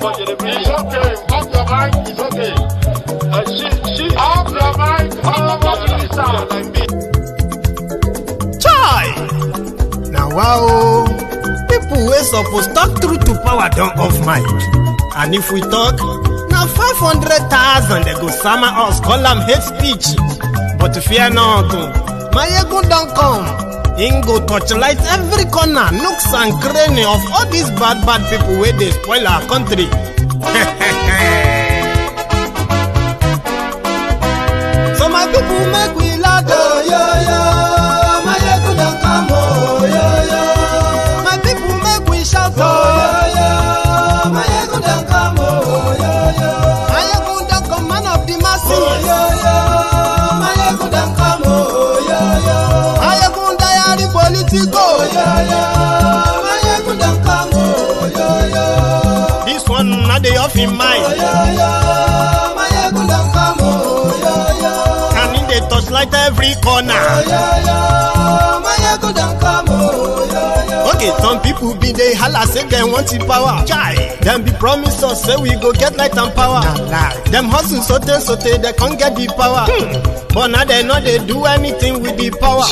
It's okay. Off your mic. It's okay. She off your mic. Chai! Now wow, people wey suppose talk truth to power don't off mic. And if we talk, now 500,000 they go summer us, call them hate speech. But fear not, my ego don't come. Him go torchlight every corner, nooks and cranny of all these bad people where they spoil our country. So my people make we laugh, oh, yo. My ego don't come, oh, yo. My people make we shout, oh, yo. My ego don't come, oh, yo. My ego don't come, man of the masses, oh, yo. My ego don't come, oh, yo. My ego diary politico, oh, yo. My ego don't come, oh, yo. This one not the off in mind, oh, yo. My ego don't come, oh, yo. And in the touchlight every corner, oh, yo. My ego don't come, oh, yo. Okay, some people be they holla say they want the power. Chai, them be promise us say we go get light and power. Nah. Them hustle sote they can't get the power. But now they know they do anything with the power.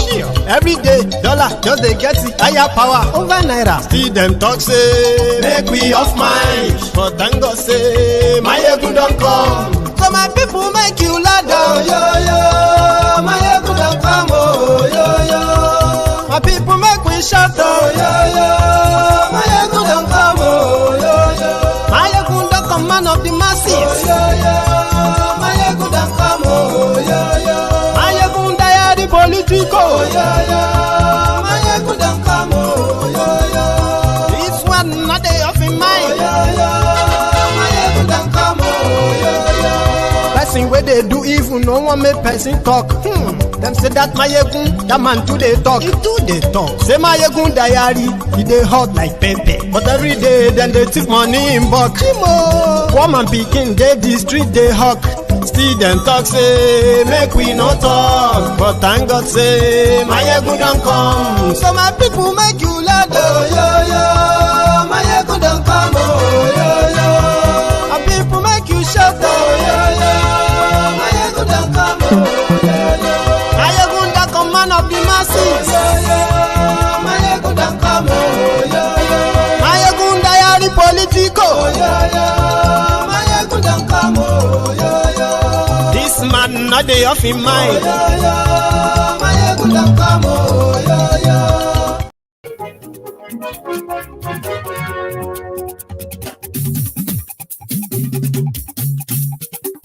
Every day, dollar just they get the higher power over naira. Still them talk say make we off mind. But thank God say my ego don't come. So my people make you laugh, oh, yo. My ego don't come, oh, yo. My people make we shout, oh, yo. My ego don't come, oh, yo. My ego don't come, man of the masses, oh, yo. My ego don't come, oh, yo. My ego diary politico, oh, yo. My ego don't come, oh, yo. This one not they off in mind, oh, yo. My ego don't come, oh, yo. Person where they do evil, no one make person talk. Them say that my egun, that man too they talk. He too they talk. Say my egun diary, he they hot like pepper. But every day then they take money in bulk. Woman picking, they the street they hawk. Still them talk say make we no talk. But thank God say my egun don't come. So my people make you laugh, oh, yo. My egun don't come, oh, yo. My people make you shout, oh, yo. My egun don't come, oh, yo. Man of the masses, my ego don't come, my ego diary politico, my ego don't come, this man not the off in mind, my ego don't come,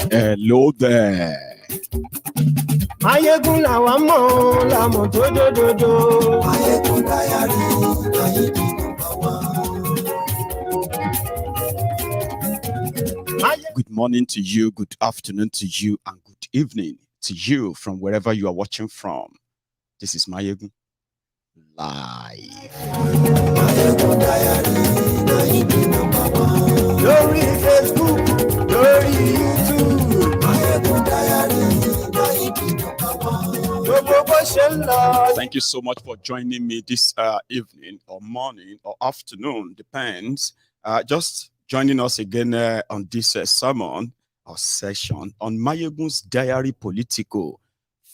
Hello there. Mayegun la wa mo la mo do. Mayegun diary na ibi number 1. Good morning to you, good afternoon to you, and good evening to you from wherever you are watching from. This is Mayegun live. Mayegun diary na ibi number 1. Glory Facebook, glory YouTube. Mayegun diary. Thank you so much for joining me this evening or morning or afternoon, depends. Just joining us again on this sermon or session on Mayegun's Diary Politico.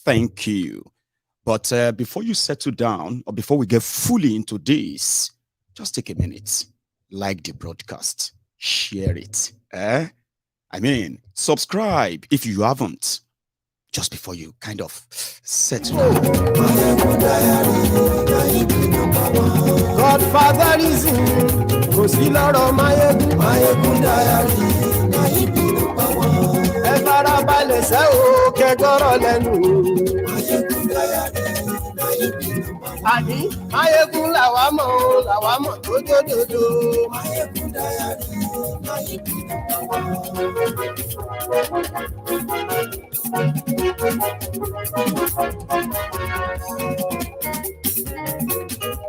Thank you. But before you settle down or before we get fully into this, just take a minute, like the broadcast, share it. Subscribe if you haven't. Just before you kind of settle down. Godfatherism, Kosiloro Mayegun diary, ẹ farabalẹ̀ ṣe o kẹgọrọ lẹ́nu. Àní Mayegun làwa mọ̀ tó dòdòdò. Mayegun diary,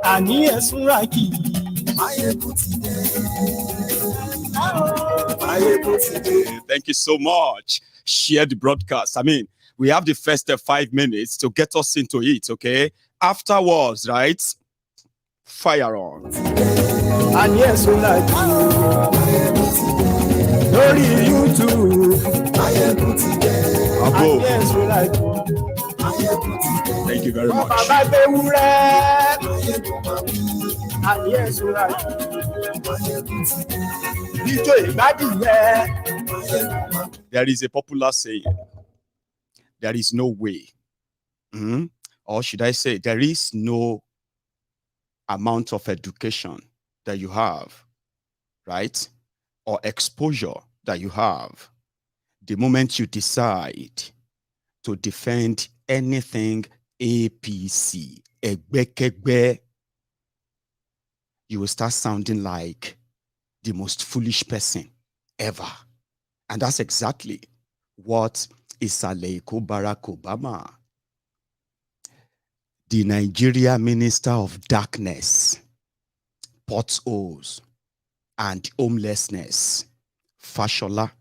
àní ẹ̀sùn rákì. Thank you so much. Share the broadcast. We have the first 5 minutes to get us into it, okay? Afterwards, right? Fire on. Àní ẹ̀sùn rákì. lórí YouTube. Bravo. Ayé ìṣúra jù. Thank you very much. Bàbá gbé wúrẹ́. Ayé ìṣúra jù. Ijó ìgbádìyẹ. There is a popular saying, there is no way. Or should I say, there is no amount of education that you have, right? Or exposure that you have. The moment you decide to defend anything APC, you will start sounding like the most foolish person ever. And that's exactly what Isaleiko Barack Obama, the Nigeria Minister of Darkness, potholes, and homelessness, Fashola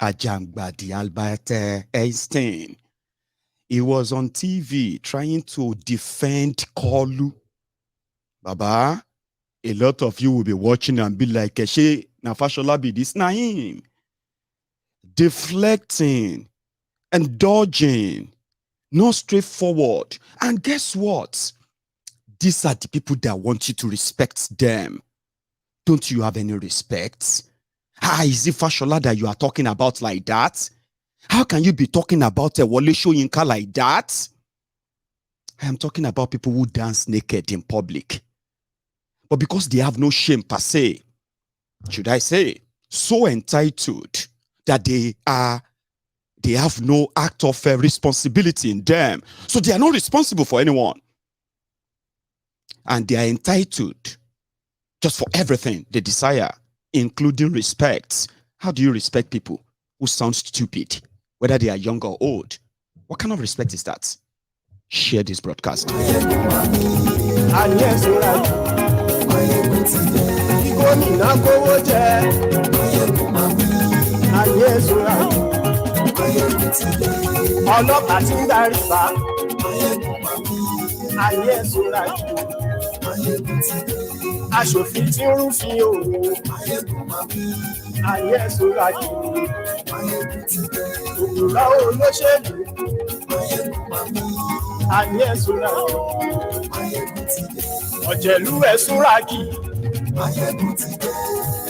Ajangbadi Albert Einstein. He was on TV trying to defend Koolu. Baba, a lot of you will be watching and be like, Eshe, na Fashola be this, na him. Deflecting and dodging, not straightforward. And guess what? These are the people that want you to respect them. Don't you have any respect? Is it Fashola that you are talking about like that? How can you be talking about a Wole Soyinka like that? I am talking about people who dance naked in public. But because they have no shame per se, should I say, so entitled that they have no act of responsibility in them. So they are not responsible for anyone. And they are entitled just for everything they desire, including respect. How do you respect people who sound stupid, whether they are young or old? What kind of respect is that? Share this broadcast. Ọlọ́pàá tí ń darí bá. Ayé ìṣúra jù. Aṣòfin tí ń rúfin òwò. Ayé ìṣúra jù. Òwúrọ̀ olóṣèlú. Ayé ìṣúra jù. Ọ̀jẹ̀lú ẹ̀ṣúra jù.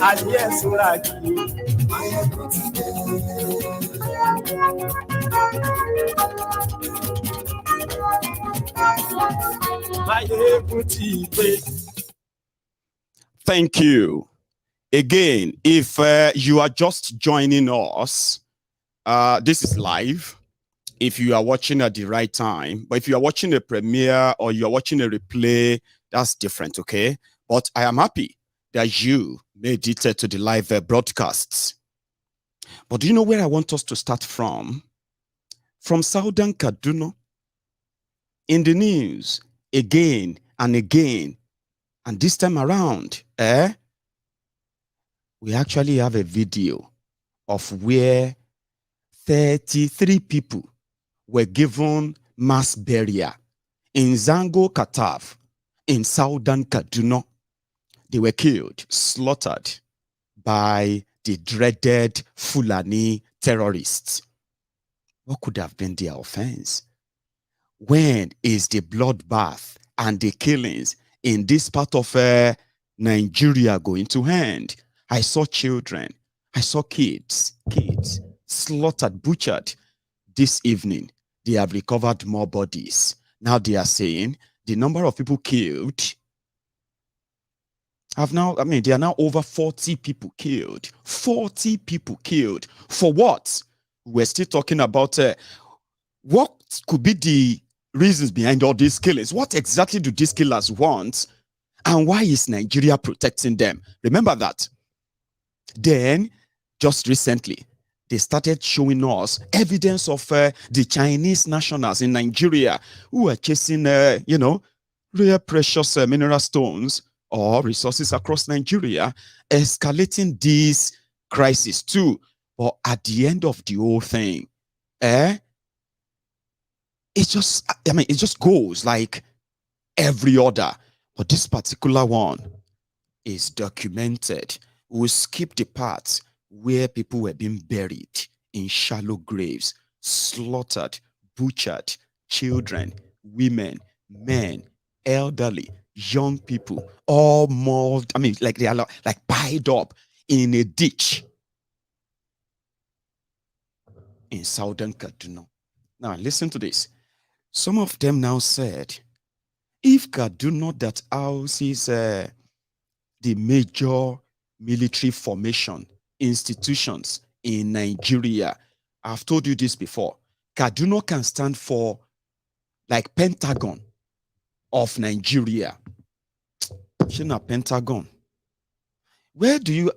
Ayé ìṣúra jù. Thank you. Again, if you are just joining us, this is live. If you are watching at the right time, but if you are watching a premiere or you are watching a replay, that's different, okay? But I am happy that you made it to the live broadcasts. But do you know where I want us to start from? From Southern Kaduna. In the news, again and again. And this time around, we actually have a video of where 33 people were given mass burial in Zango Kataf in Southern Kaduna. They were killed, slaughtered by the dreaded Fulani terrorists. What could have been their offense? When is the bloodbath and the killings in this part of Nigeria going to end? I saw children, I saw kids slaughtered, butchered. This evening, they have recovered more bodies. Now they are saying the number of people killed they are now over 40 people killed. 40 people killed. For what? We're still talking about what could be the reasons behind all these killings. What exactly do these killers want? And why is Nigeria protecting them? Remember that. Then, just recently, they started showing us evidence of the Chinese nationals in Nigeria who are chasing, rare precious mineral stones or resources across Nigeria, escalating this crisis too. But at the end of the whole thing, it just goes like every other. But this particular one is documented. We'll skip the part where people were being buried in shallow graves, slaughtered, butchered, children, women, men, elderly, young people, all mobbed. I mean, like they are like piled up in a ditch in southern Kaduna. Now, listen to this. Some of them now said, if Kaduna that houses the major military formation institutions in Nigeria, I've told you this before, Kaduna can stand for like Pentagon of Nigeria. Shina Pentagon. Where do you,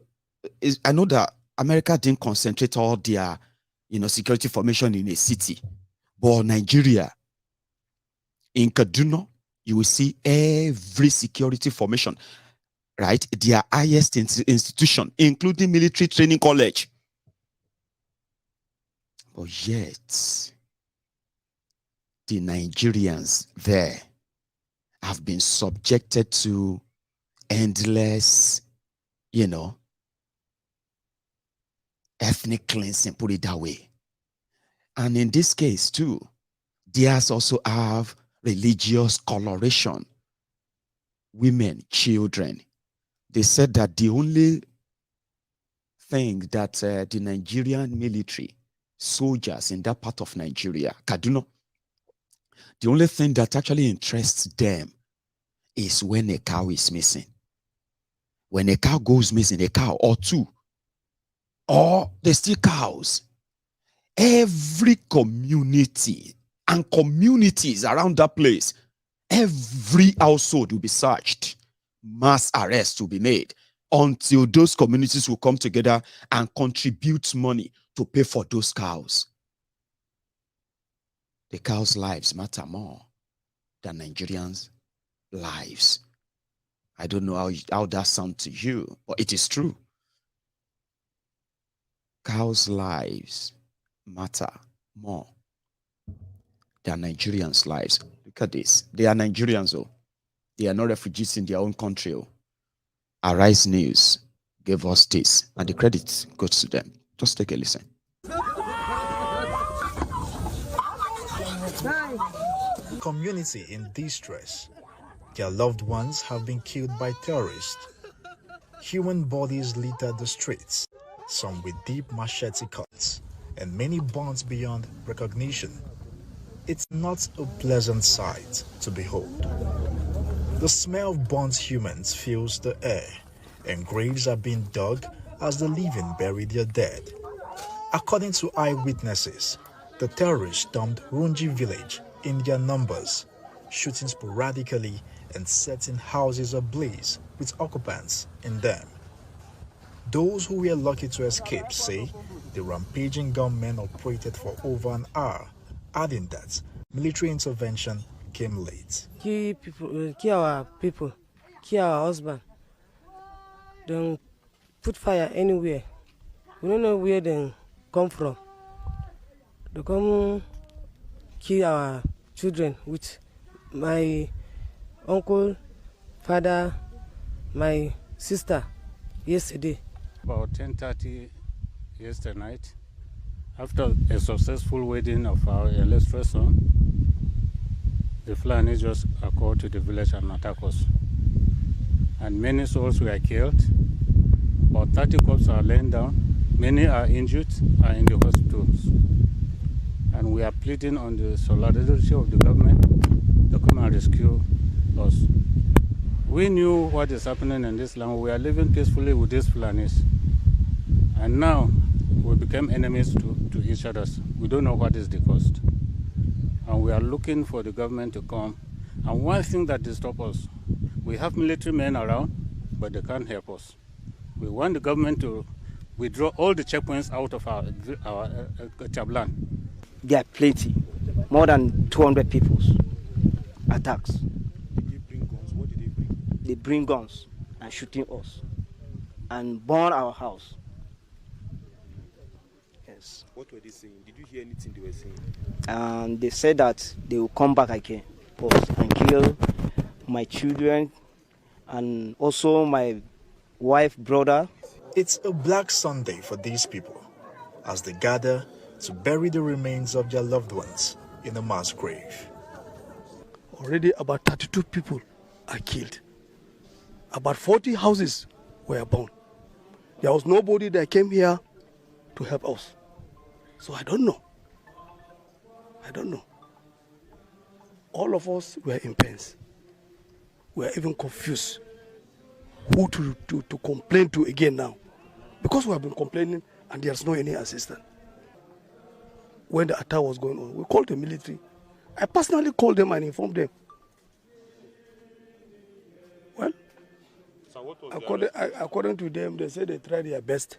I know that America didn't concentrate all their, security formation in a city, but Nigeria, in Kaduna, you will see every security formation, right? Their highest institution, including military training college. But yet, the Nigerians there have been subjected to endless, ethnic cleansing, put it that way. And in this case too, theirs also have religious coloration. Women, children. They said that the only thing that the Nigerian military, soldiers in that part of Nigeria, Kaduna, the only thing that actually interests them is when a cow is missing. When a cow goes missing, a cow or two, or they steal cows. Every community and communities around that place, every household will be searched. Mass arrests will be made until those communities will come together and contribute money to pay for those cows. The cows' lives matter more than Nigerians' lives. I don't know how that sounds to you, but it is true. Cows' lives matter more than Nigerians' lives. Look at this. They are Nigerians, oh. They are not refugees in their own country. Oh. Arise News gave us this, and the credit goes to them. Just take a listen. Community in distress. Their loved ones have been killed by terrorists. Human bodies litter the streets, some with deep machete cuts, and many burnt beyond recognition. It's not a pleasant sight to behold. The smell of burnt humans fills the air, and graves are being dug as the living bury their dead. According to eyewitnesses, the terrorists stormed Runji village in their numbers, shooting sporadically and setting houses ablaze with occupants in them. Those who were lucky to escape say the rampaging gunmen operated for over an hour, adding that military intervention came late. Kill our people, kill our husband. Don't put fire anywhere. We don't know where they come from. They come kill our children with my uncle, father, my sister yesterday. About 10:30 yesterday night, after a successful wedding of our eldest son, the Fulani just occurred to the village and attacked us. And many souls were killed. About 30 corpses are laying down. Many are injured, are in the hospitals. And we are pleading on the solidarity of the government to come and rescue us. We knew what is happening in this land. We are living peacefully with these Fulanis. And now we became enemies to each other. We don't know what is the cost. And we are looking for the government to come. And one thing that disturbs us, we have military men around, but they can't help us. We want the government to withdraw all the checkpoints out of our Chablan. There are plenty, more than 200 people's attacks. Did they bring guns? What did they bring? They bring guns and shooting us and burn our house. Yes. What were they saying? Did you hear anything they were saying? And they said that they will come back again and kill my children and also my wife, brother. It's a black Sunday for these people as they gather to bury the remains of their loved ones in a mass grave. Already about 32 people are killed. About 40 houses were burned. There was nobody that came here to help us. So I don't know. All of us were in pains. We are even confused who to complain to again now. Because we have been complaining and there's no any assistance. When the attack was going on, we called the military. I personally called them and informed them. Well, So what was according to them, they said they tried their best.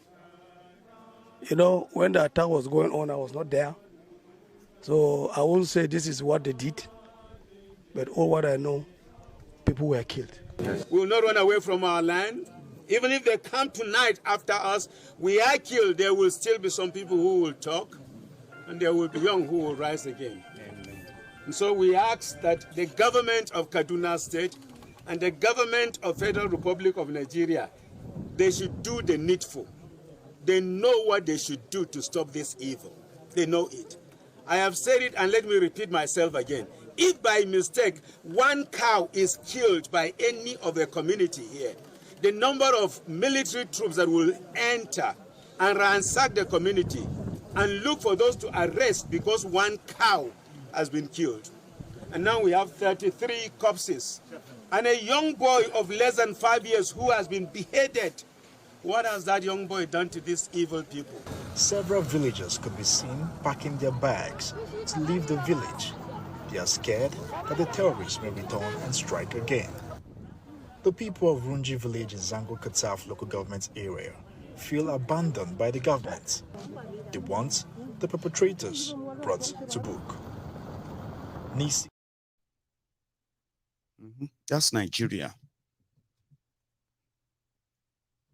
You know, when the attack was going on, I was not there. So I won't say this is what they did. But all what I know, people were killed. We will not run away from our land. Even if they come tonight after us, we are killed, there will still be some people who will talk, and there will be young who will rise again. Amen. And so we ask that the government of Kaduna State and the government of Federal Republic of Nigeria, they should do the needful. They know what they should do to stop this evil. They know it. I have said it, and let me repeat myself again. If by mistake one cow is killed by any of the community here, the number of military troops that will enter and ransack the community and look for those to arrest because one cow has been killed. And now we have 33 corpses and a young boy of less than 5 years who has been beheaded. What has that young boy done to these evil people? Several villagers could be seen packing their bags to leave the village. They are scared that the terrorists may return and strike again. The people of Runji village in Zango Kataf local government area feel abandoned by the government. They want the perpetrators brought to book. Nisi. That's Nigeria.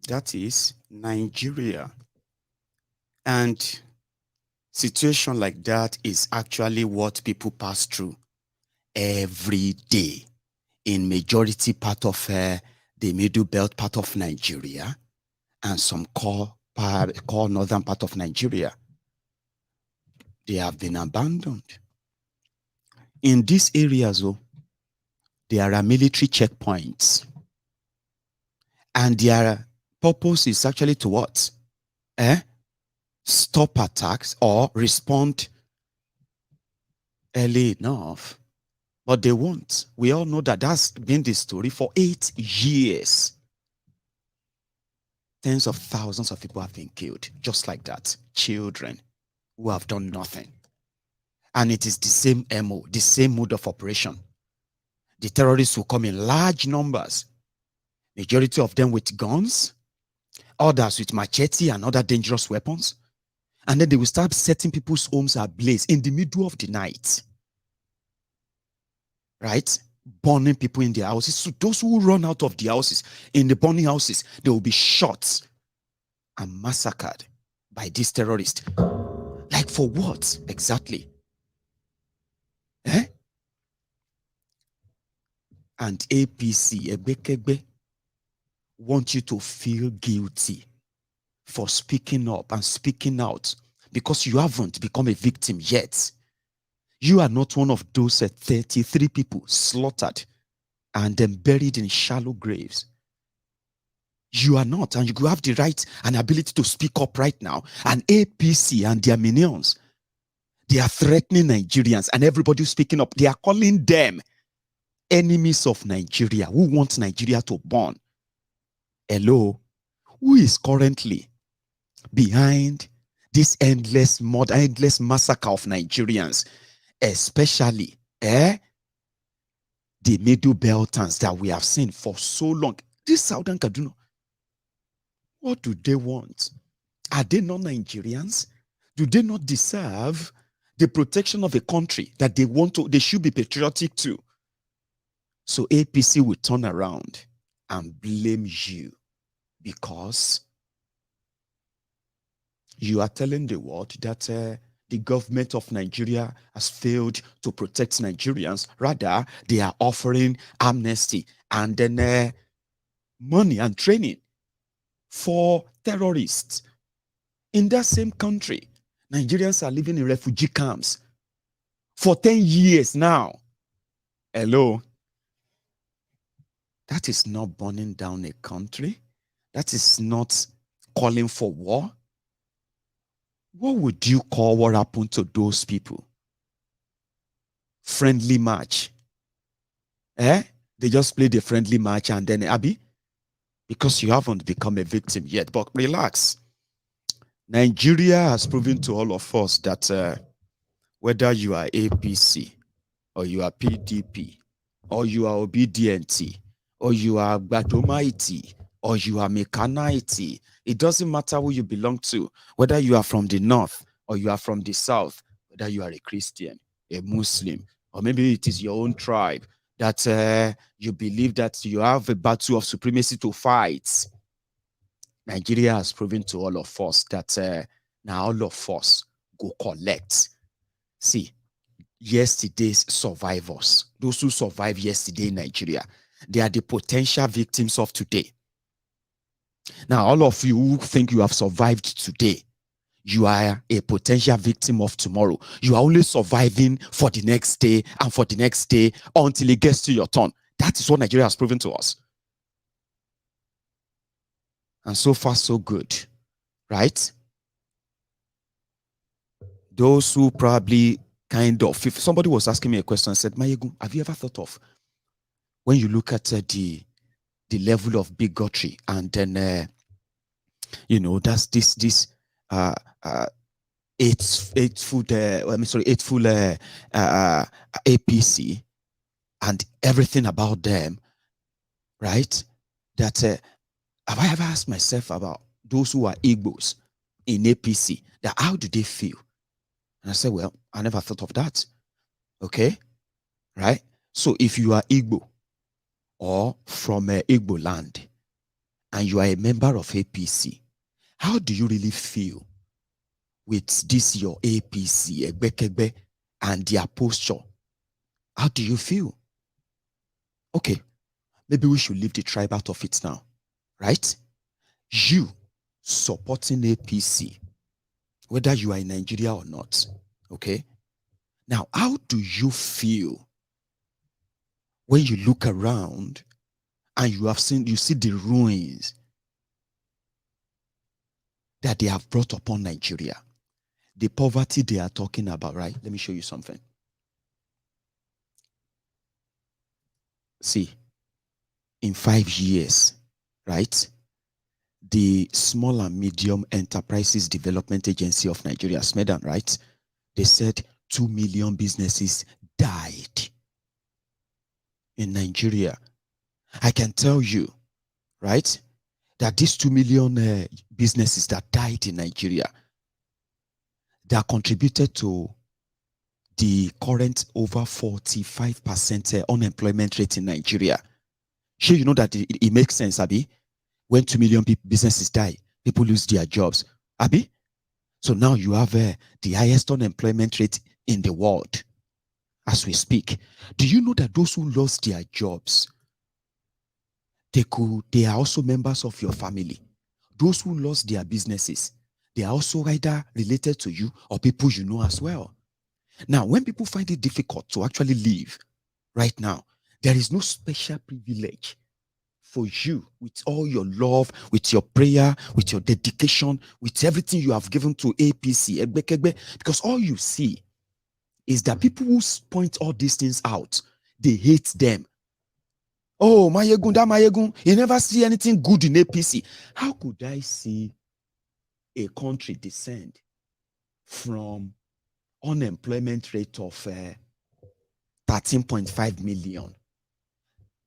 That is Nigeria. And situation like that is actually what people pass through every day in majority part of the middle belt part of Nigeria and some core northern part of Nigeria. They have been abandoned. In these areas, though, there are military checkpoints. And their purpose is actually to what? Stop attacks or respond early enough. But they won't. We all know that that's been the story for 8 years. Tens of thousands of people have been killed, just like that. Children who have done nothing. And it is the same MO, the same mode of operation. The terrorists will come in large numbers, majority of them with guns, others with machete and other dangerous weapons. And then they will start setting people's homes ablaze in the middle of the night. Right? Burning people in their houses. So those who run out of the houses, in the burning houses, they will be shot and massacred by these terrorists. Like for what exactly? And APC, Ebekebe, want you to feel guilty for speaking up and speaking out because you haven't become a victim yet. You are not one of those 33 people slaughtered and then buried in shallow graves. You are not, and you have the right and ability to speak up right now. And APC and their minions, they are threatening Nigerians, and everybody speaking up. They are calling them enemies of Nigeria who want Nigeria to burn. Hello, who is currently behind this endless massacre of Nigerians? Especially the middle belters that we have seen for so long. This southern Kaduna, what do they want? Are they not Nigerians? Do they not deserve the protection of a country that they should be patriotic to? So APC will turn around and blame you because you are telling the world that the government of Nigeria has failed to protect Nigerians. Rather, they are offering amnesty and then money and training for terrorists. In that same country, Nigerians are living in refugee camps for 10 years now. Hello? That is not burning down a country. That is not calling for war. What would you call what happened to those people? Friendly match. They just played a friendly match and then, Abby, because you haven't become a victim yet, but relax. Nigeria has proven to all of us that whether you are APC or you are PDP or you are obedient or you are Badomaiti or you are Mekanaiti, it doesn't matter who you belong to, whether you are from the north or you are from the south, whether you are a Christian, a Muslim, or maybe it is your own tribe that you believe that you have a battle of supremacy to fight. Nigeria has proven to all of us that now all of us go collect. See, yesterday's survivors, those who survived yesterday in Nigeria, they are the potential victims of today. Now, all of you who think you have survived today, you are a potential victim of tomorrow. You are only surviving for the next day and for the next day until it gets to your turn. That is what Nigeria has proven to us. And so far, so good, right? Those who probably kind of, if somebody was asking me a question and said, Mayegun, have you ever thought of when you look at the level of bigotry and then, that's this eightful APC and everything about them, right? That have I ever asked myself about those who are Igbos in APC, that how do they feel? And I said, well, I never thought of that. Okay, right? So if you are Igbo or from Igbo land and you are a member of APC, how do you really feel with this your APC, Egbekegbe, and their posture? How do you feel? Okay, maybe we should leave the tribe out of it now, right? You supporting APC, whether you are in Nigeria or not, okay? Now, how do you feel when you look around and you see the ruins that they have brought upon Nigeria? The poverty they are talking about, right? Let me show you something. See, in 5 years, right? The Small and Medium Enterprises Development Agency of Nigeria, SMEDAN, right? They said 2 million businesses died in Nigeria. I can tell you, right, that these 2 million businesses that died in Nigeria, they are contributed to the current over 45% unemployment rate in Nigeria. Sure, you know that it makes sense, Abi? When 2 million businesses die, people lose their jobs. Abi? So now you have the highest unemployment rate in the world as we speak. Do you know that those who lost their jobs, they are also members of your family? Those who lost their businesses, they are also either related to you or people you know as well. Now, when people find it difficult to actually live right now, there is no special privilege for you with all your love, with your prayer, with your dedication, with everything you have given to APC, because all you see is that people who point all these things out, they hate them. Oh, Mayegun, that Mayegun, you never see anything good in APC. How could I see a country descend from unemployment rate of 13.5 million?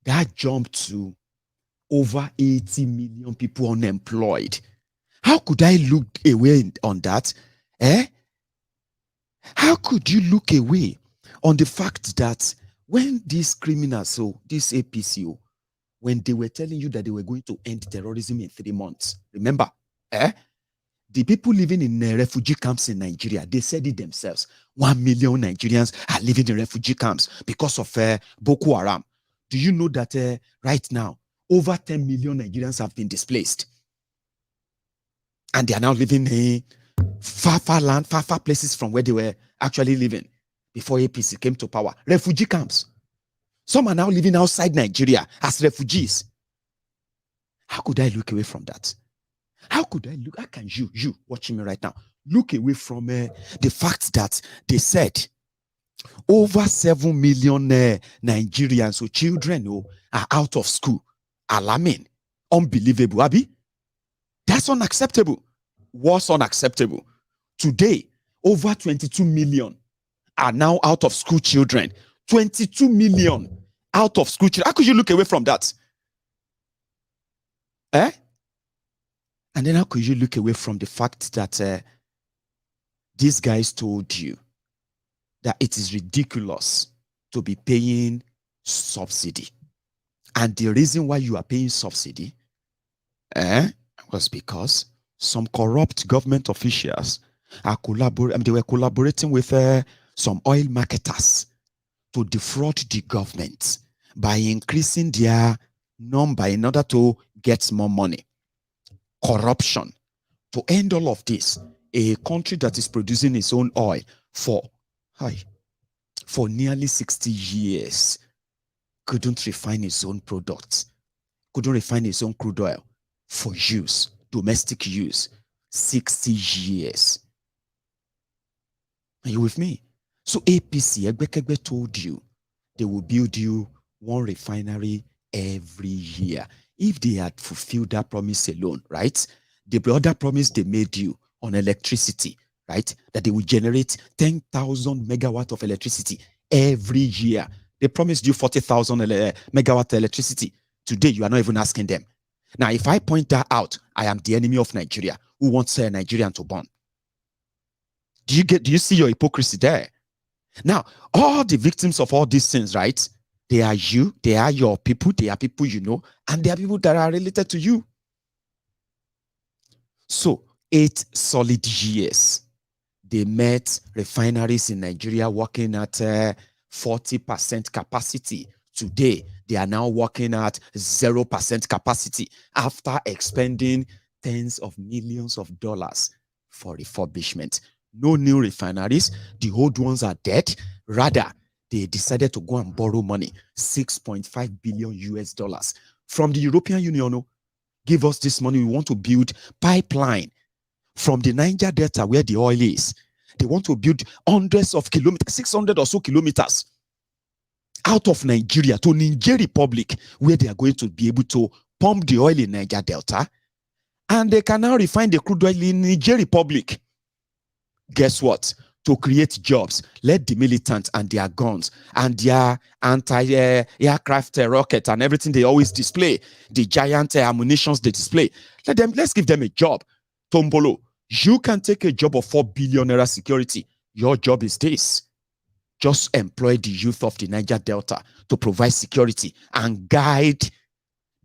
That jumped to over 80 million people unemployed. How could I look away on that? How could you look away on the fact that when these criminals, so this APCO, when they were telling you that they were going to end terrorism in 3 months, remember, the people living in refugee camps in Nigeria, they said it themselves. 1 million Nigerians are living in refugee camps because of Boko Haram. Do you know that right now, over 10 million Nigerians have been displaced? And they are now living in far land, far places from where they were actually living before APC came to power. Refugee camps. Some are now living outside Nigeria as refugees. How could I look away from that? How can you watching me right now, look away from the fact that they said over 7 million Nigerians, so children are out of school? Alarming, unbelievable, Abi. That's unacceptable. Was unacceptable. Today, over 22 million are now out of school children. 22 million out of school children. How could you look away from that? And then how could you look away from the fact that these guys told you that it is ridiculous to be paying subsidy? And the reason why you are paying subsidy was because some corrupt government officials are they were collaborating with some oil marketers to defraud the government by increasing their number in order to get more money. Corruption. To end all of this, a country that is producing its own oil for nearly 60 years couldn't refine its own products, couldn't refine its own crude oil for use, domestic use. 60 years. Are you with me? So APC, Egbekegbe told you they will build you one refinery every year. If they had fulfilled that promise alone, right? The other promise they made you on electricity, right? That they will generate 10,000 megawatt of electricity every year. They promised you 40,000 megawatt electricity. Today, you are not even asking them. Now, if I point that out, I am the enemy of Nigeria who wants a Nigerian to burn. Do you see your hypocrisy there? Now, all the victims of all these things, right? They are you, they are your people, they are people you know, and they are people that are related to you. So, 8 solid years, they met refineries in Nigeria working at 40% capacity. Today, they are now working at 0% capacity after expending tens of millions of dollars for refurbishment. No new refineries. The old ones are dead. Rather, they decided to go and borrow money, $6.5 billion US dollars from the European Union. Give us this money. We want to build pipeline from the Niger Delta where the oil is. They want to build hundreds of kilometers, 600 or so kilometers out of Nigeria to Niger Republic, where they are going to be able to pump the oil in Niger Delta, and they can now refine the crude oil in Niger Republic. Guess what? To create jobs, let the militants and their guns and their anti-aircraft rockets and everything they always display, the giant ammunitions they display, let's give them a job. Tombolo, you can take a job of 4 billion naira security. Your job is this. Just employ the youth of the Niger Delta to provide security and guide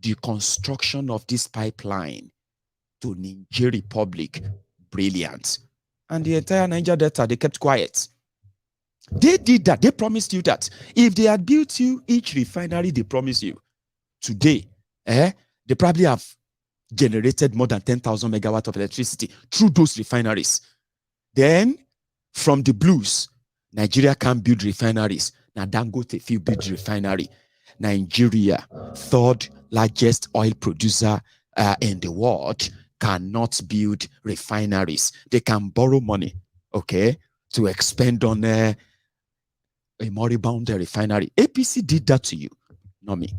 the construction of this pipeline to Niger Republic. Brilliant. And the entire Niger Delta, they kept quiet. They did that. They promised you that. If they had built you each refinery they promised you, today, they probably have generated more than 10,000 megawatt of electricity through those refineries. Then, from the blues, Nigeria can't build refineries. Now, Dangote few build refinery. Nigeria, third largest oil producer in the world, cannot build refineries. They can borrow money, okay, to expend on a moribund refinery. APC did that to you, not me.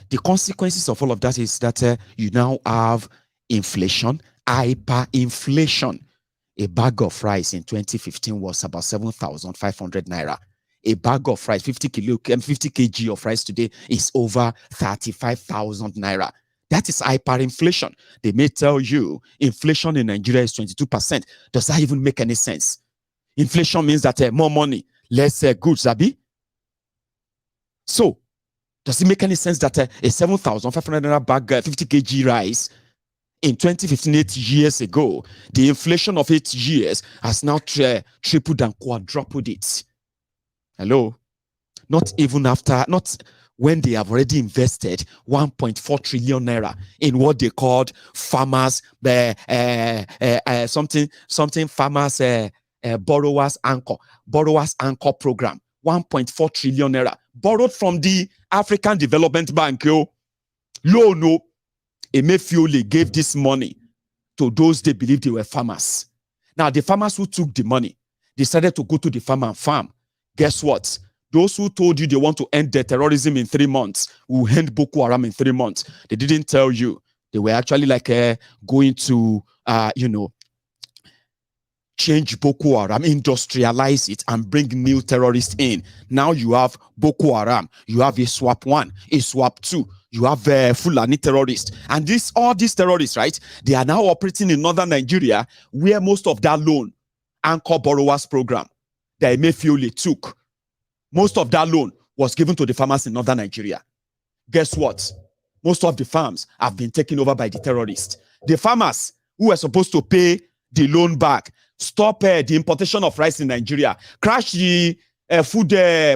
The consequences of all of that is that you now have inflation, hyperinflation. A bag of rice in 2015 was about 7,500 naira. A bag of rice, 50 kg of rice today is over 35,000 naira. That is hyperinflation. They may tell you inflation in Nigeria is 22%. Does that even make any sense? Inflation means that more money, less goods, Abi. So, does it make any sense that a 7,500 naira bag, 50 kg rice in 2015, 8 years ago, the inflation of 8 years has now tripled and quadrupled it? Hello? Not even after, not when they have already invested 1.4 trillion naira in what they called farmers, something farmers borrowers anchor program. 1.4 trillion naira borrowed from the African Development Bank. Loan, Emefiole gave this money to those they believed they were farmers. Now, the farmers who took the money decided to go to the farm and farm. Guess what? Those who told you they want to end the terrorism in 3 months will end Boko Haram in 3 months. They didn't tell you. They were actually like going to, change Boko Haram, industrialize it, and bring new terrorists in. Now you have Boko Haram, you have a swap 1, a swap 2, you have Fulani terrorists. And all these terrorists, right, they are now operating in northern Nigeria, where most of that loan, Anchor Borrowers Program, that Emefiole took, most of that loan was given to the farmers in northern Nigeria. Guess what? Most of the farms have been taken over by the terrorists. The farmers who were supposed to pay the loan back, stop the importation of rice in Nigeria, crash the food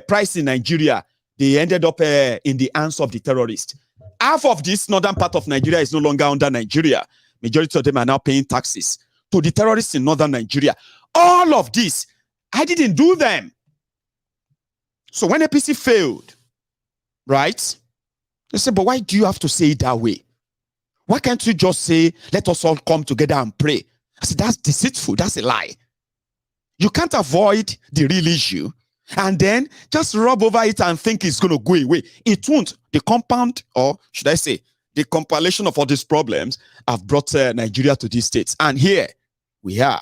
price in Nigeria, they ended up in the hands of the terrorists. Half of this northern part of Nigeria is no longer under Nigeria. Majority of them are now paying taxes to the terrorists in northern Nigeria. All of this, I didn't do them. So when APC failed, right, they said, but why do you have to say it that way? Why can't you just say, let us all come together and pray? I said, that's deceitful. That's a lie. You can't avoid the real issue and then just rub over it and think it's going to go away. It won't. The compound, or should I say, the compilation of all these problems have brought Nigeria to these states. And here we are.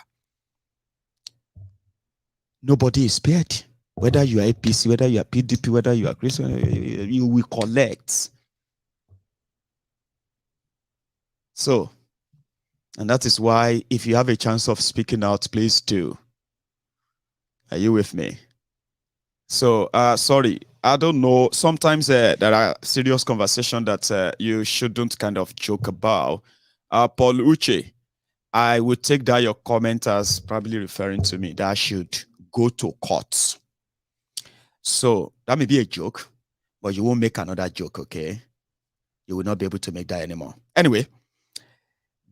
Nobody is spared. Whether you are APC, whether you are PDP, whether you are Christian, you will collect. So, and that is why, if you have a chance of speaking out, please do. Are you with me? So, sorry, I don't know. Sometimes there are serious conversations that you shouldn't kind of joke about. Paul Uche, I would take that your comment as probably referring to me that I should go to court. So, that may be a joke, but you won't make another joke, okay? You will not be able to make that anymore. Anyway,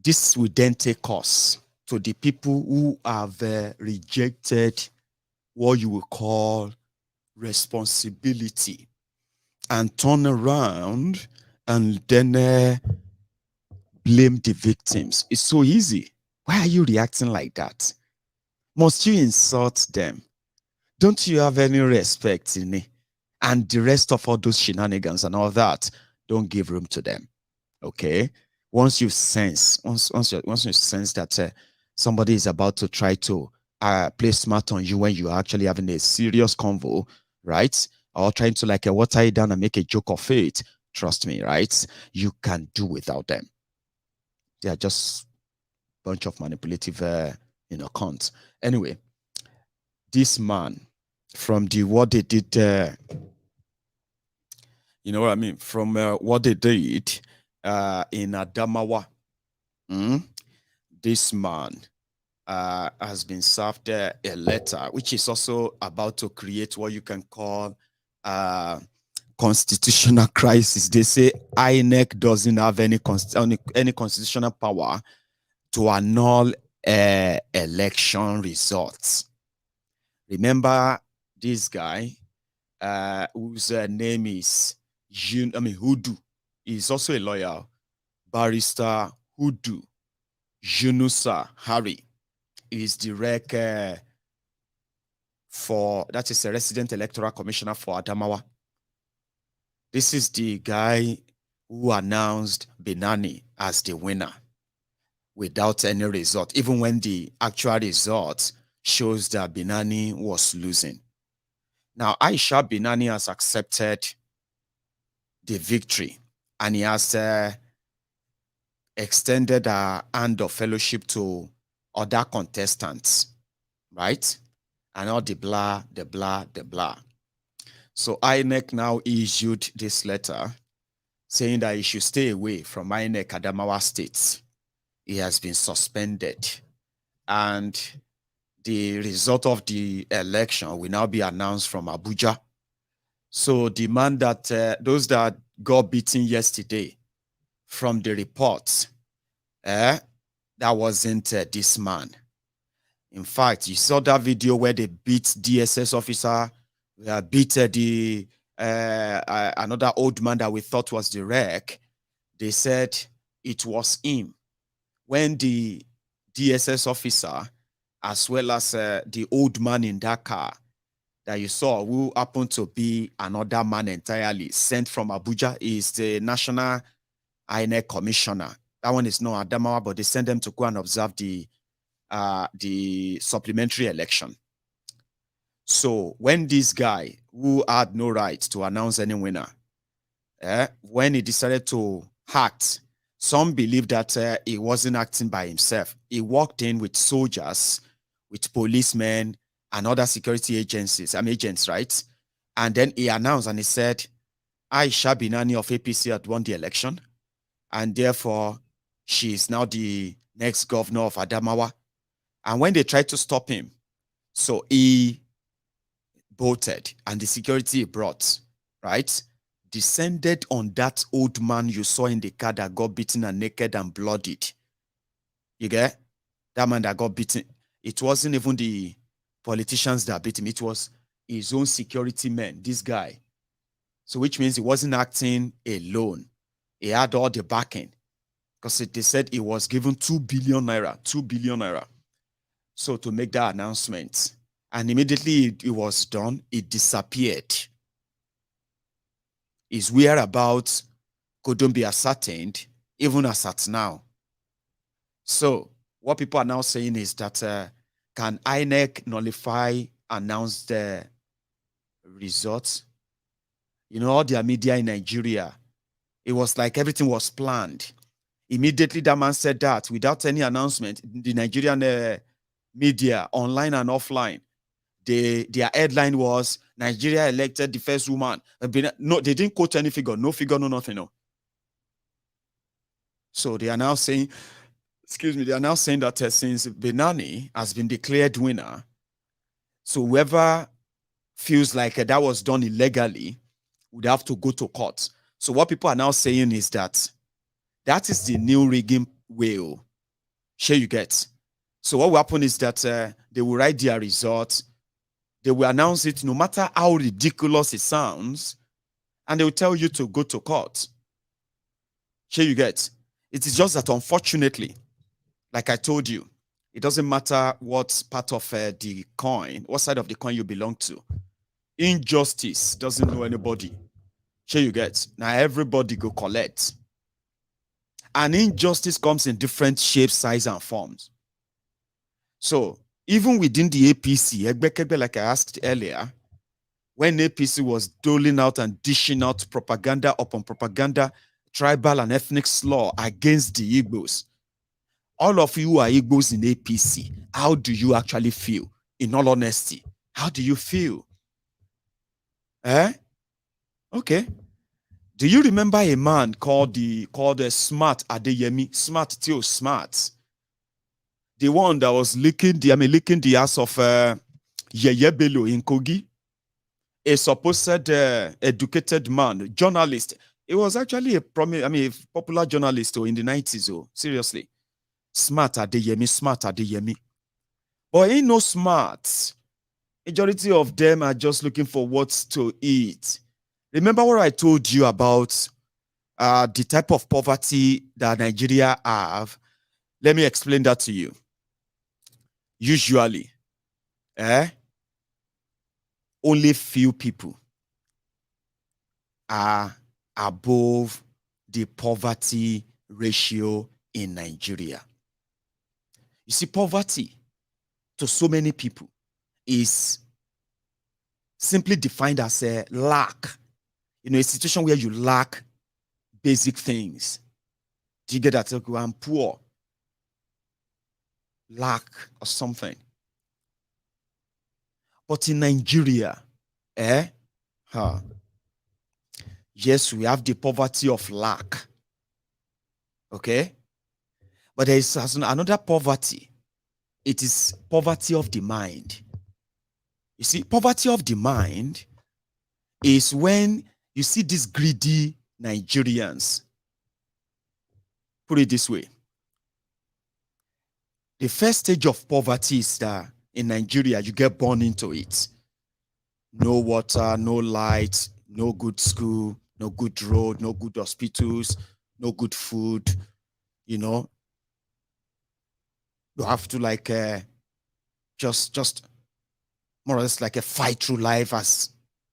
this will then take us to the people who have rejected what you will call responsibility and turn around and then blame the victims. It's so easy. Why are you reacting like that? Must you insult them? Don't you have any respect in it? And the rest of all those shenanigans and all that, don't give room to them. Okay? Once you sense that somebody is about to try to play smart on you when you are actually having a serious convo, right? Or trying to like water it down and make a joke of it, trust me, right? You can do without them. They are just a bunch of manipulative, cons. Anyway, this man, from what they did, you know what I mean? From what they did in Adamawa, this man has been served a letter, which is also about to create what you can call constitutional crisis. They say INEC doesn't have any constitutional power to annul election results. Remember this guy whose name is Hudu. He's also a lawyer, Barrister Hudu Yunusa Hari. Is the rec that is a resident electoral commissioner for Adamawa. This is the guy who announced Binani as the winner without any result, even when the actual result shows that Binani was losing. Now, Aisha Binani has accepted the victory and he has extended a hand of fellowship to other contestants, right? And all the blah. So INEC now issued this letter saying that he should stay away from INEC Adamawa State. He has been suspended. And the result of the election will now be announced from Abuja. So the man that, those that got beaten yesterday, from the reports, that wasn't this man. In fact, you saw that video where they beat DSS officer, beat another old man that we thought was the wreck. They said it was him. When the DSS officer, as well as the old man in that car that you saw, who happened to be another man entirely, sent from Abuja, is the National INEC commissioner. That one is not Adamawa, but they sent them to go and observe the supplementary election. So when this guy, who had no right to announce any winner, when he decided to act, some believe that he wasn't acting by himself. He walked in with soldiers, with policemen, and other security agents, right? And then he announced and he said, Aisha Binani of APC had won the election, and therefore she is now the next governor of Adamawa. And when they tried to stop him, so he bolted, and the security he brought, right, descended on that old man you saw in the car that got beaten and naked and bloodied. You get? That man that got beaten. It wasn't even the politicians that beat him. It was his own security men, this guy. So which means he wasn't acting alone. He had all the backing. Because they said he was given 2 billion naira. 2 billion naira. So to make that announcement. And immediately it was done, it disappeared. His whereabouts couldn't be ascertained, even as at now. So what people are now saying is that can INEC nullify, announce the results? You know, all the media in Nigeria, it was like everything was planned. Immediately that man said that, without any announcement, the Nigerian media, online and offline, their headline was, Nigeria elected the first woman. No, they didn't quote any figure, no figure, no nothing, no. So they are now saying, they are now saying that since Benani has been declared winner, so whoever feels like that was done illegally would have to go to court. So what people are now saying is that is the new rigging way. Sure you get. So what will happen is that they will write their results, they will announce it no matter how ridiculous it sounds, and they will tell you to go to court. Sure you get. It is just that unfortunately, like I told you, it doesn't matter what part of the coin, what side of the coin you belong to. Injustice doesn't know anybody. Sure you get. Now everybody go collect. And injustice comes in different shapes, size, and forms. So even within the APC, like I asked earlier, when APC was doling out and dishing out propaganda upon propaganda, tribal and ethnic slur against the Igbos, all of you who are Igbos in APC, how do you actually feel? In all honesty, how do you feel? Okay. Do you remember a man called Smart Adeyemi? Smart Tio Smart. The one that was licking the ass of Yeye Bello in Kogi. A supposed educated man, journalist. It was actually a popular journalist in the 90s. Seriously. Smart Adeyemi. But ain't no smart. Majority of them are just looking for what to eat. Remember what I told you about the type of poverty that Nigeria have? Let me explain that to you. Usually, only few people are above the poverty ratio in Nigeria. You see, poverty to so many people is simply defined as a lack. A situation where you lack basic things. Do you get that? I'm poor. Lack or something. But in Nigeria, yes, we have the poverty of lack. Okay? But there is another poverty. It is poverty of the mind. You see, poverty of the mind is when you see these greedy Nigerians. Put it this way. The first stage of poverty is that in Nigeria, you get born into it. No water, no light, no good school, no good road, no good hospitals, no good food. You know, you have to like just more or less like a fight through life as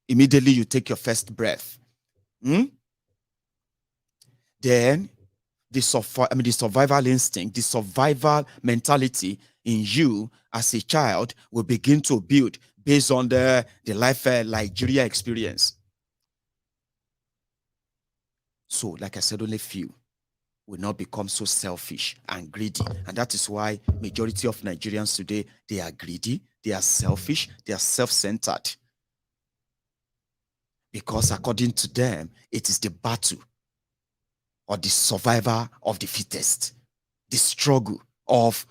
immediately you take your first breath. Then the survival instinct, the survival mentality in you as a child will begin to build based on the life Nigeria experience. So, like I said, only few will not become so selfish and greedy. And that is why majority of Nigerians today, they are greedy, they are selfish, they are self-centered. Because according to them, it is the battle or the survivor of the fittest, the struggle of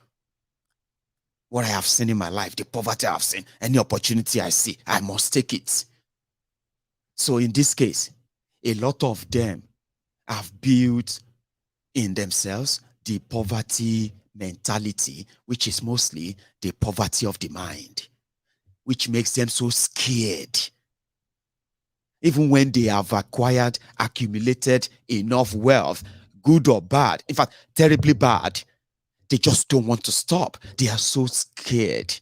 what I have seen in my life, the poverty I have seen, any opportunity I see, I must take it. So in this case, a lot of them have built in themselves the poverty mentality, which is mostly the poverty of the mind, which makes them so scared. Even when they have accumulated enough wealth, good or bad, in fact, terribly bad, they just don't want to stop. They are so scared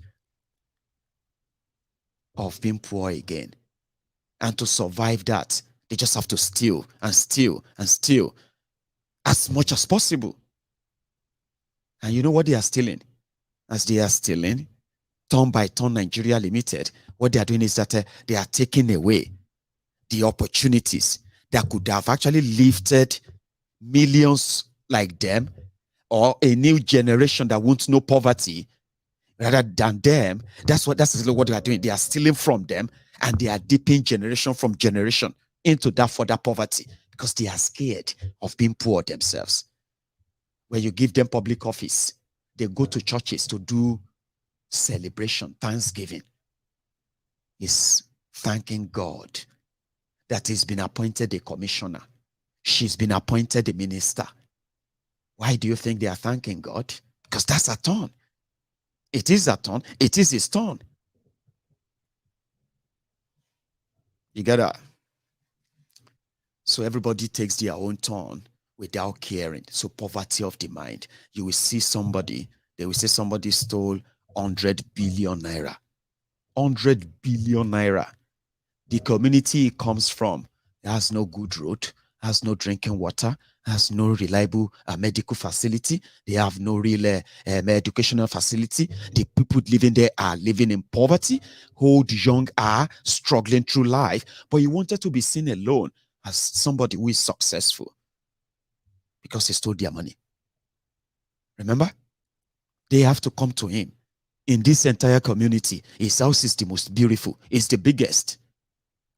of being poor again. And to survive that, they just have to steal and steal and steal as much as possible. And you know what they are stealing? As they are stealing, turn by turn Nigeria Limited, what they are doing is that they are taking away the opportunities that could have actually lifted millions like them or a new generation that won't know poverty rather than them. That's what they are doing. They are stealing from them and they are dipping generation from generation into that further poverty because they are scared of being poor themselves. When you give them public office, they go to churches to do celebration, thanksgiving. Is thanking God that he's been appointed a commissioner. She's been appointed a minister. Why do you think they are thanking God? Because that's a turn. It is a turn. It is his turn. You get that? So everybody takes their own turn without caring. So poverty of the mind. You will see somebody, they will say somebody stole 100 billion naira. 100 billion naira. The community it comes from has no good road, has no drinking water, has no reliable medical facility. They have no real educational facility. The people living there are living in poverty. Old, young are struggling through life. But you wanted to be seen alone as somebody who is successful because they stole their money. Remember? They have to come to him. In this entire community, his house is the most beautiful. It's the biggest.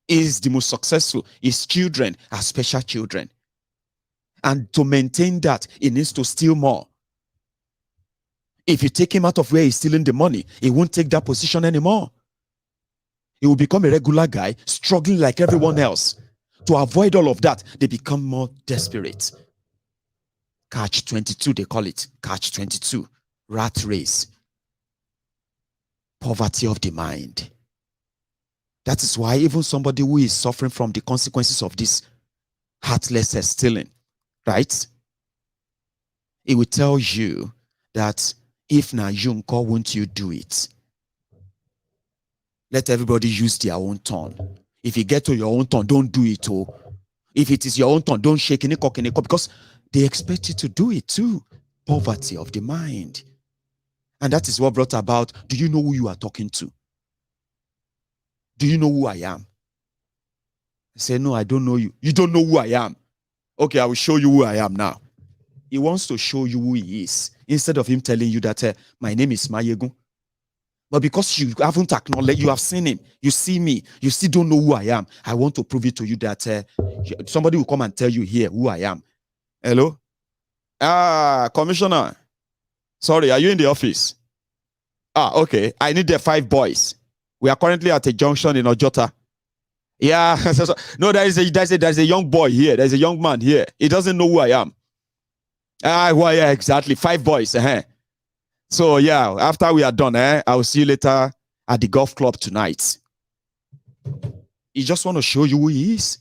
Is the most successful. His children are special children. And to maintain that, he needs to steal more. If you take him out of where he's stealing the money, he won't take that position anymore. He will become a regular guy, struggling like everyone else. To avoid all of that, they become more desperate. Catch 22, they call it. Catch 22. Rat race. Poverty of the mind. That is why even somebody who is suffering from the consequences of this heartless stealing, right? It will tell you that if na you, won't you do it? Let everybody use their own turn. If you get to your own turn, don't do it. Oh. If it is your own turn, don't shake any cock, because they expect you to do it too. Poverty of the mind. And that is what brought about, do you know who you are talking to? Do you know who I am? I say, no, I don't know you. You don't know who I am. Okay, I will show you who I am now. He wants to show you who he is. Instead of him telling you that, my name is Mayegun. But because you haven't acknowledged, you have seen him, you see me, you still don't know who I am. I want to prove it to you that somebody will come and tell you here who I am. Hello? Commissioner. Sorry, are you in the office? Okay. I need the 5 boys. We are currently at a junction in Ojota. Yeah. No, there's a young boy here. There's a young man here. He doesn't know who I am. Well, yeah, exactly. 5 boys. So yeah, after we are done, I'll see you later at the golf club tonight. He just want to show you who he is.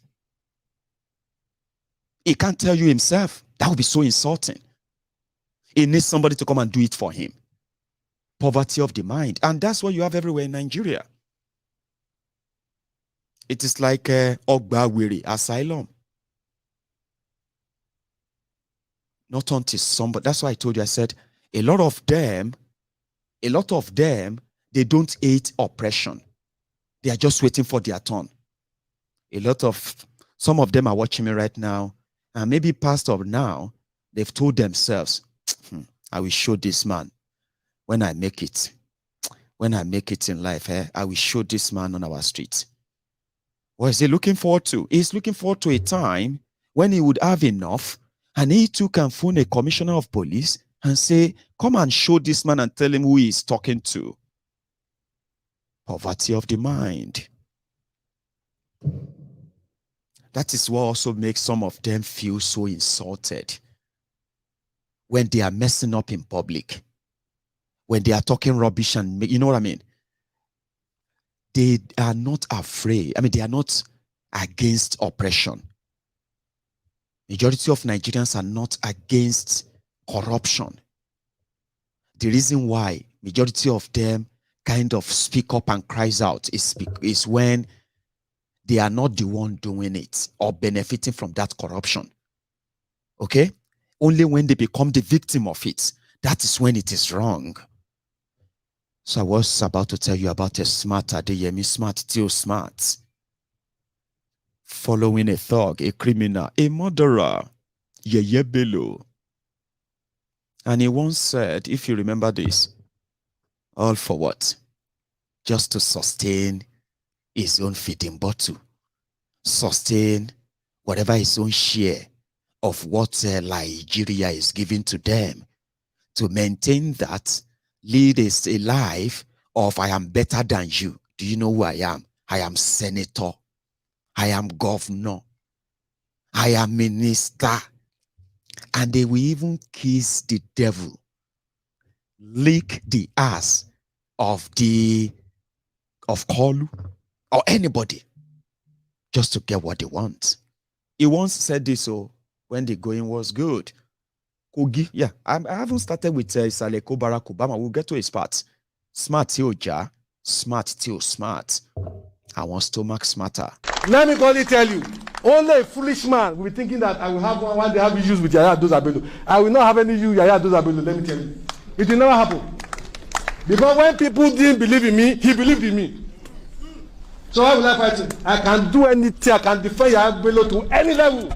He can't tell you himself. That would be so insulting. He needs somebody to come and do it for him. Poverty of the mind. And that's what you have everywhere in Nigeria. It is like Ogbawiri asylum. Not until somebody. That's why I told you, I said, a lot of them, they don't hate oppression. They are just waiting for their turn. Some of them are watching me right now, and maybe past or now, they've told themselves, I will show this man when I make it. When I make it in life, I will show this man on our streets. What is he looking forward to? He's looking forward to a time when he would have enough, and he too can phone a commissioner of police and say, come and show this man and tell him who he is talking to. Poverty of the mind. That is what also makes some of them feel so insulted. When they are messing up in public. When they are talking rubbish and, you know what I mean? They are not afraid. I mean, they are not against oppression. Majority of Nigerians are not against corruption. The reason why majority of them kind of speak up and cries out is when they are not the one doing it or benefiting from that corruption. Okay? Only when they become the victim of it, that is when it is wrong. So I was about to tell you about a smart Adeyemi, smart, still smart. Following a thug, a criminal, a murderer, Yeye Bello. And he once said, if you remember this, all for what? Just to sustain his own feeding bottle. Sustain whatever his own share of what Nigeria is giving to them. To maintain that, lead a life of I am better than you. Do you know who I am? I am senator. I am governor. I am minister. And they will even kiss the devil. Lick the ass of Koolu or anybody just to get what they want. He once said this when the going was good. Kogi, yeah, I haven't started with Saleko Barack Obama. We'll get to his part. Smart till ja, smart till smart. I want stomach smarter. Let me only tell you, only a foolish man will be thinking that I will have one day have issues with Yaya Dozabelo. I will not have any issue with Yaya Dozabelo, let me tell you. It will never happen. Because when people didn't believe in me, he believed in me. So why will I fight him? I can do anything, I can defend Yaya Bello to any level.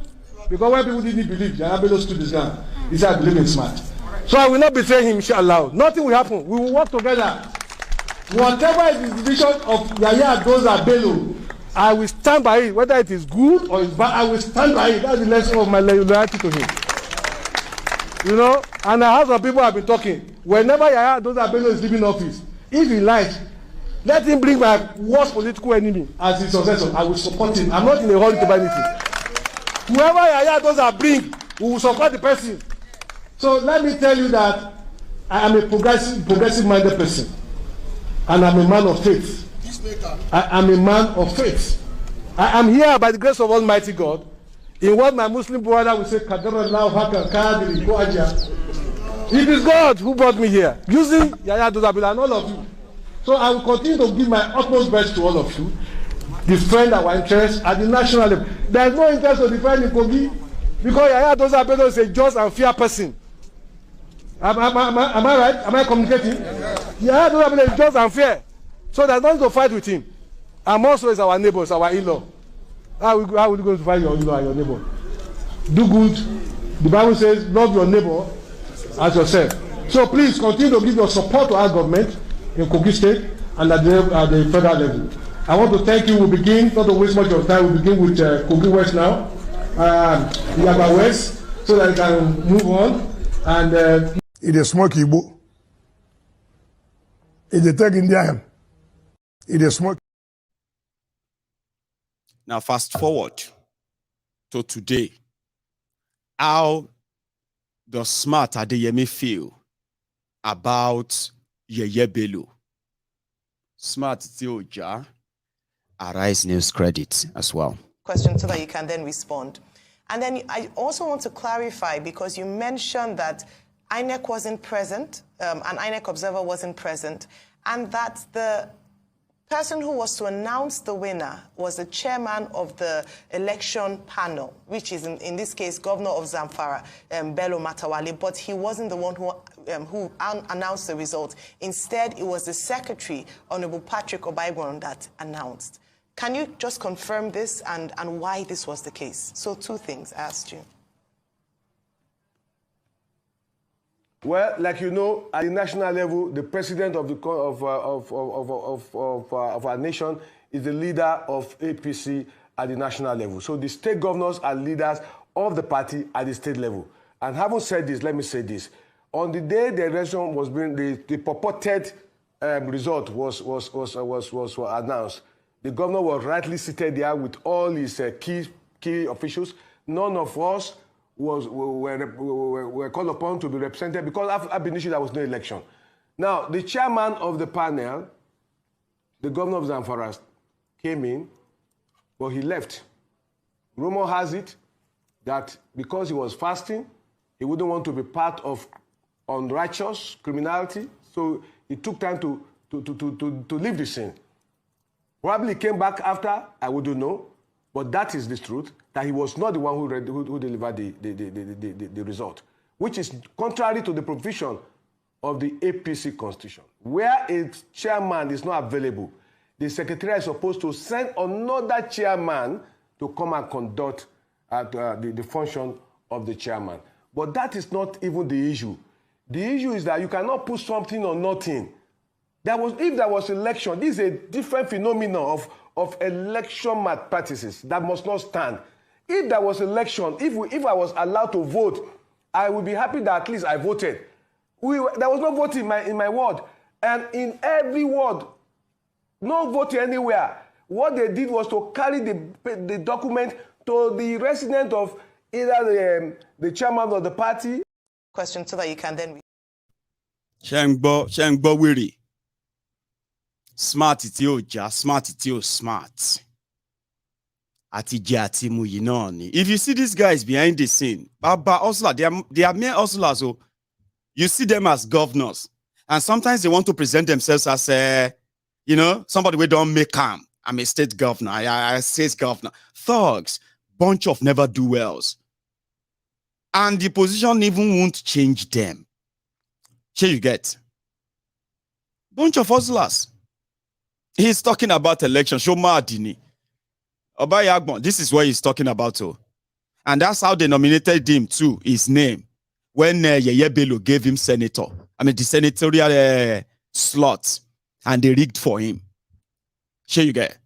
Because when people didn't believe, Yaya Bello stood his ground. He said, I believe in smart. So I will not betray him, inshallah. Nothing will happen. We will work together. Whatever is the decision of Yaya Dozabelo, I will stand by it. Whether it is good or it's bad, I will stand by it. That's the lesson of my loyalty to him. You know, and I have some people have been talking. Whenever Yaya Dozabelo is leaving office, if he likes, let him bring my worst political enemy as his successor. I will support him. I'm not in a hurry to buy anything. Whoever Yaya Dozabelo bring, we will support the person. So let me tell you that I am a progressive-minded person. And I'm a man of faith. I am a man of faith. I am here by the grace of Almighty God. In what my Muslim brother will say, it is God who brought me here, using Yaya Dozabelo and all of you. So I will continue to give my utmost best to all of you, defend our interests at the national level. There is no interest to defend in Kogi, because Yaya Dozabelo is a just and fair person. Am I right? Am I communicating? Yaya Dozabelo is just and fair. So there's nothing to fight with him. And also is our neighbors, our in-law. How are we going to fight your in-law and your neighbor? Do good. The Bible says, love your neighbor as yourself. So please continue to give your support to our government in Kogi State and at the federal level. I want to thank you. We begin, not to waste much of time, we begin with Kogi West now. Yaba West, so that we can move on. And it is smoke Igbo. It is take Indian. It is smoke. Now, fast forward to today. How does smart Adeyemi feel about Yeye Bello? Smart Tioja, Arise News Credit as well. Question so that you can then respond. And then I also want to clarify, because you mentioned that INEC wasn't present, an INEC observer wasn't present, and that the person who was to announce the winner was the chairman of the election panel, which is, in this case, Governor of Zamfara, Bello Matawale, but he wasn't the one who announced the result. Instead, it was the secretary, Honorable Patrick Obaigwan, that announced. Can you just confirm this and why this was the case? So 2 things I asked you. Well, like you know, at the national level, the president of our nation is the leader of APC at the national level. So the state governors are leaders of the party at the state level. And having said this, let me say this. On the day the election was being, the purported result was announced, the governor was rightly seated there with all his key officials. None of us were called upon to be represented because ab initio there was no election. Now, the chairman of the panel, the governor of Zamfara, came in, but he left. Rumor has it that because he was fasting, he wouldn't want to be part of unrighteous criminality, so he took time to leave the scene. Probably came back after, I wouldn't know, but that is the truth, that he was not the one who delivered the result, which is contrary to the provision of the APC constitution. Where a chairman is not available, the secretary is supposed to send another chairman to come and conduct the function of the chairman. But that is not even the issue. The issue is that you cannot put something on nothing. If there was election, this is a different phenomenon of election malpractices that must not stand. If there was election, if I was allowed to vote, I would be happy that at least I voted. There was no vote in my ward. And in every ward, no vote anywhere. What they did was to carry the document to the resident of either the chairman of the party. Question so that you can then... Shengbo Wiri. Smart Itioja, smart Itio smart. If you see these guys behind the scene, they are mere hustlers. So you see them as governors. And sometimes they want to present themselves as, somebody we don't make calm. I'm a state governor. I state governor. Thugs, bunch of never-do-wells. And the position even won't change them. Here you get. Bunch of hustlers. He's talking about election. Shoma Adini. Obayagbon, this is what he's talking about. And that's how they nominated him too, his name. When Yeye Bello gave him the senatorial slot. And they rigged for him. Here you get.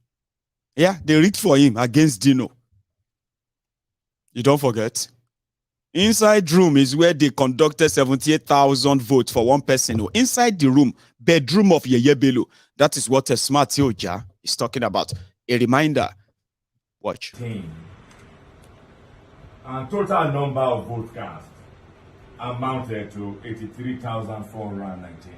Yeah, they rigged for him against Dino. You don't forget. Inside room is where they conducted 78,000 votes for one person. Inside the room, bedroom of Yeye Bello. That is what a smart Tioja is talking about. A reminder. Watch. And total number of votes cast amounted to 83,419.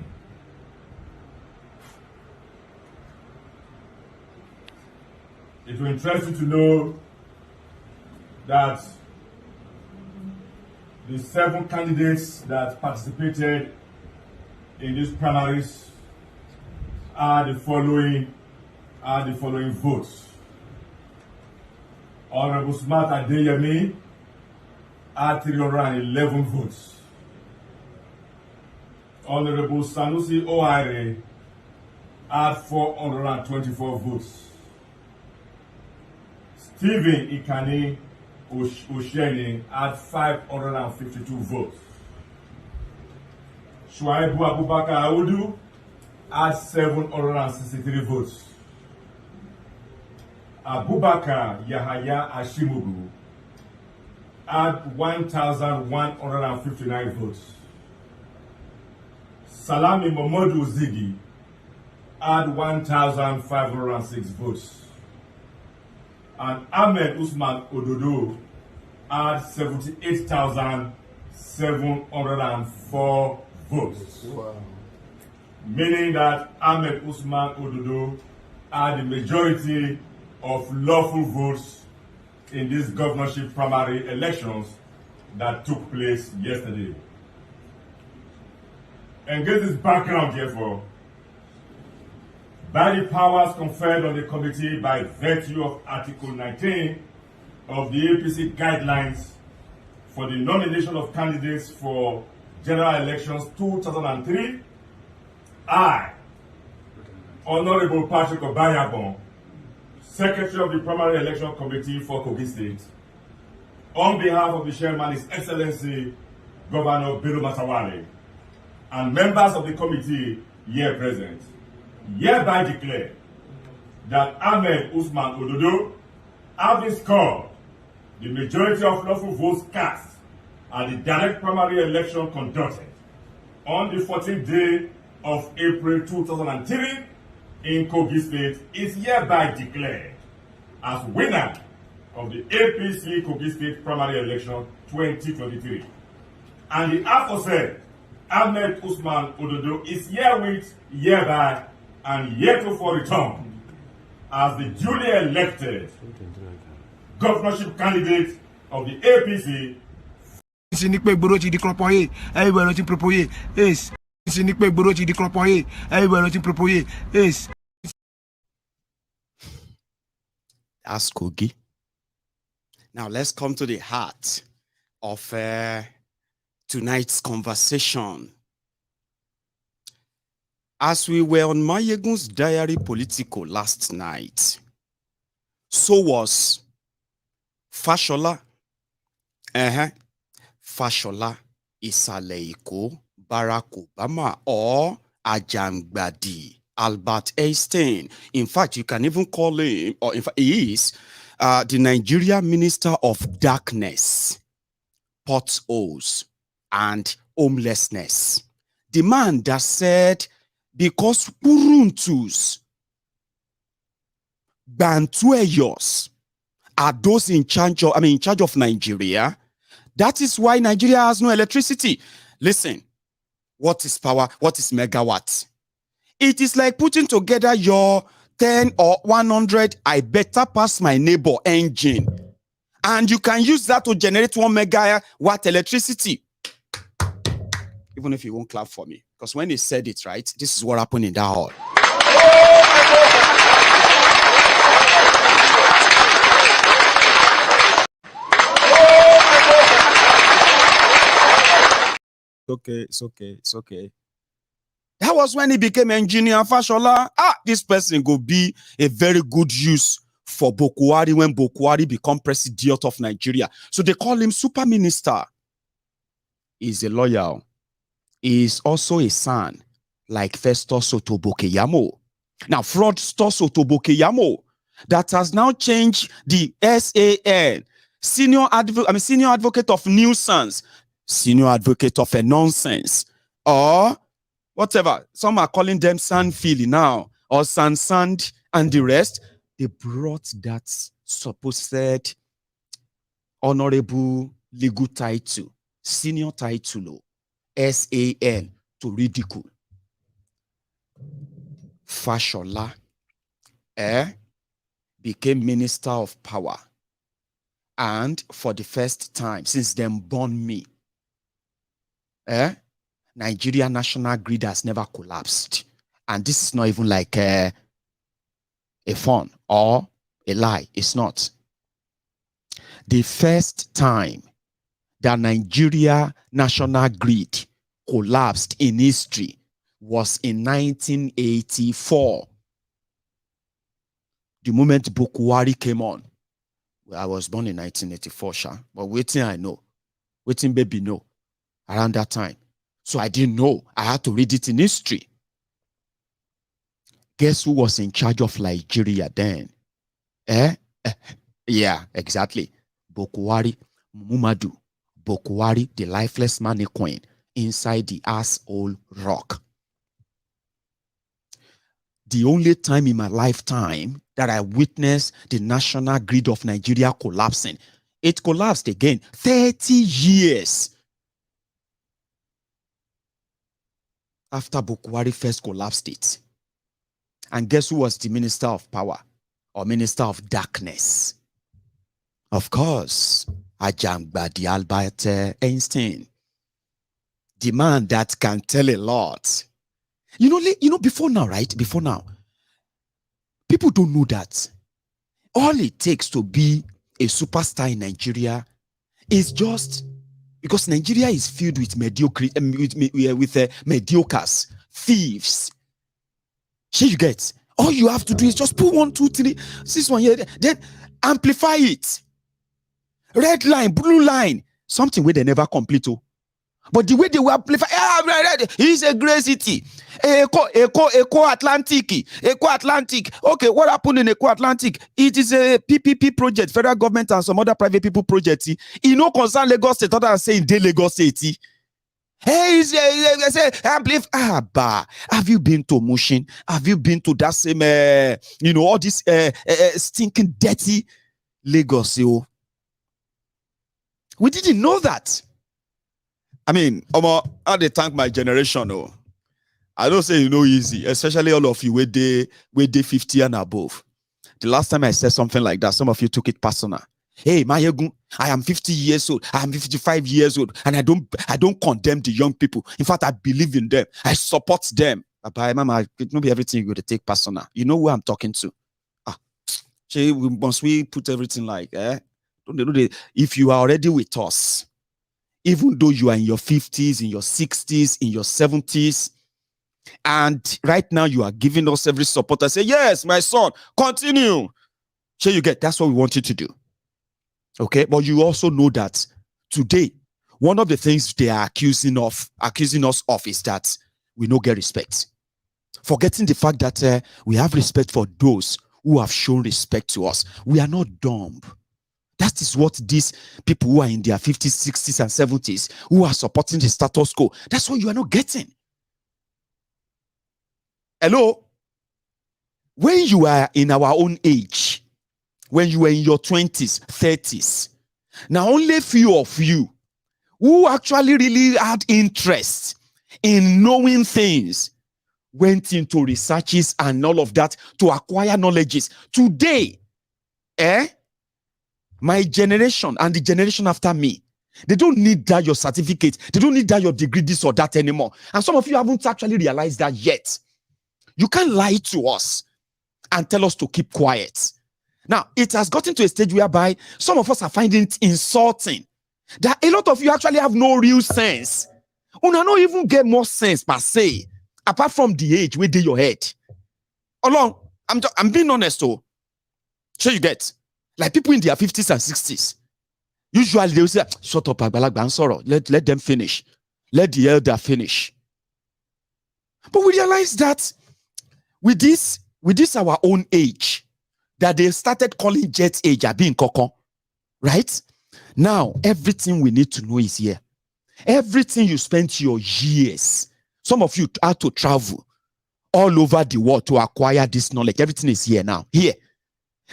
It will interest you to know that the 7 candidates that participated in these primaries are the following votes. Honorable Smart Adeyemi had 311 votes. Honorable Sanusi Ohaire had 424 votes. Stephen Ikani Osheni had 552 votes. Shuaibu Abubakar Audu had 763 votes. Abubakar Yahaya Ashimugu had 1,159 votes. Salami Momodu Zigi had 1,506 votes. and Ahmed Usman Ododo had 78,704 votes. Wow. Meaning that Ahmed Usman Ododo had the majority of lawful votes in these governorship primary elections that took place yesterday. Against this background, therefore, by the powers conferred on the committee by virtue of Article 19 of the APC guidelines for the nomination of candidates for general elections 2003, I, Honorable Patrick Obayabon, Secretary of the Primary Election Committee for Kogi State, on behalf of the Chairman, His Excellency Governor Bello Matawalle, and members of the committee here present, hereby declare that Ahmed Usman Ododo, having scored the majority of lawful votes cast at the direct primary election conducted on the 14th day of April 2003 in Kogi State, is hereby declared as winner of the APC Kogi State primary election 2023. And the aforesaid Ahmed Usman Ododo is herewith, hereby, and heretofore returned as the duly elected governorship candidate of the APC. That's Kogi. Now let's come to the heart of tonight's conversation. As we were on Mayegun's diary political last night, so was Fashola. Fashola Isaleiko, Barack Obama, or Ajangbadi, Albert Einstein. In fact, you can even call him, or in fact, he is the Nigeria Minister of Darkness, potholes, and homelessness. The man that said, because Puruntus, Bantueyos are those in charge of Nigeria. That is why Nigeria has no electricity. Listen, what is power? What is megawatt? It is like putting together your 10 or 100, I better pass my neighbor engine. And you can use that to generate 1 megawatt electricity. Even if you won't clap for me. Because when he said it, right, this is what happened in that hall. It's okay. That was when he became engineer. Fashola, this person go be a very good use for Bokwari when Bokwari become president of Nigeria. So they call him super minister. He's a lawyer. He is also a son, like Festus Otobokeyamo. Now, fraudster Otobokeyamo, that has now changed the SAN, senior advocate of nuisance, senior advocate of a nonsense, or whatever. Some are calling them Sanfili now, or Sand, and the rest. They brought that supposed honorable legal title, senior title, SAN, to ridicule. Fashola became minister of power, and for the first time since them born me, Nigeria national grid has never collapsed. And this is not even like a fun or a lie. It's not. The first time that Nigeria national grid collapsed in history was in 1984. The moment Bokwari came on. Well, I was born in 1984, but waiting I know. Waiting baby know. Around that time. So I didn't know. I had to read it in history. Guess who was in charge of Nigeria then? Yeah, exactly. Bokwari Mumadu. Bokwari, the lifeless mannequin inside the asshole rock. the only time in my lifetime that I witnessed the national grid of Nigeria collapsing. It collapsed again. 30 years after Bukwari first collapsed it. And guess who was the minister of power or minister of darkness? Of course, Ajangbadi Albert Einstein. The man that can tell a lot. You know, before now, right? Before now, people don't know that all it takes to be a superstar in Nigeria is just because Nigeria is filled with mediocres, thieves. Here you get. All you have to do is just put 1, 2, 3, 6 1 here, then amplify it. Red line, blue line, something where they never complete. But the way they will amplify, it's a great city. Eco Atlantic. Okay, what happened in Eco Atlantic? It is a PPP project, federal government and some other private people projects. You know, concern Lagos State, other than saying de Lagos State. Hey, have you been to Mushin? Have you been to that same, all this stinking, dirty Lagos? We didn't know that. I mean, I they thank my generation. I don't say easy, especially all of you where they 50 and above. The last time I said something like that, some of you took it personal. Hey, Mayegun, I am 50 years old. I am 55 years old, and I don't condemn the young people. In fact, I believe in them. I support them. But Mama, it not be everything you go to take personal. You know who I'm talking to. Once we put everything like, if you are already with us, even though you are in your 50s, in your 60s, in your 70s, and right now you are giving us every support. I say, yes, my son, continue. So you get, that's what we want you to do. Okay, but you also know that today, one of the things they are accusing us of is that we don't get respect. Forgetting the fact that we have respect for those who have shown respect to us. We are not dumb. That is what these people who are in their 50s, 60s, and 70s, who are supporting the status quo, that's what you are not getting. Hello? When you are in our own age, when you were in your 20s, 30s, now only few of you who actually really had interest in knowing things went into researches and all of that to acquire knowledges. Today, my generation and the generation after me, they don't need that your certificate. They don't need that your degree, this or that anymore. And some of you haven't actually realized that yet. You can't lie to us and tell us to keep quiet. Now, it has gotten to a stage whereby some of us are finding it insulting that a lot of you actually have no real sense. Una not even get more sense per se, apart from the age where they your head. Along, I'm being honest, so you get, like people in their 50s and 60s, usually they will say, shut up, let them finish. Let the elder finish. But we realize that with this our own age, that they started calling jet age being kokon, right? Now, everything we need to know is here. Everything you spent your years, some of you had to travel all over the world to acquire this knowledge. Everything is here now. Here.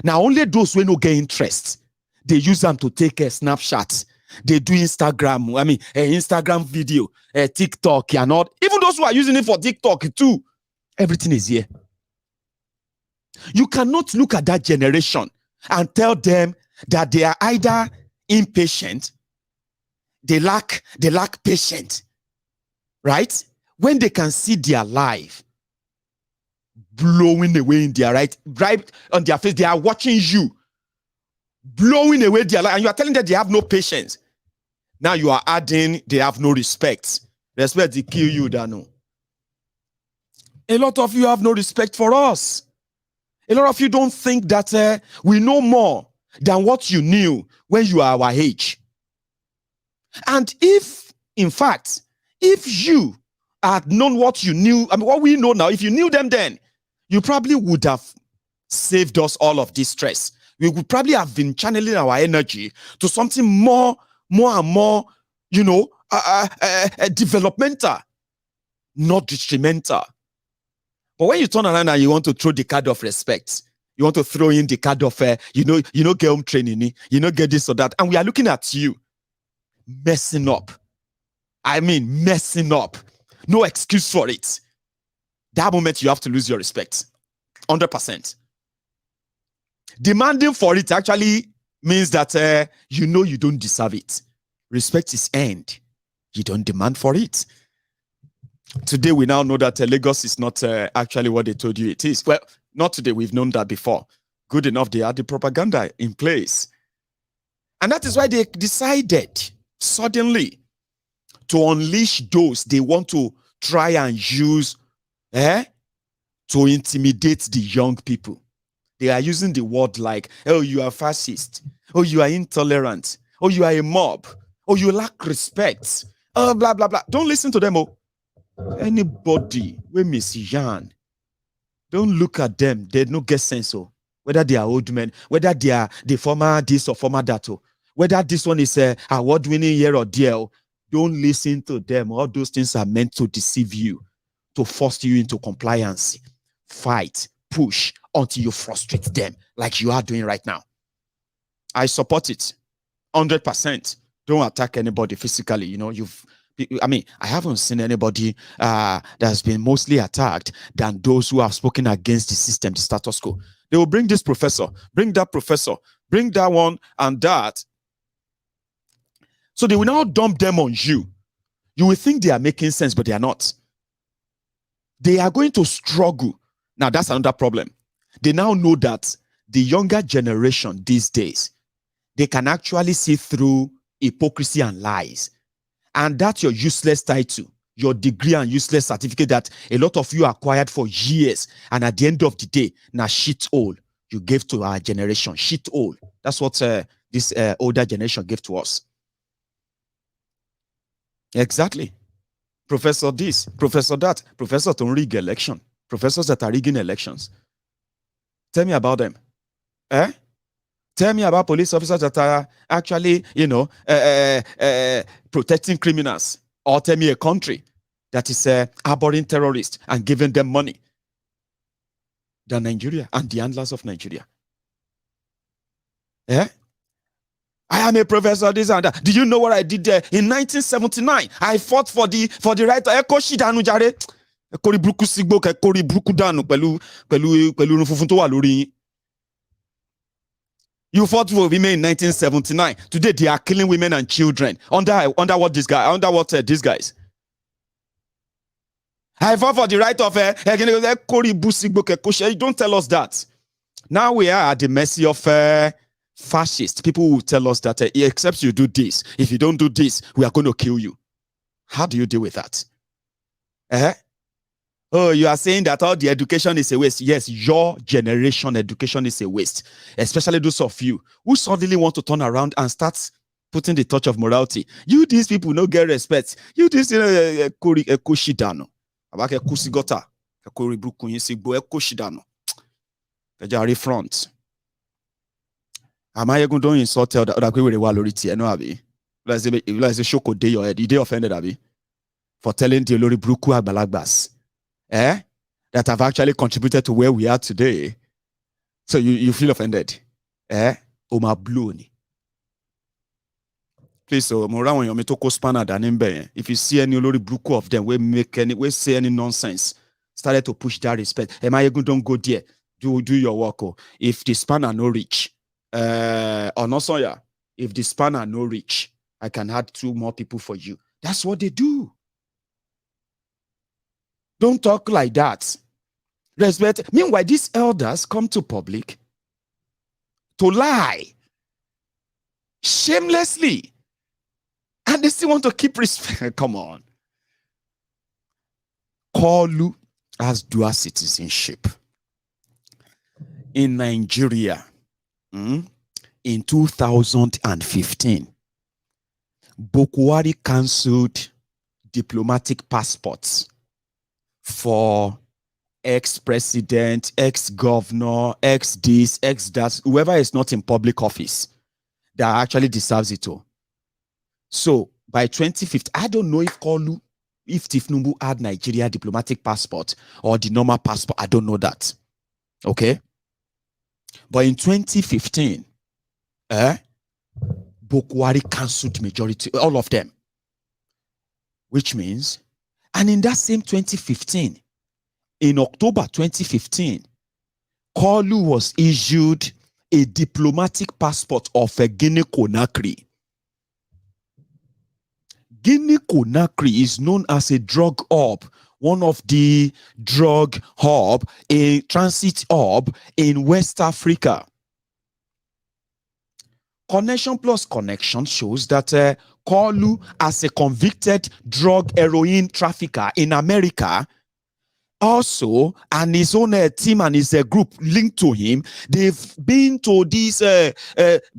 Now, only those who don't get interest, they use them to take snapshots. They do Instagram, Instagram video, TikTok and all. Even those who are using it for TikTok too. Everything is here. You cannot look at that generation and tell them that they are either impatient, they lack patience, right? When they can see their life blowing away in their right on their face, they are watching you blowing away their life, and you are telling them they have no patience. Now you are adding they have no respect. Respect they kill you, Dano. A lot of you have no respect for us. A lot of you don't think that we know more than what you knew when you are our age. And if, in fact, if you had known what you knew, what we know now, if you knew them then, you probably would have saved us all of this stress. We would probably have been channeling our energy to something more and more, developmental, not detrimental. But when you turn around and you want to throw the card of respect, you want to throw in the card of, get home training, get this or that, and we are looking at you messing up. I mean, messing up. No excuse for it. That moment, you have to lose your respect. 100%. Demanding for it actually means that you don't deserve it. Respect is earned. You don't demand for it. Today, we now know that Lagos is not actually what they told you it is. Well, not today. We've known that before. Good enough, they had the propaganda in place. And that is why they decided suddenly to unleash those they want to try and use to intimidate the young people. They are using the word like, oh, you are fascist. Oh, you are intolerant. Oh, you are a mob. Oh, you lack respect. Oh, blah, blah, blah. Don't listen to them. Oh, anybody we miss Jan, don't look at them. They don't get sense. Oh, whether they are old men, whether they are the former this or former that. Oh, whether this one is a award-winning here or there. Oh, don't listen to them. All those things are meant to deceive you, to force you into compliance. Fight, push until you frustrate them like you are doing right now. I support it 100%. Don't attack anybody physically. I haven't seen anybody that's been mostly attacked than those who have spoken against the system, the status quo. They will bring this professor, bring that professor, bring that one and that. So they will now dump them on you. You will think they are making sense, but they are not. They are going to struggle. Now, that's another problem. They now know that the younger generation these days, they can actually see through hypocrisy and lies. And that's your useless title, your degree and useless certificate that a lot of you acquired for years. And at the end of the day, now shit all you gave to our generation. Shit all. That's what this older generation gave to us. Exactly. Professor this, professor that, professor to rig election, professors that are rigging elections. Tell me about them. Tell me about police officers that are actually, protecting criminals. Or tell me a country that is harboring terrorists and giving them money. Than Nigeria and the handlers of Nigeria. I am a professor, this and that. Do you know what I did there? In 1979, I fought for the right to Ekoshi Danu Jare. Ekori Bruku Sigbo, Ekori Bruku Danu, Pelu Nufufun to wa lori. You fought for women in 1979. Today they are killing women and children. Under what this guy? Under what these guys? I fought for the right of Ekori Bruku Sigbo. Don't tell us that. Now we are at the mercy of fascists. People will tell us that except you do this, if you don't do this, we are going to kill you. How do you deal with that? Oh, you are saying that all the education is a waste. Yes, your generation education is a waste. Especially those of you who suddenly want to turn around and start putting the touch of morality. You, these people, no get respect. You, this Kushidano. Abake Kusigota. Kori Brukunyisigbo Kushidano. Kajari front. Am I going to insult that we will lority? I know, Abi. Like a shoko day your head. You offended, Abi, for telling the Lori Bruku Abalagbas. That have actually contributed to where we are today. So you feel offended. Oma Bluni. Please, so Mora when you me to spanner than him. If you see any Lori Bruku of them, we say any nonsense. Started to push that respect. Am I going to go there? Do your work. Oh. If the spanner no reach. Or no, so yeah. If the spanner no reach, I can add 2 more people for you. That's what they do. Don't talk like that. Respect. Meanwhile, these elders come to public to lie shamelessly, and they still want to keep respect. Come on. Koolu has dual citizenship in Nigeria. In 2015, Bokwari cancelled diplomatic passports for ex-president, ex-governor, ex-this, ex-that, whoever is not in public office that actually deserves it all. So by 2015, I don't know if Koolu if Tinubu had Nigeria diplomatic passport or the normal passport. I don't know that. Okay? But in 2015, Bokwari cancelled majority, all of them. Which means, and in that same 2015, in October 2015, Koolu was issued a diplomatic passport of Guinea-Conakry. Guinea-Conakry is known as a drug hub, one of the drug hub, a transit hub in West Africa. Connection plus connection shows that Koolu, as a convicted drug heroin trafficker in America, also, and his own team and his group linked to him, they've been to this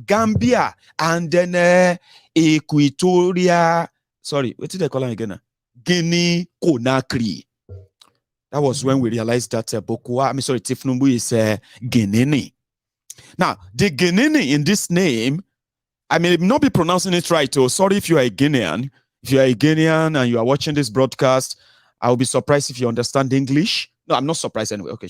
Gambia and then Equatoria. Sorry, what did they call him again? Guinea-Conakry. That was when we realized that Tinubu is Guinèenne. Now, the Guinèenne in this name, I may not be pronouncing it right. Oh, sorry if you are a Guinean. If you are a Guinean and you are watching this broadcast, I will be surprised if you understand English. No, I'm not surprised anyway. Okay.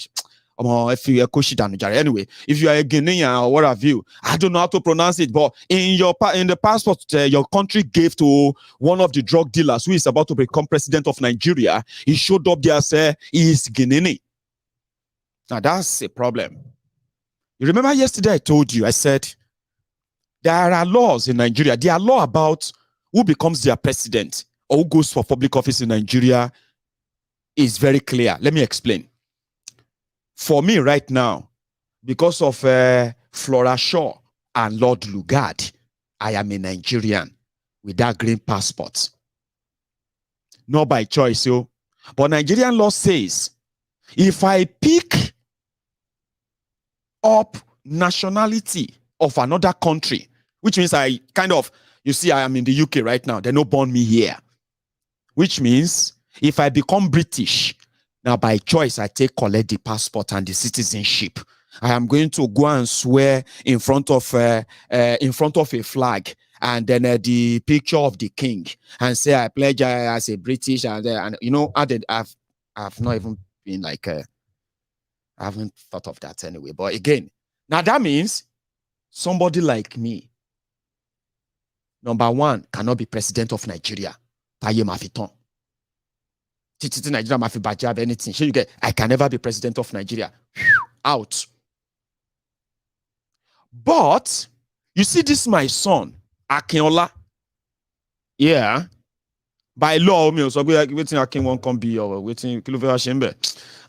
If you are anyway, if you are a Guinean or what have you, I don't know how to pronounce it, but in the passport your country gave to one of the drug dealers who is about to become president of Nigeria, he showed up there say he is Guinea. Now that's a problem. You remember yesterday I told you, I said there are laws in Nigeria. There are laws about who becomes their president or who goes for public office in Nigeria is very clear. Let me explain. For me right now, because of Flora Shaw and Lord Lugard, I am a Nigerian with that green passport. Not by choice, yo. But Nigerian law says, if I pick up nationality of another country, which means I kind of, you see, I am in the UK right now. They don't born me here. Which means if I become British, now by choice, I collect the passport and the citizenship. I am going to go and swear in front of a flag and then the picture of the king and say I pledge as a British and you know I've not even been like I haven't thought of that anyway. But again, now that means somebody like me, number one, cannot be president of Nigeria. Paye mafiton. Nigeria mafi bajab anything. So you get, I can never be president of Nigeria. Out. But you see, this my son, Akinola. Yeah. By law, me so waiting Akin won't come be or waiting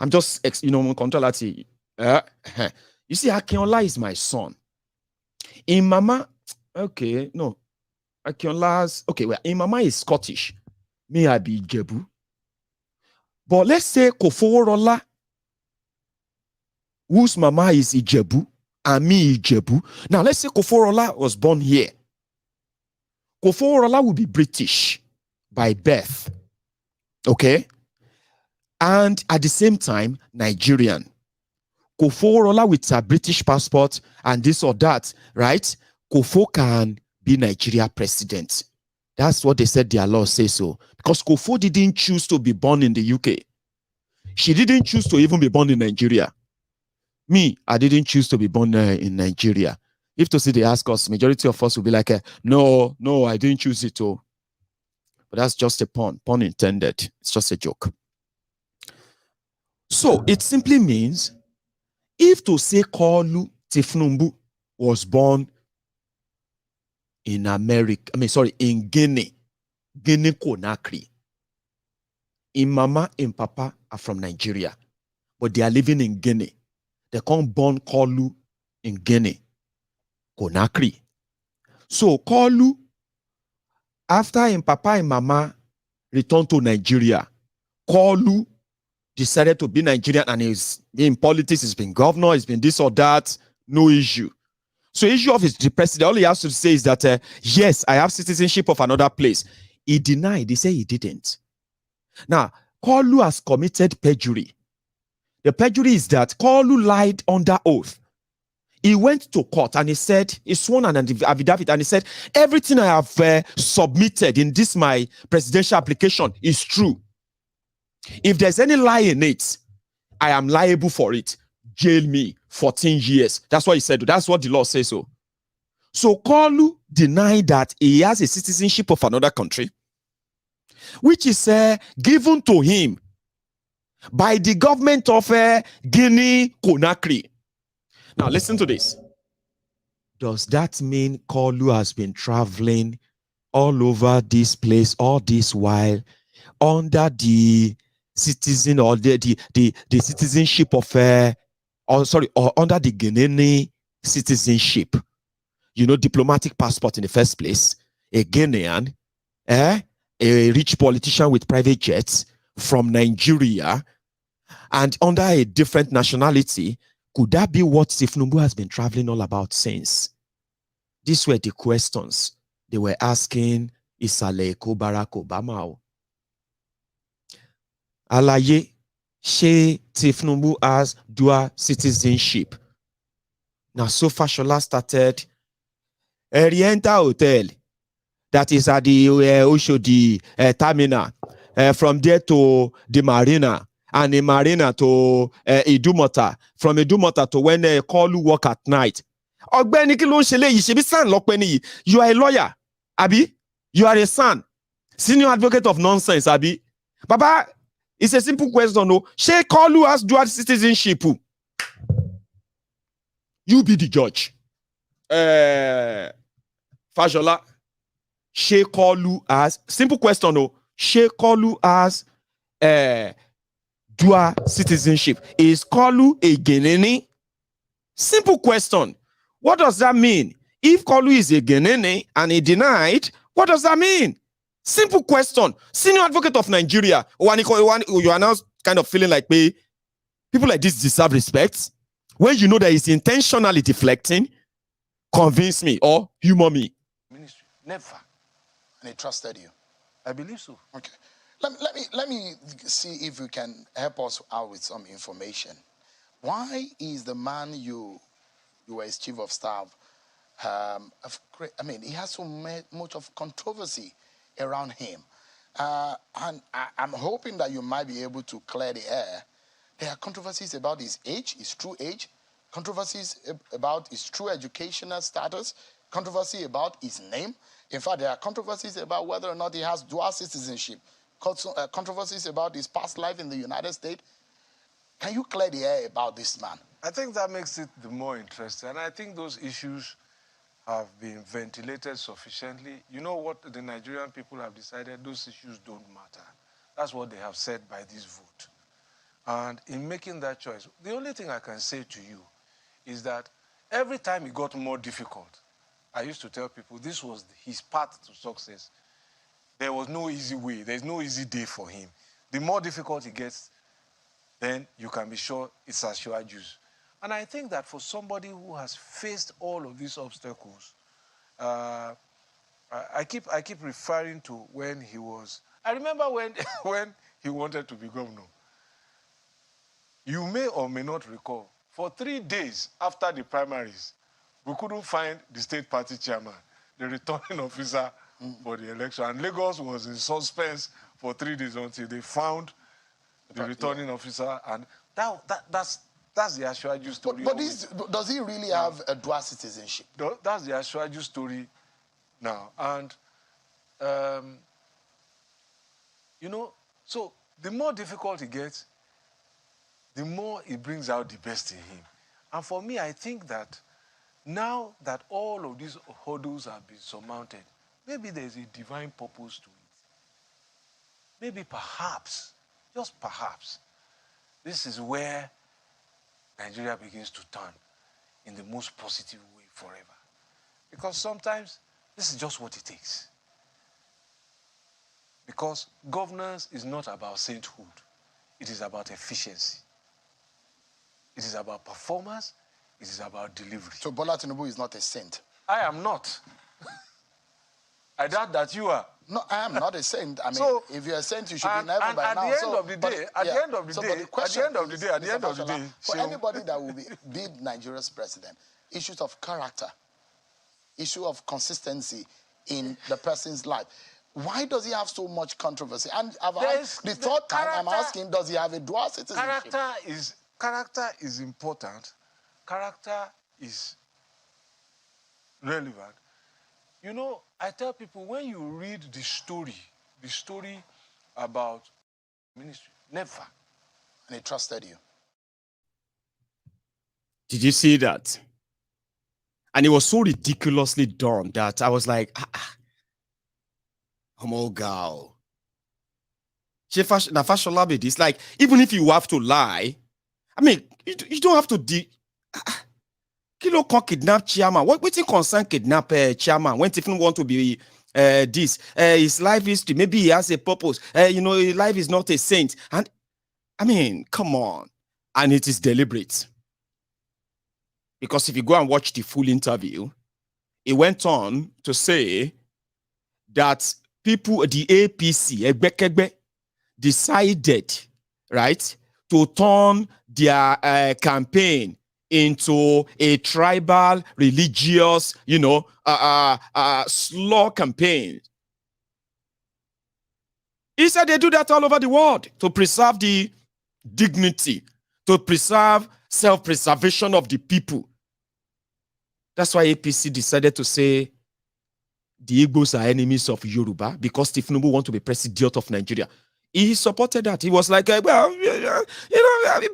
I'm just control that. You see, Akinola is my son. In Mama, okay, no. Akinola's okay, well, in Mama is Scottish. Me, I be Jebu. But let's say Koforola, whose mama is Ijebu, and me Ijebu. Now, let's say Koforola was born here. Koforola will be British by birth. Okay? And at the same time, Nigerian. Koforola with a British passport and this or that, right? Kofo can be Nigeria president. That's what they said their law says so. Because Kofo didn't choose to be born in the UK. She didn't choose to even be born in Nigeria. Me, I didn't choose to be born in Nigeria. If to see they ask us, majority of us will be like, no, I didn't choose it. Oh. But that's just a pun intended. It's just a joke. So it simply means, if to say Koolu Tinubu was born in America, in Guinea-Conakry. In Mama and Papa are from Nigeria, but they are living in Guinea. They can't born Koolu in Guinea-Conakry. So Koolu, after in Papa and Mama returned to Nigeria, Koolu decided to be Nigerian and he's in politics, he's been governor, he's been this or that, no issue. So issue of the president, all he has to say is that, yes, I have citizenship of another place. He denied. He said he didn't. Now, Koolu has committed perjury. The perjury is that Koolu lied under oath. He went to court and he said, he sworn an affidavit and he said, everything I have submitted in this my presidential application is true. If there's any lie in it, I am liable for it. Jail me 14 years. That's what he said. That's what the law says so. So Koolu denied that he has a citizenship of another country, which is given to him by the government of Guinea Conakry. Now listen to this. Does that mean Koolu has been traveling all over this place all this while under the citizen or the citizenship of or under the Guinean citizenship? You know, diplomatic passport in the first place, a Guinean, a rich politician with private jets from Nigeria, and under a different nationality. Could that be what Tinubu has been traveling all about since? These were the questions they were asking Isaleko Barack Obama. Alaye, she Tinubu has dual citizenship. Now, so Fashola started Oriental Hotel, that is at the Uche terminal, from there to the marina, and the marina to Idumota, from Idumota to when Koolu work at night. You are a lawyer, Abi. You are a son, senior advocate of nonsense, Abi. Baba, it's a simple question, no. She Koolu has dual citizenship. You be the judge. Fashola, she Koolu as simple question, no. She Koolu as dual citizenship. Is Koolu a Guinean? Simple question. What does that mean? If Koolu is a Guinean and he denied, what does that mean? Simple question. Senior advocate of Nigeria. You are now kind of feeling like people like this deserve respect. When you know that he's intentionally deflecting, convince me or humor me. Ministry. Never. And he trusted you. I believe so. Okay. Let me see if you can help us out with some information. Why is the man you were his chief of staff, he has so much of controversy around him. And I'm hoping that you might be able to clear the air. There are controversies about his age, his true age, controversies about his true educational status, controversy about his name. In fact, there are controversies about whether or not he has dual citizenship, controversies about his past life in the United States. Can you clear the air about this man? I think that makes it the more interesting. And I think those issues have been ventilated sufficiently. You know what the Nigerian people have decided? Those issues don't matter. That's what they have said by this vote. And in making that choice, the only thing I can say to you is that every time it got more difficult, I used to tell people this was his path to success. There was no easy way. There's no easy day for him. The more difficult it gets, then you can be sure it's a sure juice. And I think that for somebody who has faced all of these obstacles, I keep referring to when he was... I remember when he wanted to be governor. You may or may not recall, for 3 days after the primaries, we couldn't find the state party chairman, the returning officer for the election. And Lagos was in suspense for 3 days until they found the returning officer. And that's the Ashwaju story. But does he really have a dual citizenship? That's the Ashwaju story now. And, so the more difficult it gets, the more it brings out the best in him. And for me, I think that now that all of these hurdles have been surmounted, maybe there's a divine purpose to it. Maybe perhaps, just perhaps, this is where Nigeria begins to turn in the most positive way forever. Because sometimes this is just what it takes. Because governance is not about sainthood. It is about efficiency. It is about performance. It is about delivery. So Bola Tinubu is not a saint? I am not. I doubt that you are. No, I am not a saint. I mean, so, if you're a saint, you should be in heaven by now. At the end of the day, for anybody that will be Nigeria's president, issues of character, issue of consistency in the person's life. Why does he have so much controversy? And the third time I'm asking, does he have a dual citizenship? Character is important. Character is relevant. You know, I tell people, when you read the story about ministry, never. And he trusted you. Did you see that? And it was so ridiculously done that I was like, oh, God. Fashola be this. Like, even if you have to lie, I mean, you don't have to Kilo can kidnap chairman. What you concern kidnap chairman when Tiffin want to be this? His life history, maybe he has a purpose. You know, his life is not a saint. And I mean, come on. And it is deliberate. Because if you go and watch the full interview, it went on to say that people, the APC, decided, right, to turn their campaign into a tribal, religious, you know, slaw campaign. He said they do that all over the world to preserve the dignity, to preserve self-preservation of the people. That's why APC decided to say the Igbos are enemies of Yoruba because Tinubu want to be president of Nigeria. He supported that. He was like, well, you know,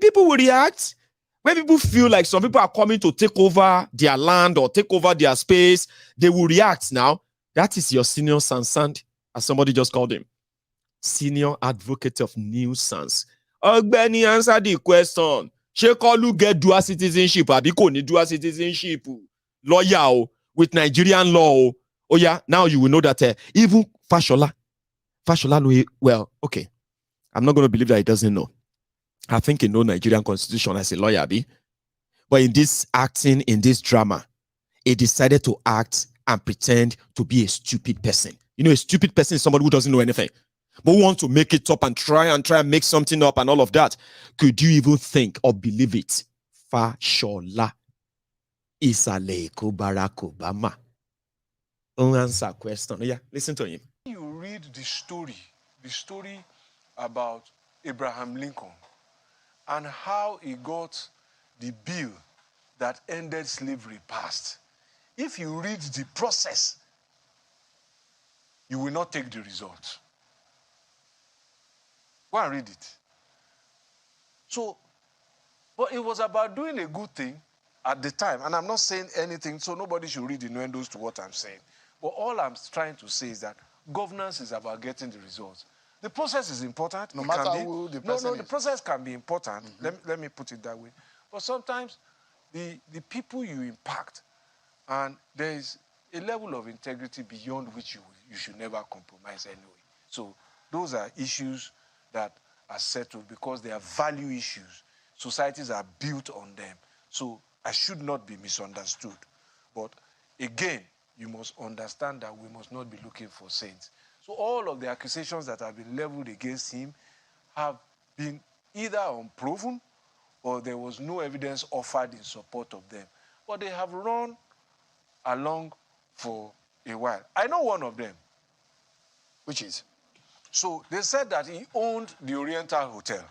people will react. When people feel like some people are coming to take over their land or take over their space, they will react now. That is your senior Sansand, as somebody just called him. Senior advocate of nuisance. Ogbeni, answer the question. She Koolu get dual citizenship. Abiko need dual citizenship. Lawyer with Nigerian law. Oh yeah, now you will know that even Fashola, well, okay. I'm not going to believe that he doesn't know. I think he knows Nigerian constitution as a lawyer, but in this acting, in this drama, he decided to act and pretend to be a stupid person. You know, a stupid person is somebody who doesn't know anything, but who wants to make it up and try and make something up and all of that. Could you even think or believe it? Fashola Isaleko Barack Obama. Answer question. Yeah, listen to him. You read the story about Abraham Lincoln and how he got the bill that ended slavery passed. If you read the process, you will not take the result. Go and read it. So, but it was about doing a good thing at the time. And I'm not saying anything, so nobody should read innuendos to what I'm saying. But all I'm trying to say is that governance is about getting the results. The process is important. No matter who the person is. The process can be important. Let me put it that way. But sometimes the people you impact, and there is a level of integrity beyond which you should never compromise anyway. So those are issues that are settled because they are value issues. Societies are built on them. So I should not be misunderstood. But again, you must understand that we must not be looking for saints. So all of the accusations that have been leveled against him have been either unproven or there was no evidence offered in support of them. But they have run along for a while. I know one of them. Which is? So they said that he owned the Oriental Hotel.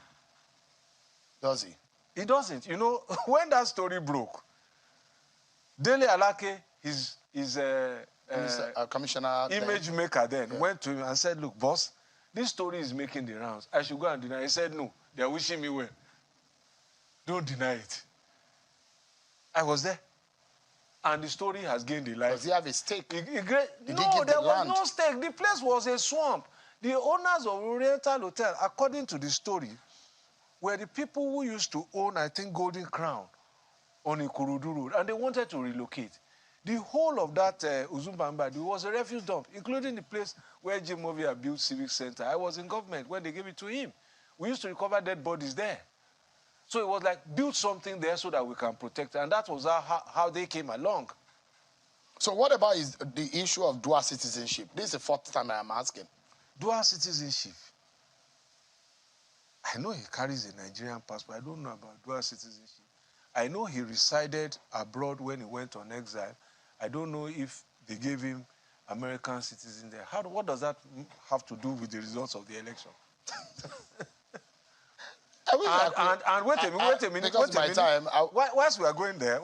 Does he? He doesn't. You know, when that story broke, Dele Alake, his commissioner image maker then went to him and said, look, boss, this story is making the rounds. I should go and deny it. He said, no, they're wishing me well. Don't deny it. I was there. And the story has gained a life. Does he have a stake? No, there was no stake. The place was a swamp. The owners of Oriental Hotel, according to the story, were the people who used to own, I think, Golden Crown on Ikorodu Road, and they wanted to relocate. The whole of that Uzumbamba was a refuse dump, including the place where Jim Movia built Civic Center. I was in government when they gave it to him. We used to recover dead bodies there. So it was like, build something there so that we can protect it. And that was how they came along. So what about the issue of dual citizenship? This is the fourth time I'm asking. Dual citizenship. I know he carries a Nigerian passport. I don't know about dual citizenship. I know he resided abroad when he went on exile. I don't know if they gave him American citizen there. What does that have to do with the results of the election? And wait a minute. Whilst we are going there,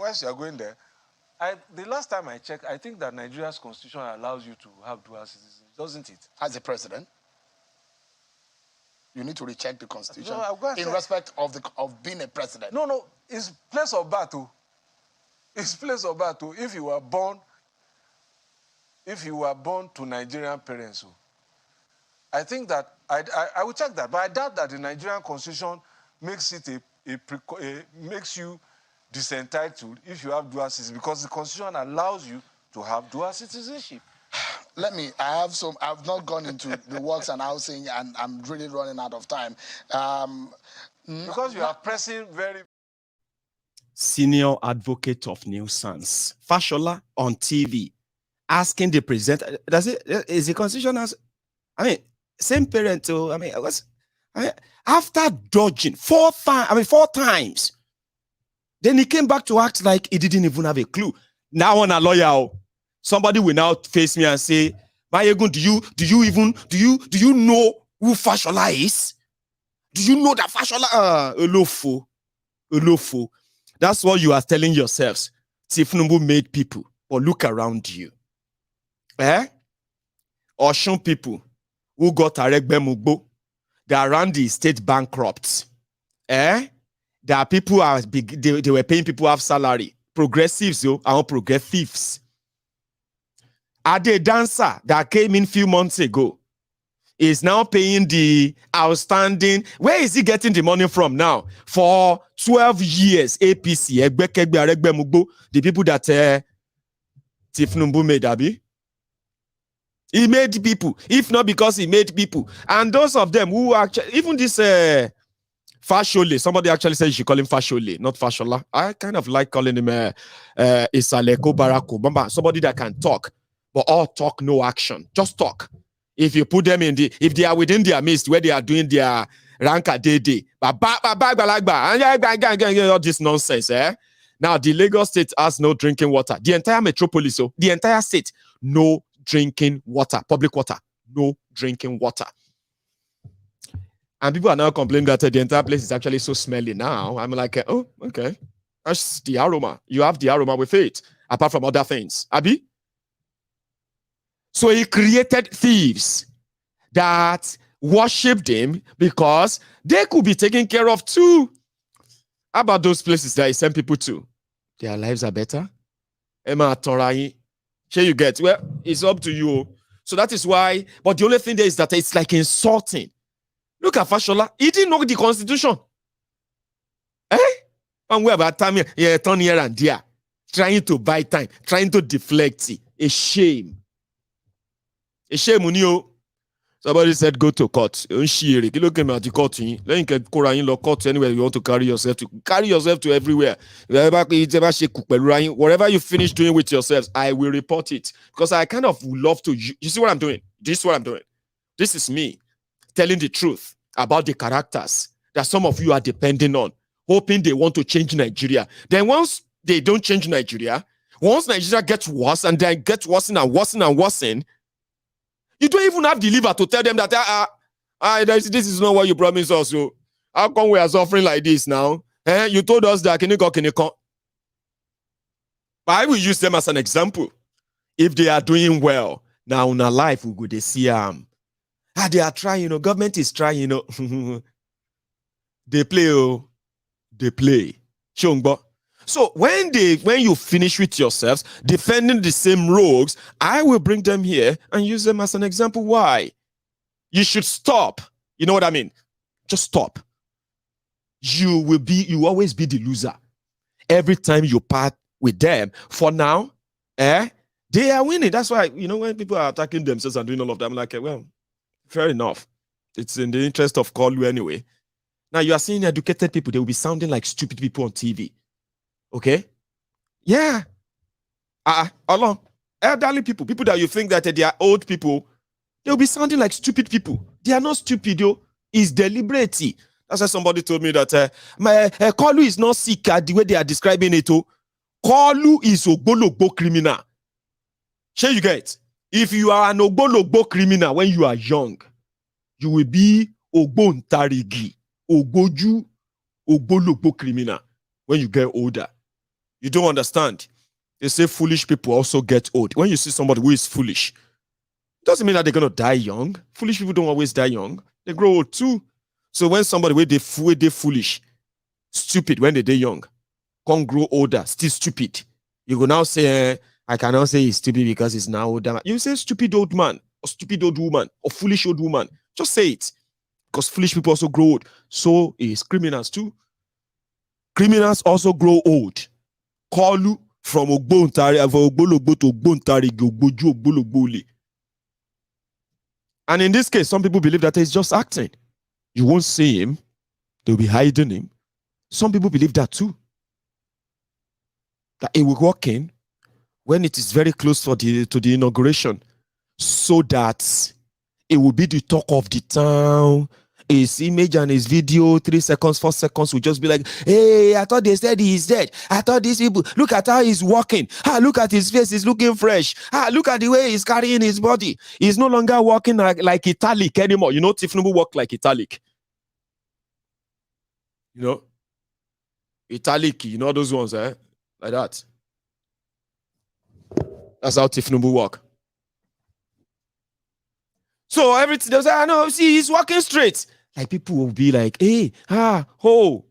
the last time I checked, I think that Nigeria's constitution allows you to have dual citizenship, doesn't it? As a president, you need to recheck the constitution in respect of being a president. No, it's place of birth. It's place of birth. If you were born to Nigerian parents, I think that I will check that, but I doubt that the Nigerian constitution makes it makes you disentitled if you have dual citizenship, because the constitution allows you to have dual citizenship. I've not gone into the works and housing, and I'm really running out of time. Because you are pressing very... Senior advocate of nuisance, Fashola on TV, asking the presenter, is the constitution as, same parent, after dodging four times, then he came back to act like he didn't even have a clue. Now on a lawyer, somebody will now face me and say, Mayegun, do you know who Fashola is? Do you know that Fashola? Olofo. That's what you are telling yourselves. Tinubu made people, but look around you. Oshun people who got Aregbe Mugbo, they are around the state bankrupt. There are people they were paying people half salary. Progressives, and progressives. Ade Dancer that came in a few months ago is now paying the outstanding. Where is he getting the money from now? For 12 years, APC, the people that Tinubu made, Abi. He made people, if not because he made people. And those of them who actually, even this Fashola, somebody actually said you should call him Fashola, not Fashola. I kind of like calling him Isaleko Barako, somebody that can talk, but all talk, no action. Just talk. If you put them if they are within their midst where they are doing their ranka day, all this nonsense, Now, the Lagos state has no drinking water. The entire metropolis, the entire state, no drinking water, public water, no drinking water. And people are now complaining that the entire place is actually so smelly now. I'm like, oh, okay. That's the aroma. You have the aroma with it, apart from other things. Abi? So he created thieves that worshipped him because they could be taken care of too. How about those places that he sent people to? Their lives are better. Emma Torai. Here you get. Well, it's up to you. So that is why. But the only thing there is that it's like insulting. Look at Fashola. He didn't know the constitution. And where about time here, turn here and there, trying to buy time, trying to deflect it. A shame. A shame, Unio. Somebody said go to court. Look at the court. Then you can go around the court anywhere you want to carry yourself to everywhere. Whatever you finish doing with yourselves, I will report it. Because I kind of would love to. You see what I'm doing? This is what I'm doing. This is me telling the truth about the characters that some of you are depending on, hoping they want to change Nigeria. Then once they don't change Nigeria, once Nigeria gets worse and then gets worse and worse and worse, you don't even have the liver to tell them that this is not what you promised us. So how come we are suffering like this now? You told us that Kiniko. But I will use them as an example. If they are doing well, now in our life we go to see they are trying, government is trying, they play, they play. So when you finish with yourselves defending the same rogues, I will bring them here and use them as an example why you should stop. You know what I mean? Just stop. You will always be the loser every time you part with them. For now, they are winning. That's why, when people are attacking themselves and doing all of that, I'm like, well, fair enough. It's in the interest of Koolu anyway. Now you are seeing educated people, they will be sounding like stupid people on TV. Okay? Yeah. Allah. elderly people, people that you think that they are old people, they'll be sounding like stupid people. They are not stupid, yo. It's deliberate. That's why somebody told me that my Koolu is not sick the way they are describing it. Koolu is a ogbologbo criminal. Sure you get? If you are an ogbologbo criminal when you are young, you will be ogbontarigi, ogboju, ogbologbo criminal when you get older. You don't understand. They say foolish people also get old. When you see somebody who is foolish, doesn't mean that they're going to die young. Foolish people don't always die young. They grow old too. So when somebody where they foolish, stupid when they young, can't grow older, still stupid. You go now say, I cannot say he's stupid because he's now older. You say stupid old man, or stupid old woman, or foolish old woman. Just say it. Because foolish people also grow old. So is criminals too. Criminals also grow old. Koolu from Ogbontari, Ogbologbo to Ogbontari, Ogboju, Ogbologboli. And in this case, some people believe that he's just acting. You won't see him. They'll be hiding him. Some people believe that too. That he will walk in when it is very close to the inauguration, so that it will be the talk of the town. His image and his video, 3 seconds, 4 seconds, will just be like, hey, I thought they said he's dead. I thought these people, look at how he's walking. Ah, look at his face, he's looking fresh. Ah, look at the way he's carrying his body. He's no longer walking like italic anymore. You know, Tinubu walk like italic. You know? Italic, you know those ones, like that. That's how Tinubu walk. So everything, they'll say, I know, see, he's walking straight. Like people will be like, hey, ho.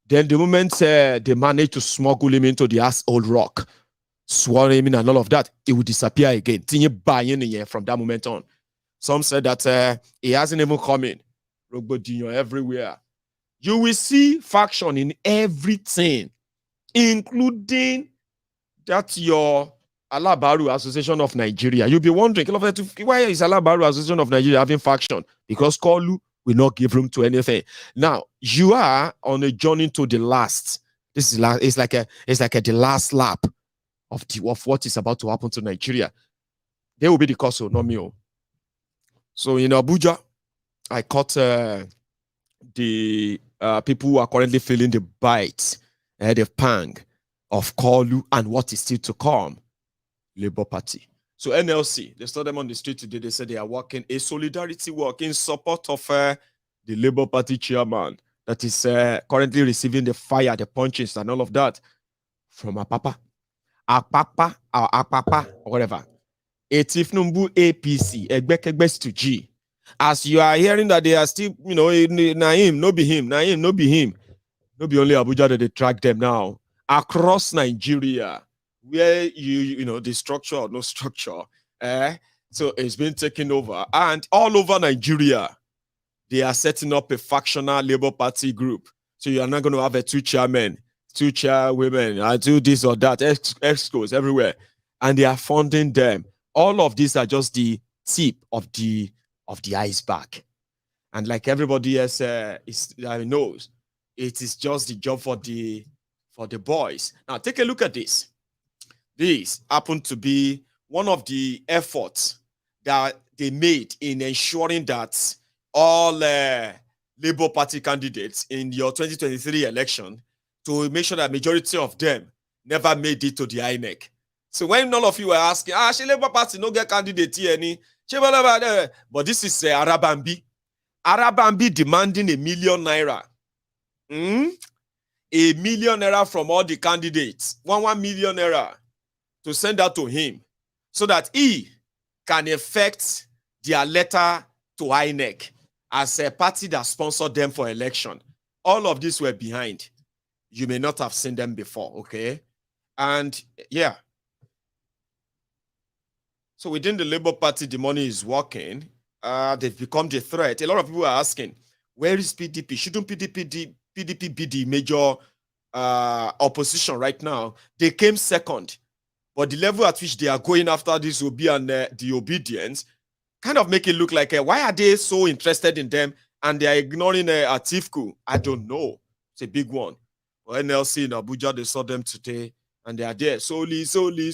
Then the moment they manage to smuggle him into the old rock, swallow him in and all of that, it will disappear again. From that moment on. Some said that he hasn't even come in. Everywhere. You will see faction in everything, including that your Alabaru Association of Nigeria. You'll be wondering, why is Alabaru Association of Nigeria having faction? Because Koolu will not give room to anything. Now, you are on a journey to the last. This is it's like the last lap of what is about to happen to Nigeria. They will be the cause, not me. So in Abuja, I caught the people who are currently feeling the bite, the pang of Koolu and what is still to come. Labour Party. So NLC, they saw them on the street today. They said they are working a solidarity walk in support of the Labour Party chairman that is currently receiving the fire, the punches, and all of that from Apapa, or whatever. Tinubu APC, Egbekegbe to G. As you are hearing that they are still, Naim, no be him, Naim, no be him. No be only Abuja that they track them now. Across Nigeria, where the structure or no structure, so it's been taken over, and all over Nigeria, they are setting up a factional Labour Party group. So you are not going to have a 2 chairmen, 2 chairwomen, and do this or that, excos everywhere, and they are funding them. All of these are just the tip of the iceberg, and like everybody else knows, it is just the job for the boys. Now take a look at this. This happened to be one of the efforts that they made in ensuring that all Labour Party candidates in your 2023 election, to make sure that majority of them never made it to the INEC. So when all of you were asking, she Labour Party no get candidate here, but this is Arabambi. Arabambi demanding ₦1 million. ₦1 million from all the candidates. 1 million naira. To send that to him so that he can effect their letter to INEC as a party that sponsored them for election. All of these were behind. You may not have seen them before, okay? And yeah. So within the Labour Party, the money is working. They've become the threat. A lot of people are asking, where is PDP? Shouldn't PDP be the major opposition right now? They came second. But the level at which they are going after this will be and the obedience kind of make it look like, why are they so interested in them and they are ignoring Atiku? I don't know. It's a big one. Well, NLC in Abuja, they saw them today And they are there. Solidarity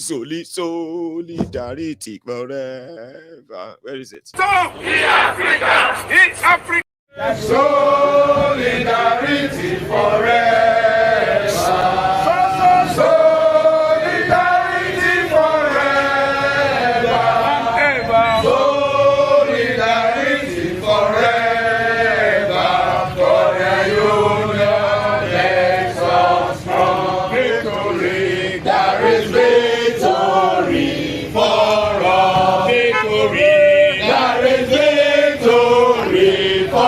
forever. Where is it? So, in Africa, in Africa. Solidarity forever. Solidarity forever. Solidarity forever. For the union makes us strong. Victory. There is victory for us. Victory. There is victory for us.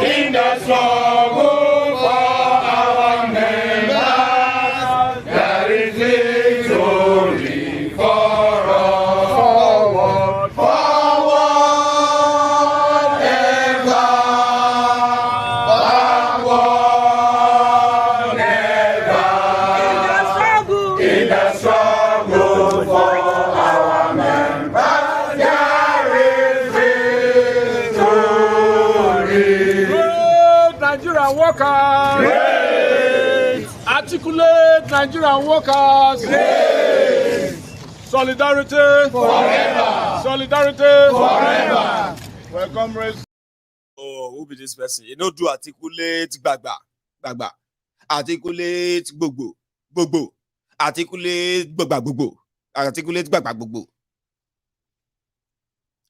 In the struggle for our members, there is victory for us. Forward, forward, ever. Backward, never. In the struggle for our members, there is victory. Great Nigerian workers. Great. Articulate Nigerian workers. Great. Solidarity forever. Solidarity Forever. Welcome, raise. Oh, who be this person? You know, do articulate bagba. Articulate gbogbo. Articulate gbogbo. Articulate gbogbo.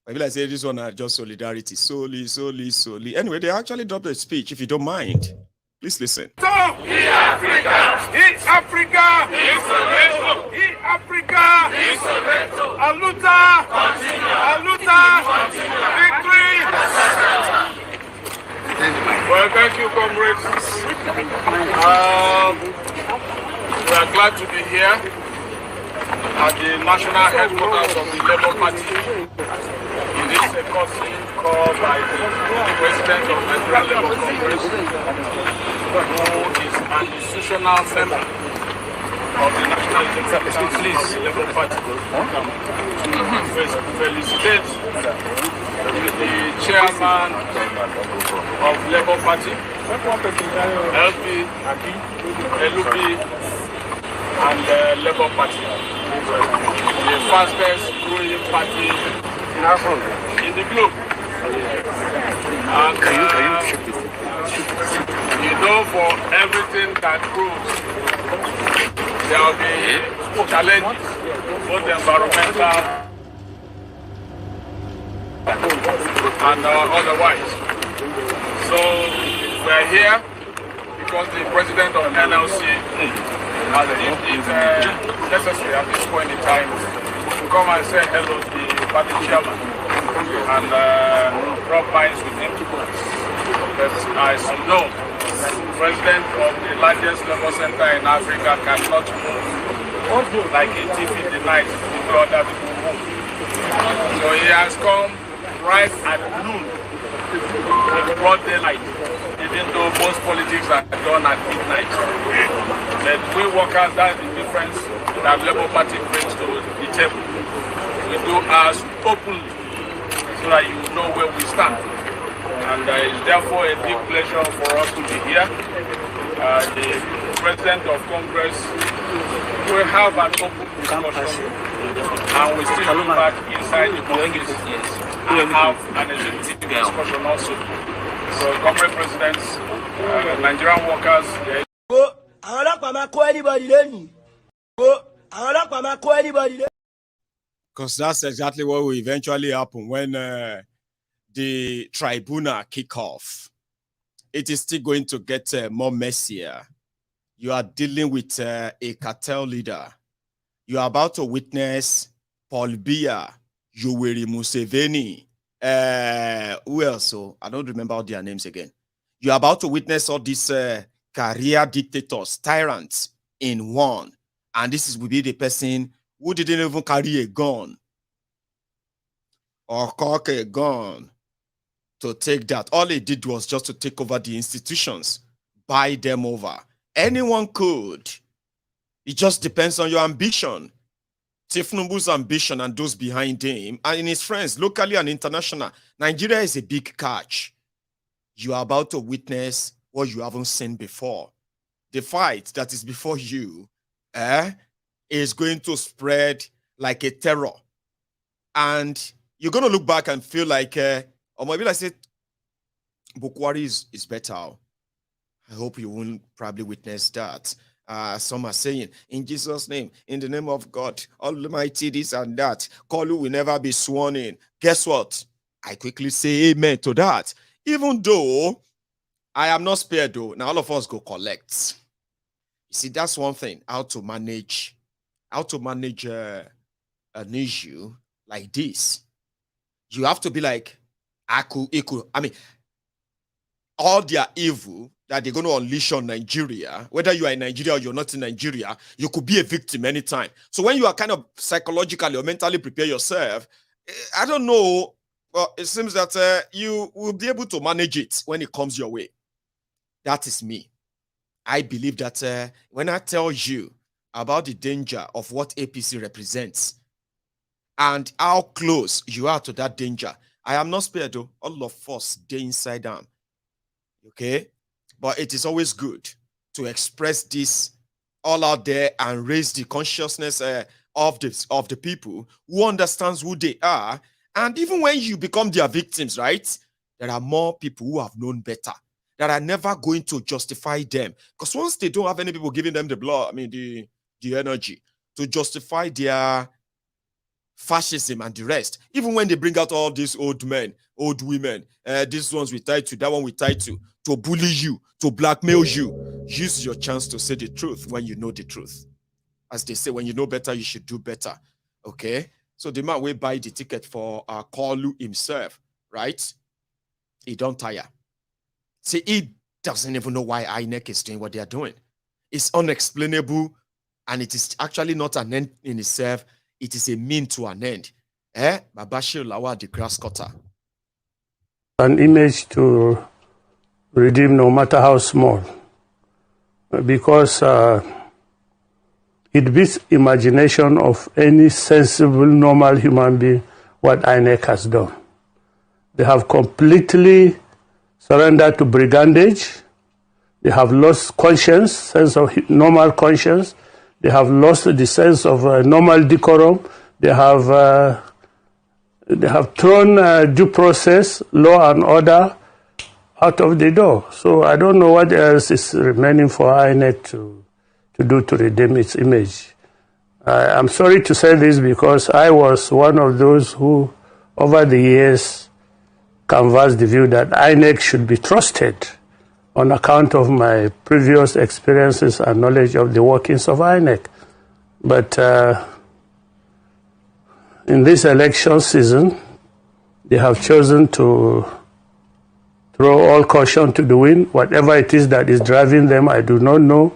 I feel like say this one are just solidarity. Solely. Anyway, they actually dropped a speech, if you don't mind. Please listen. So, in Africa, isolation. In Africa, isolation. Aluta, victory. Well, thank you, comrades. We are glad to be here at the national headquarters of the Labour Party. In this courtesy called by the President of the Nigerian Labour Congress, who is an institutional member of the National Executive Labour Party. Felicitate the chairman of Labour Party, LP, LUP, and Labour Party, the fastest growing party in the globe. And you know, for everything that grows, there will be challenges, both environmental and otherwise. So we're here because the president of NLC has deemed it necessary at this point in time to come and say hello to the party chairman and rub minds with him. But as you know, the president of the largest labour center in Africa cannot move like a thief in the night to other people move. So he has come right at noon in broad daylight, even though most politics are done at midnight. But we workers, that's the difference that Labour Party brings to the table. We do ours openly so that you know where we stand. And it's therefore a big pleasure for us to be here. The President of Congress will have an open discussion and we still go back inside the Congress and have an executive discussion also. So, Congress Presidents, Nigerian workers, because that's exactly what will eventually happen when the tribunal kick off. It is still going to get more messier. You are dealing with a cartel leader. You are about to witness Paul Biya, Yoweri Museveni, who else? So I don't remember all their names again. You are about to witness all these career dictators, tyrants in one. And this will be the person who didn't even carry a gun or cock a gun to take that. All he did was just to take over the institutions, buy them over. Anyone could. It just depends on your ambition. Tinubu's ambition and those behind him and his friends, locally and international. Nigeria is a big catch. You are about to witness what you haven't seen before. the fight that is before you is going to spread like a terror. And you're going to look back and feel like, or maybe I said, Bukwari is better. I hope you won't probably witness that. Some are saying, in Jesus' name, in the name of God, Almighty, this and that, Koolu will never be sworn in. Guess what? I quickly say amen to that. Even though I am not spared, though, now all of us go collect. You see, that's one thing, how to manage an issue like this. You have to be like, I mean, all their evil that they're going to unleash on Nigeria, whether you are in Nigeria or you're not in Nigeria, you could be a victim anytime. So when you are kind of psychologically or mentally prepare yourself, I don't know, but it seems that you will be able to manage it when it comes your way. That is me. I believe that when I tell you about the danger of what APC represents and how close you are to that danger, I am not spared though. All of us stay inside them. Okay? But it is always good to express this all out there and raise the consciousness of the people who understands who they are. And even when you become their victims, right? There are more people who have known better that are never going to justify them. Because once they don't have any people giving them the blood, I mean the energy to justify their fascism and the rest, even when they bring out all these old men, old women, these ones we tied to, that one we tied to bully you, to blackmail you, use your chance to say the truth when you know the truth. As they say, when you know better, you should do better. Okay? So the man will buy the ticket for Koolu himself, right? He don't tire. See, he doesn't even know why INEC is doing what they are doing. It's unexplainable, and it is actually not an end in itself. It is a mean to an end. Fashola the grass cutter. An image to redeem no matter how small. Because it beats imagination of any sensible, normal human being what INEC has done. They have completely surrendered to brigandage. They have lost conscience, sense of normal conscience. They have lost the sense of normal decorum. They have thrown due process, law and order out of the door. So I don't know what else is remaining for INEC to do to redeem its image. I'm sorry to say this because I was one of those who, over the years, canvassed the view that INEC should be trusted on account of my previous experiences and knowledge of the workings of INEC. But in this election season, they have chosen to throw all caution to the wind. Whatever it is that is driving them, I do not know.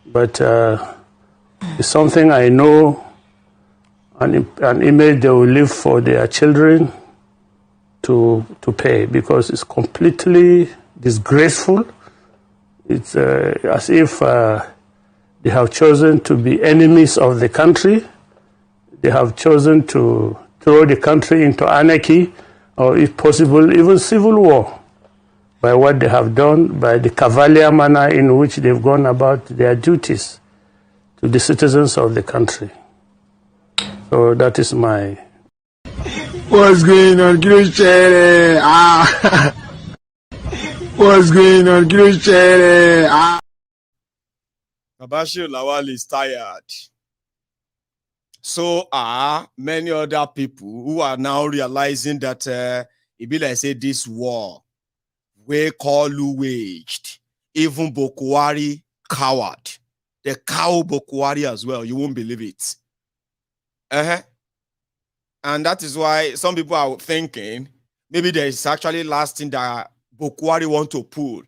But it's something I know, an image they will leave for their children to pay, because it's completely disgraceful. It's as if they have chosen to be enemies of the country. They have chosen to throw the country into anarchy, or if possible, even civil war, by what they have done, by the cavalier manner in which they've gone about their duties to the citizens of the country. So that is my... What's going on, Uche? What's going on, Uche? Fashola is tired. So are many other people who are now realizing that it be like say this war where Koolu waged, even Bukwari coward. The cow Bukwari as well. You won't believe it. And that is why some people are thinking maybe there is actually last thing that Bukwari want to pull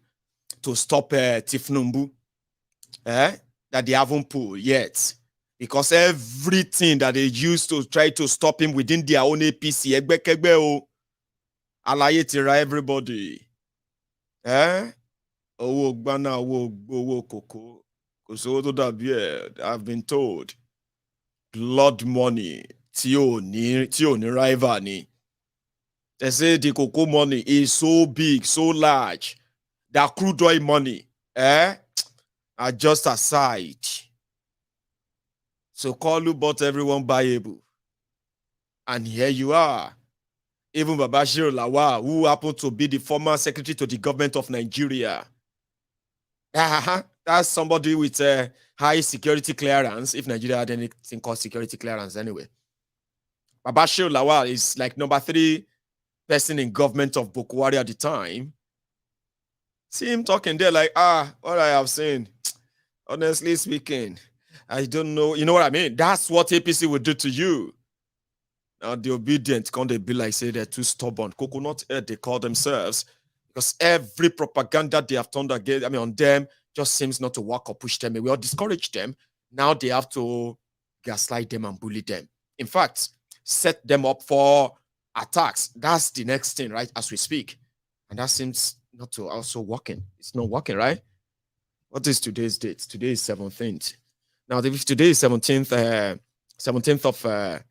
to stop Tinubu. That they haven't pulled yet. Because everything that they used to try to stop him within their own APC, alaye tira everybody. Koko. I've been told. Blood money. Tio ni rival ni. They say the cocoa money is so big, so large. That crude oil money. are just aside. So Koolu bought everyone buyable. And here you are. Even Babashir Lawal, who happened to be the former secretary to the government of Nigeria. That's somebody with a high security clearance, if Nigeria had anything called security clearance anyway. Babashir Lawal is like number 3 person in government of Bukwari at the time. See him talking there like, what I have seen. Honestly speaking, I don't know. You know what I mean? That's what APC would do to you. Now the obedient can't they be like, say they're too stubborn. Coconut head, they call themselves. Because every propaganda they have turned against, on them, just seems not to work or push them away or discourage them. Now they have to gaslight them and bully them. In fact, set them up for attacks. That's the next thing, right, as we speak. And that seems not to also working. It's not working, right? What is today's date? Today is 17th. Now, if today is 17th of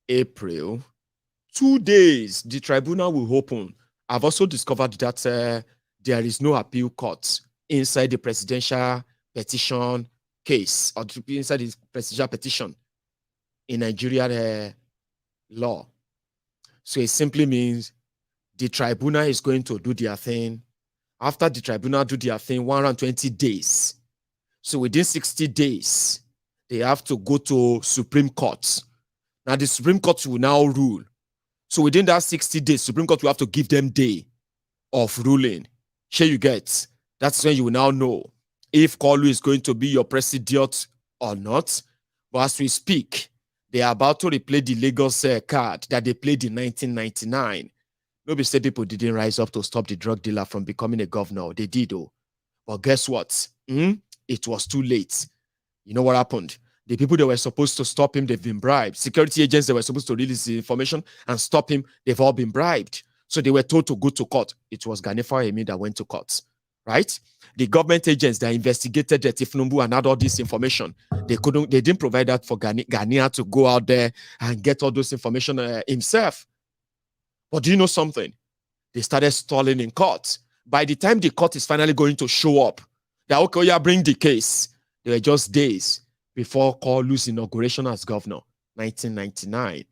April, 2 days, the tribunal will open. I've also discovered that there is no appeal court inside the presidential petition case or inside the presidential petition in Nigerian law. So it simply means the tribunal is going to do their thing. After the tribunal do their thing, 120 days. So within 60 days, they have to go to Supreme Court. Now the Supreme Court will now rule. So within that 60 days, Supreme Court will have to give them day of ruling. Here you get. That's when you will now know if Koolu is going to be your president or not. But as we speak, they are about to replay the Lagos card that they played in 1999. Nobody said people didn't rise up to stop the drug dealer from becoming a governor. They did, though. But guess what? It was too late. You know what happened? The people that were supposed to stop him, they've been bribed. Security agents that were supposed to release the information and stop him, they've all been bribed. So they were told to go to court. It was Ganifa Emi that went to court, right? The government agents that investigated Tinubu and had all this information, they didn't provide that for Ghanaian to go out there and get all those information himself. But do you know something? They started stalling in court. By the time the court is finally going to show up, that okay, yeah, bring the case. There were just days before Koolu's inauguration as governor, 1999.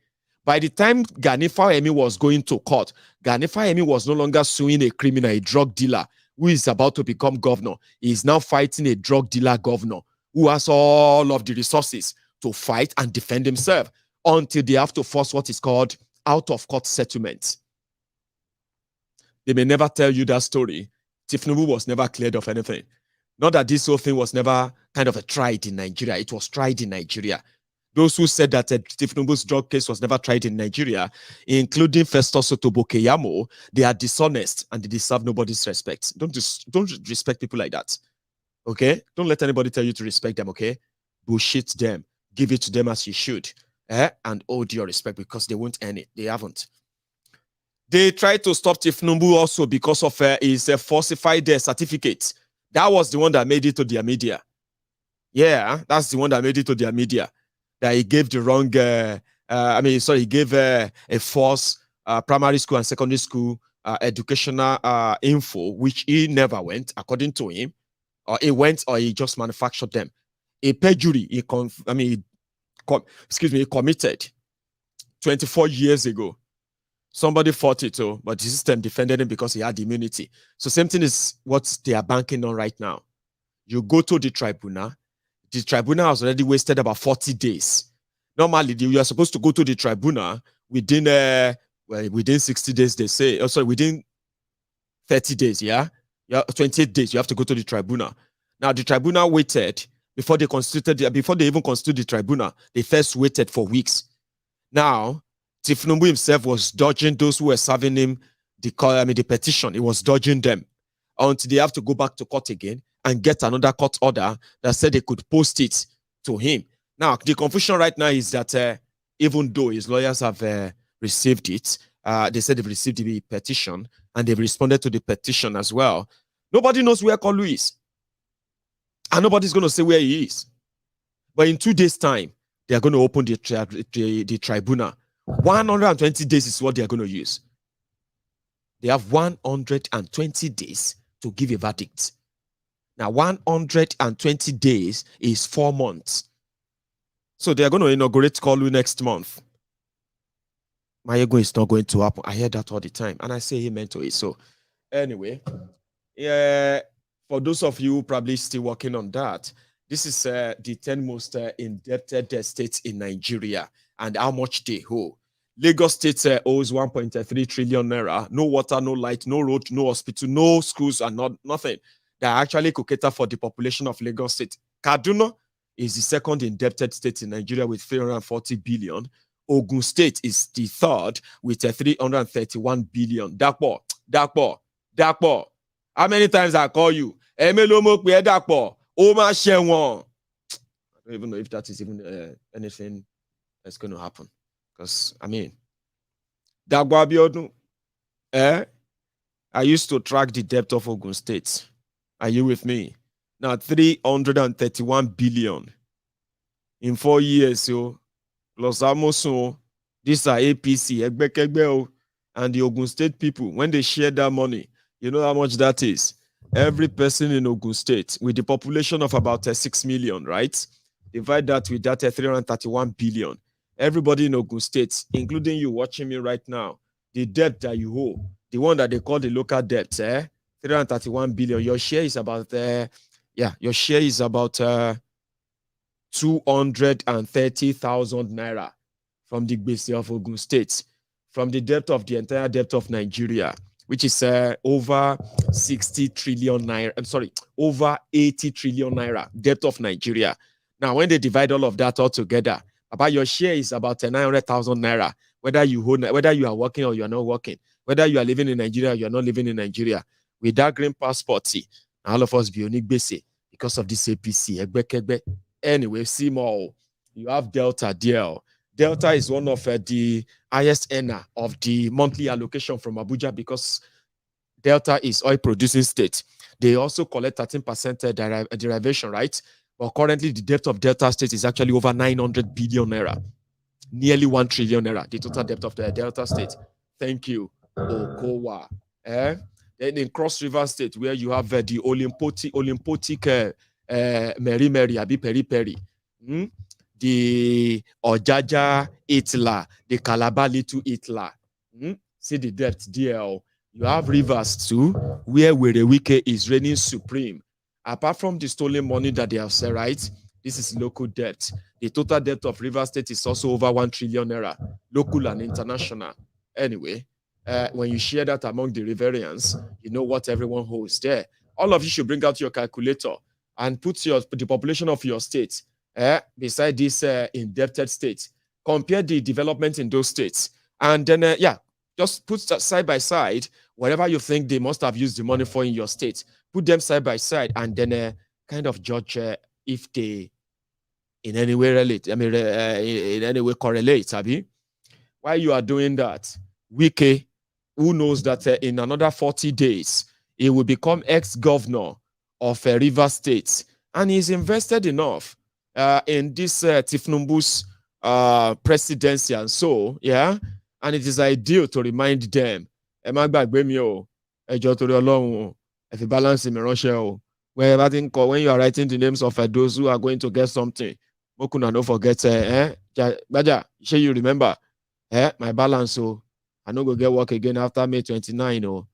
By the time Ganifa Emi was going to court, Ganifa Emi was no longer suing a criminal, a drug dealer who is about to become governor. He is now fighting a drug dealer governor who has all of the resources to fight and defend himself until they have to force what is called out-of-court settlement. They may never tell you that story. Tinubu was never cleared of anything. Not that this whole thing was never kind of tried in Nigeria. It was tried in Nigeria. Those who said that Tinubu's drug case was never tried in Nigeria, including Festus Otobo Keyamo, they are dishonest and they deserve nobody's respect. Don't respect people like that. Okay? Don't let anybody tell you to respect them, okay? Bullshit them. Give it to them as you should. And hold your respect because they won't earn it. They haven't. They tried to stop Tinubu also because of his falsified certificate. That was the one that made it to their media. Yeah, that's the one that made it to their media. That he gave the wrong, he gave a false primary school and secondary school educational info, which he never went, according to him. Or he went or he just manufactured them. A perjury, he committed 24 years ago. Somebody fought it, but the system defended him because he had immunity. So same thing is what they are banking on right now. You go to the tribunal. The tribunal has already wasted about 40 days. Normally, you are supposed to go to the tribunal within 60 days, they say. Within 30 days, yeah? 28 days, you have to go to the tribunal. Now, the tribunal waited before they even constituted the tribunal. They first waited for weeks. Now, Tinubu himself was dodging those who were serving him the petition. He was dodging them until they have to go back to court again and get another court order that said they could post it to him. Now, the confusion right now is that even though his lawyers have received it, they said they've received the petition and they've responded to the petition as well. Nobody knows where Koolu is. And nobody's going to say where he is. But in 2 days' time, they are going to open the tribunal. 120 days is what they are going to use. They have 120 days to give a verdict. Now, 120 days is 4 months. So they are going to inaugurate Koolu next month. My ego is not going to happen. I hear that all the time, and I say amen to it. So anyway, yeah, for those of you probably still working on that, this is the 10 most indebted states in Nigeria and how much they owe. Lagos State owes 1.3 trillion naira. No water, no light, no road, no hospital, no schools, and nothing. That actually could cater for the population of Lagos State. Kaduna is the second indebted state in Nigeria with 340 billion. Ogun State is the third with 331 billion. Dakpo. How many times I call you? Dakpo. Oma Shenwon. I don't even know if that is even anything that's going to happen. Because, I mean, Dakpo Abiodun. I used to track the debt of Ogun State. Are you with me? Now, 331 billion in 4 years. So, Los Amoso, these are APC, Egbekegbe, and the Ogun State people. When they share that money, you know how much that is? Every person in Ogun State, with the population of about 6 million, right? Divide that with that 331 billion. Everybody in Ogun State, including you watching me right now, the debt that you owe, the one that they call the local debt, 331 billion. Your share is about, your share is about 230,000 naira from the base of Ogun State, from the debt of the entire debt of Nigeria, which is over 60 trillion naira. I'm sorry, over 80 trillion naira debt of Nigeria. Now, when they divide all of that all together, about your share is about 900,000 naira. Whether you are working or you are not working, whether you are living in Nigeria or you are not living in Nigeria, with that green passport, all of us be unique base because of this APC. Anyway, see more. You have Delta DL. Delta is one of the highest earner of the monthly allocation from Abuja because Delta is oil producing state. They also collect 13% derivation, right? But currently the debt of Delta State is actually over 900 billion naira, nearly 1 trillion naira, the total debt of the Delta State. Thank you, Okowa. Then in Cross River State, where you have the Olympotic Mary, Abi Peri, the Ojaja Itla, the Calabar Little Itla. See the debt, DL. You have rivers too, where Werewike is reigning supreme. Apart from the stolen money that they have said, right? This is local debt. The total debt of River State is also over 1 trillion naira, local and international. Anyway, when you share that among the Riverians, you know what everyone holds there. All of you should bring out your calculator and put the population of your state beside this indebted state. Compare the development in those states. And then, just put that side by side, whatever you think they must have used the money for in your state. Put them side by side and then kind of judge if they in any way relate, in any way correlate, Abi. While you are doing that, Wike, who knows that in another 40 days, he will become ex-governor of River State. And he's invested enough in this Tinubu's presidency and so, and it is ideal to remind them, if you balance in when you are writing the names of those who are going to get something, Mokuna don't forget, Baja, you remember, my balance, so I no go get work again after May 29.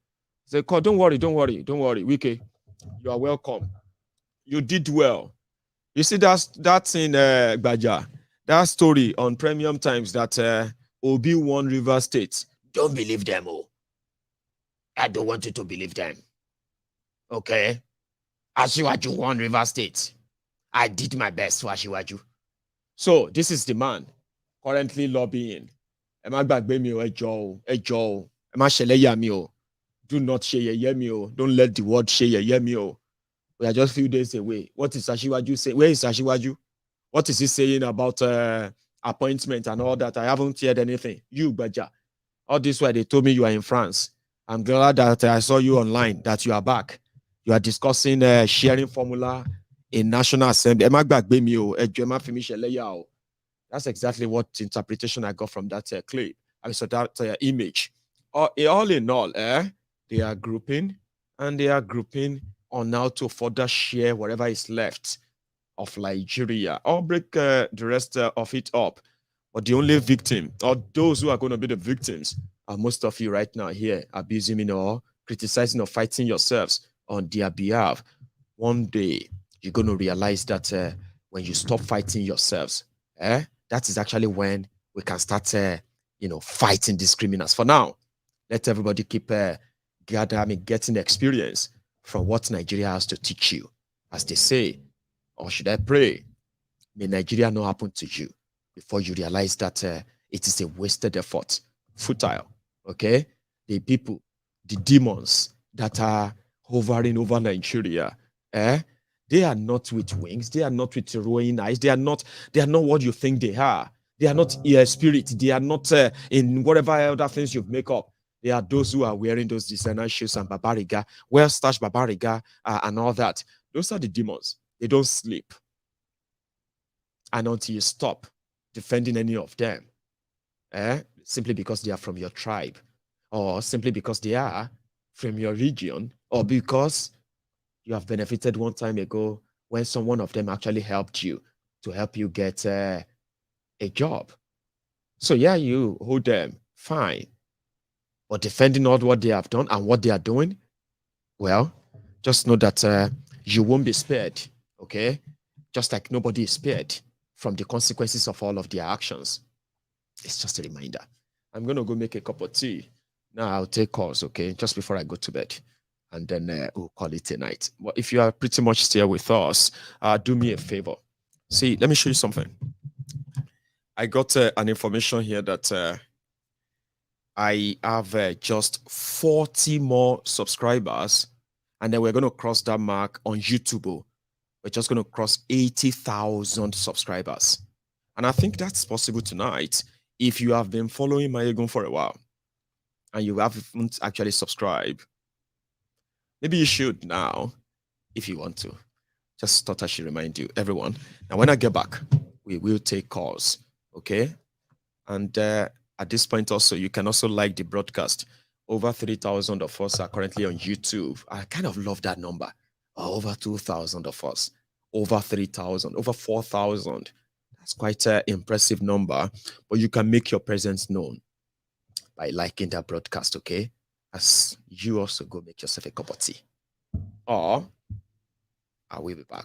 Say, don't worry, Wike, you are welcome. You did well. You see, that's in Baja, that story on Premium Times that Obi won River State. Don't believe them, I don't want you to believe them. Okay? Ashiwaju won River State. I did my best for Ashiwaju. So, this is the man currently lobbying. Do not share me. Don't let the word share me. We are just a few days away. What is Ashiwaju saying? Where is Ashiwaju? What is he saying about appointment and all that? I haven't heard anything. You, Baja. All this while they told me you are in France. I'm glad that I saw you online, that you are back. You are discussing sharing formula in National Assembly. That's exactly what interpretation I got from that clip. I saw that image. All in all, they are grouping, and they are grouping on how to further share whatever is left of Nigeria, or break the rest of it up. But the only victim, or those who are going to be the victims, are most of you right now here abusing me or criticizing or fighting yourselves on their behalf. One day, you're going to realize that when you stop fighting yourselves, that is actually when we can start, fighting these criminals. For now, let everybody keep getting experience from what Nigeria has to teach you. As they say, or should I pray, may Nigeria not happen to you before you realize that it is a wasted effort, futile, okay? The people, the demons that are hovering over Nigeria, they are not with wings, they are not with rowing eyes, they are not what you think they are. They are not spirit, they are not in whatever other things you've made up. They are those who are wearing those designer shoes and babariga, well-starched babariga and all that. Those are the demons. They don't sleep. And until you stop defending any of them, simply because they are from your tribe, or simply because they are from your region, or because you have benefited one time ago when someone of them actually helped you to help you get a job. So yeah, you hold them, fine. But defending all what they have done and what they are doing, well, just know that you won't be spared, okay? Just like nobody is spared from the consequences of all of their actions. It's just a reminder. I'm going to go make a cup of tea. Now I'll take calls, okay, just before I go to bed. And then we'll call it a night. But if you are pretty much still with us, do me a favor. See, let me show you something. I got an information here that I have just 40 more subscribers, and then we're going to cross that mark on YouTube. We're just going to cross 80,000 subscribers. And I think that's possible tonight if you have been following Mayegun for a while and you haven't actually subscribed. Maybe you should now, if you want to. Just thought I should remind you, everyone. Now, when I get back, we will take calls, okay? And at this point also, you can also like the broadcast. Over 3,000 of us are currently on YouTube. I kind of love that number. Over 2,000 of us. Over 3,000. Over 4,000. That's quite an impressive number. But you can make your presence known by liking that broadcast, okay? As you also go make yourself a cup of tea. Or I will be back.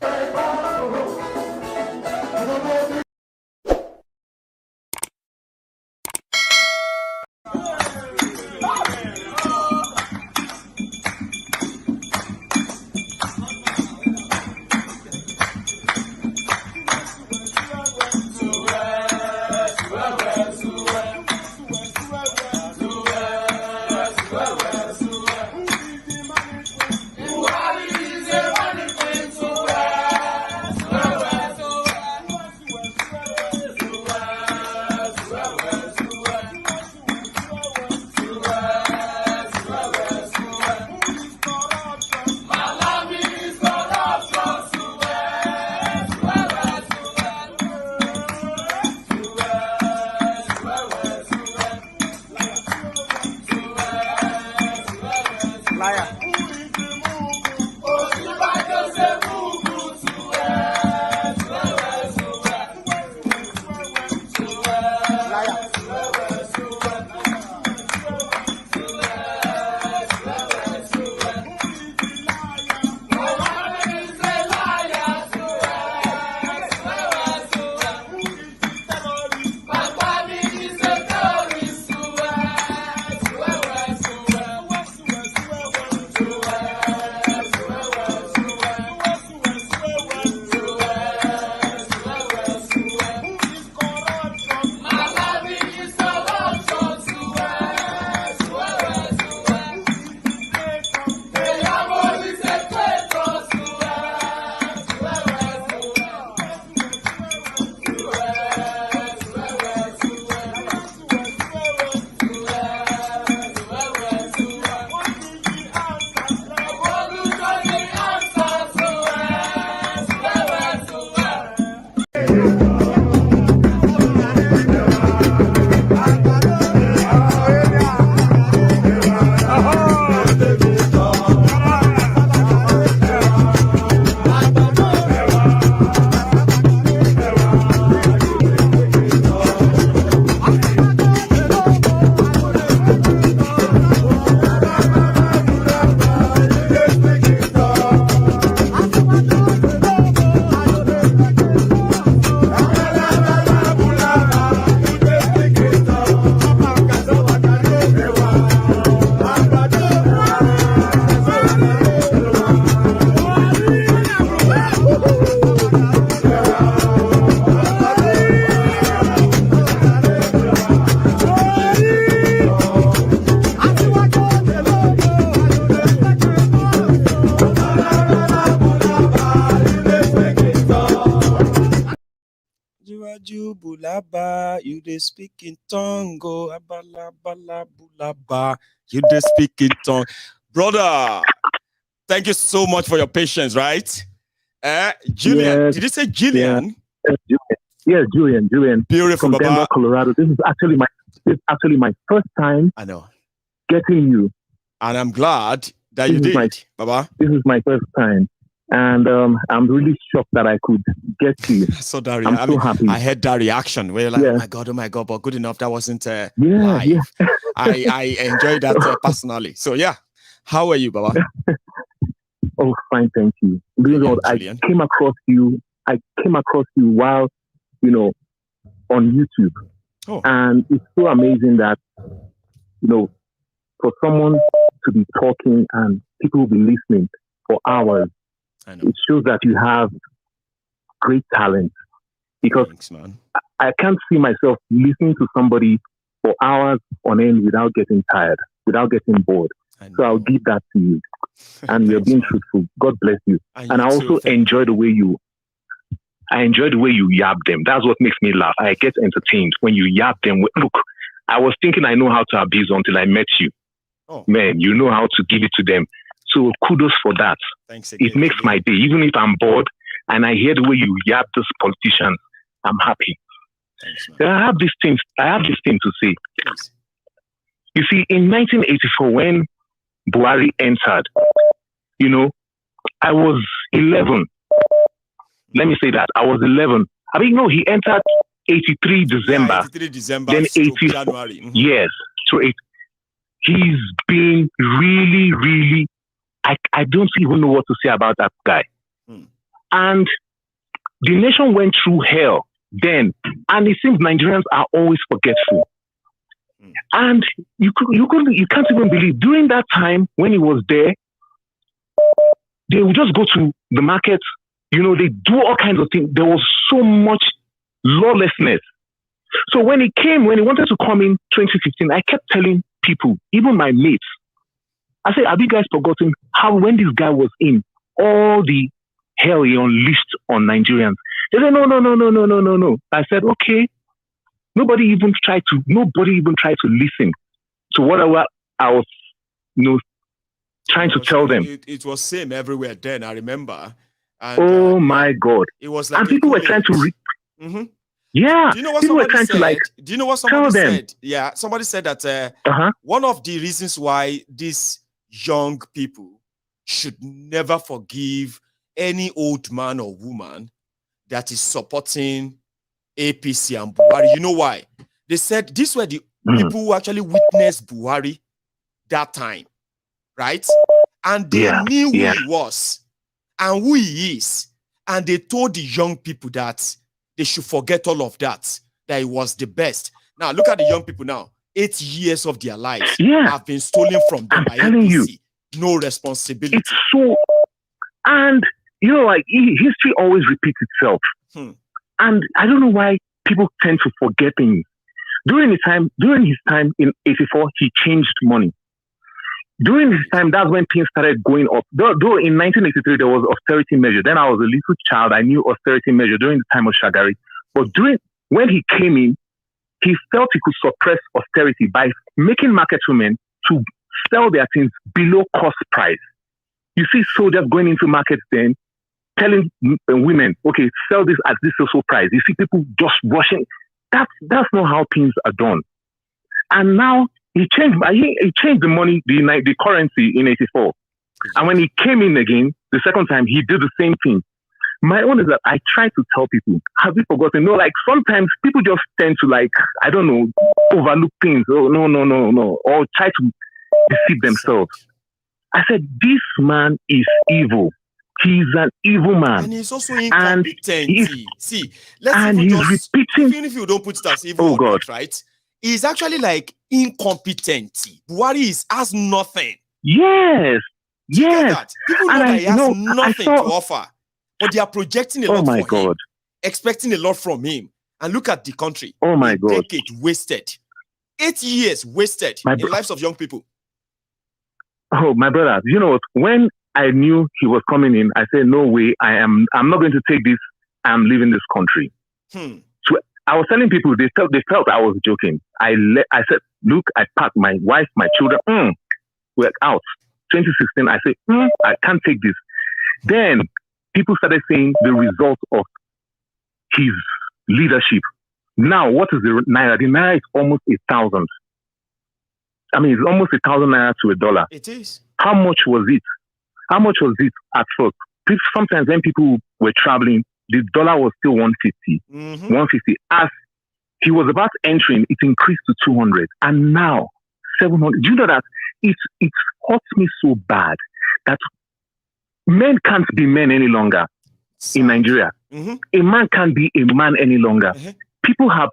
You dey speak in tongue, oh, abala bala bulaba. You dey speak in tongue, brother. Thank you so much for your patience, right? Julian, Yes, did you say Julian? Yes, Julian. Beautiful, from Baba. Denver, Colorado. This is actually my first time. I know. Getting you, and I'm glad that you did, Baba. This is my first time. And I'm really shocked that I could get to you. So that I'm so happy. I had that reaction where you're like, oh my God, but good enough. That wasn't live. Yeah. I enjoyed that personally. So yeah, how are you, Baba? Oh, fine, thank you. I came across you while, on YouTube. Oh. And it's so amazing that, for someone to be talking and people will be listening for hours. It shows that you have great talent, because thanks, man. I can't see myself listening to somebody for hours on end without getting tired, without getting bored. So I'll give that to you. And you're being truthful. God bless you. And I also enjoy the way you yab them. That's what makes me laugh. I get entertained when you yab them. Look, I was thinking I know how to abuse until I met you. Oh. Man, you know how to give it to them. So kudos for that. Thanks again. It makes my day. Even if I'm bored and I hear the way you yab this politician, I'm happy. Thanks, man. I have this thing to say. Please. You see, in 1984, when Buhari entered, I was 11. Let me say that. I was 11. I mean, no, he entered 83 December. Yeah, 83 December. Then 80 January. Mm-hmm. Yes. So he's been really, really, I don't even know what to say about that guy. And the nation went through hell then. And it seems Nigerians are always forgetful. And you can't even believe, during that time when he was there, they would just go to the market, they do all kinds of things. There was so much lawlessness. So when he wanted to come in 2015, I kept telling people, even my mates, I said, have you guys forgotten how when this guy was in, all the hell he unleashed on Nigerians? They said, no. I said, okay. Nobody even tried to listen to whatever I was, trying to tell them. It was same everywhere then, I remember. And, oh my God. It was like, and people were trying to mm-hmm. Yeah. Do you know what people were somebody trying said? to Do you know what somebody said? Yeah, somebody said that one of the reasons why these young people should never forgive any old man or woman that is supporting APC and Buhari. You know why? They said these were the people who actually witnessed Buhari that time, right? And they knew who he was and who he is. And they told the young people that they should forget all of that he was the best. Now, look at the young people now. 8 years of their lives have been stolen from them by APC. No responsibility. It's so... And, history always repeats itself. And I don't know why people tend to forget things. During his time in 84, he changed money. During his time, that's when things started going up. Though in 1983, there was austerity measure. Then I was a little child. I knew austerity measure during the time of Shagari. But when he came in, he felt he could suppress austerity by making market women to sell their things below cost price. You see soldiers going into markets then, telling women, okay, sell this at this social price. You see people just rushing. That's not how things are done. And now he changed the money, the currency in 84. And when he came in again, the second time, he did the same thing. My own is that I try to tell people, have you forgotten? No, like sometimes people just tend to overlook things. Oh, no. Or try to deceive themselves. I said, this man is evil. He's an evil man. And he's also incompetent. Repeating. Even if you don't put it as evil, God, right? He's actually like incompetent. Buhari has nothing. Yes. People know that he has nothing to offer. But they are projecting a lot for him, expecting a lot from him. And look at the country. Oh my God. Decade wasted. 8 years wasted in lives of young people. Oh, my brother, you know what? When I knew he was coming in, I said, no way, I'm not going to take this. I'm leaving this country. So I was telling people, they felt I was joking. I said, look, I packed my wife, my children, we're out. 2016, I said, I can't take this. Then people started saying the result of his leadership. Now, what is the naira? The naira is almost 1,000. I mean, it's almost 1,000 naira to $1. It is. How much was it? How much was it at first? Sometimes when people were traveling, the dollar was still 150. 150. As he was about entering, it increased to 200. And now, 700. Do you know that it hurts me so bad that men can't be men any longer in Nigeria. A man can't be a man any longer. People have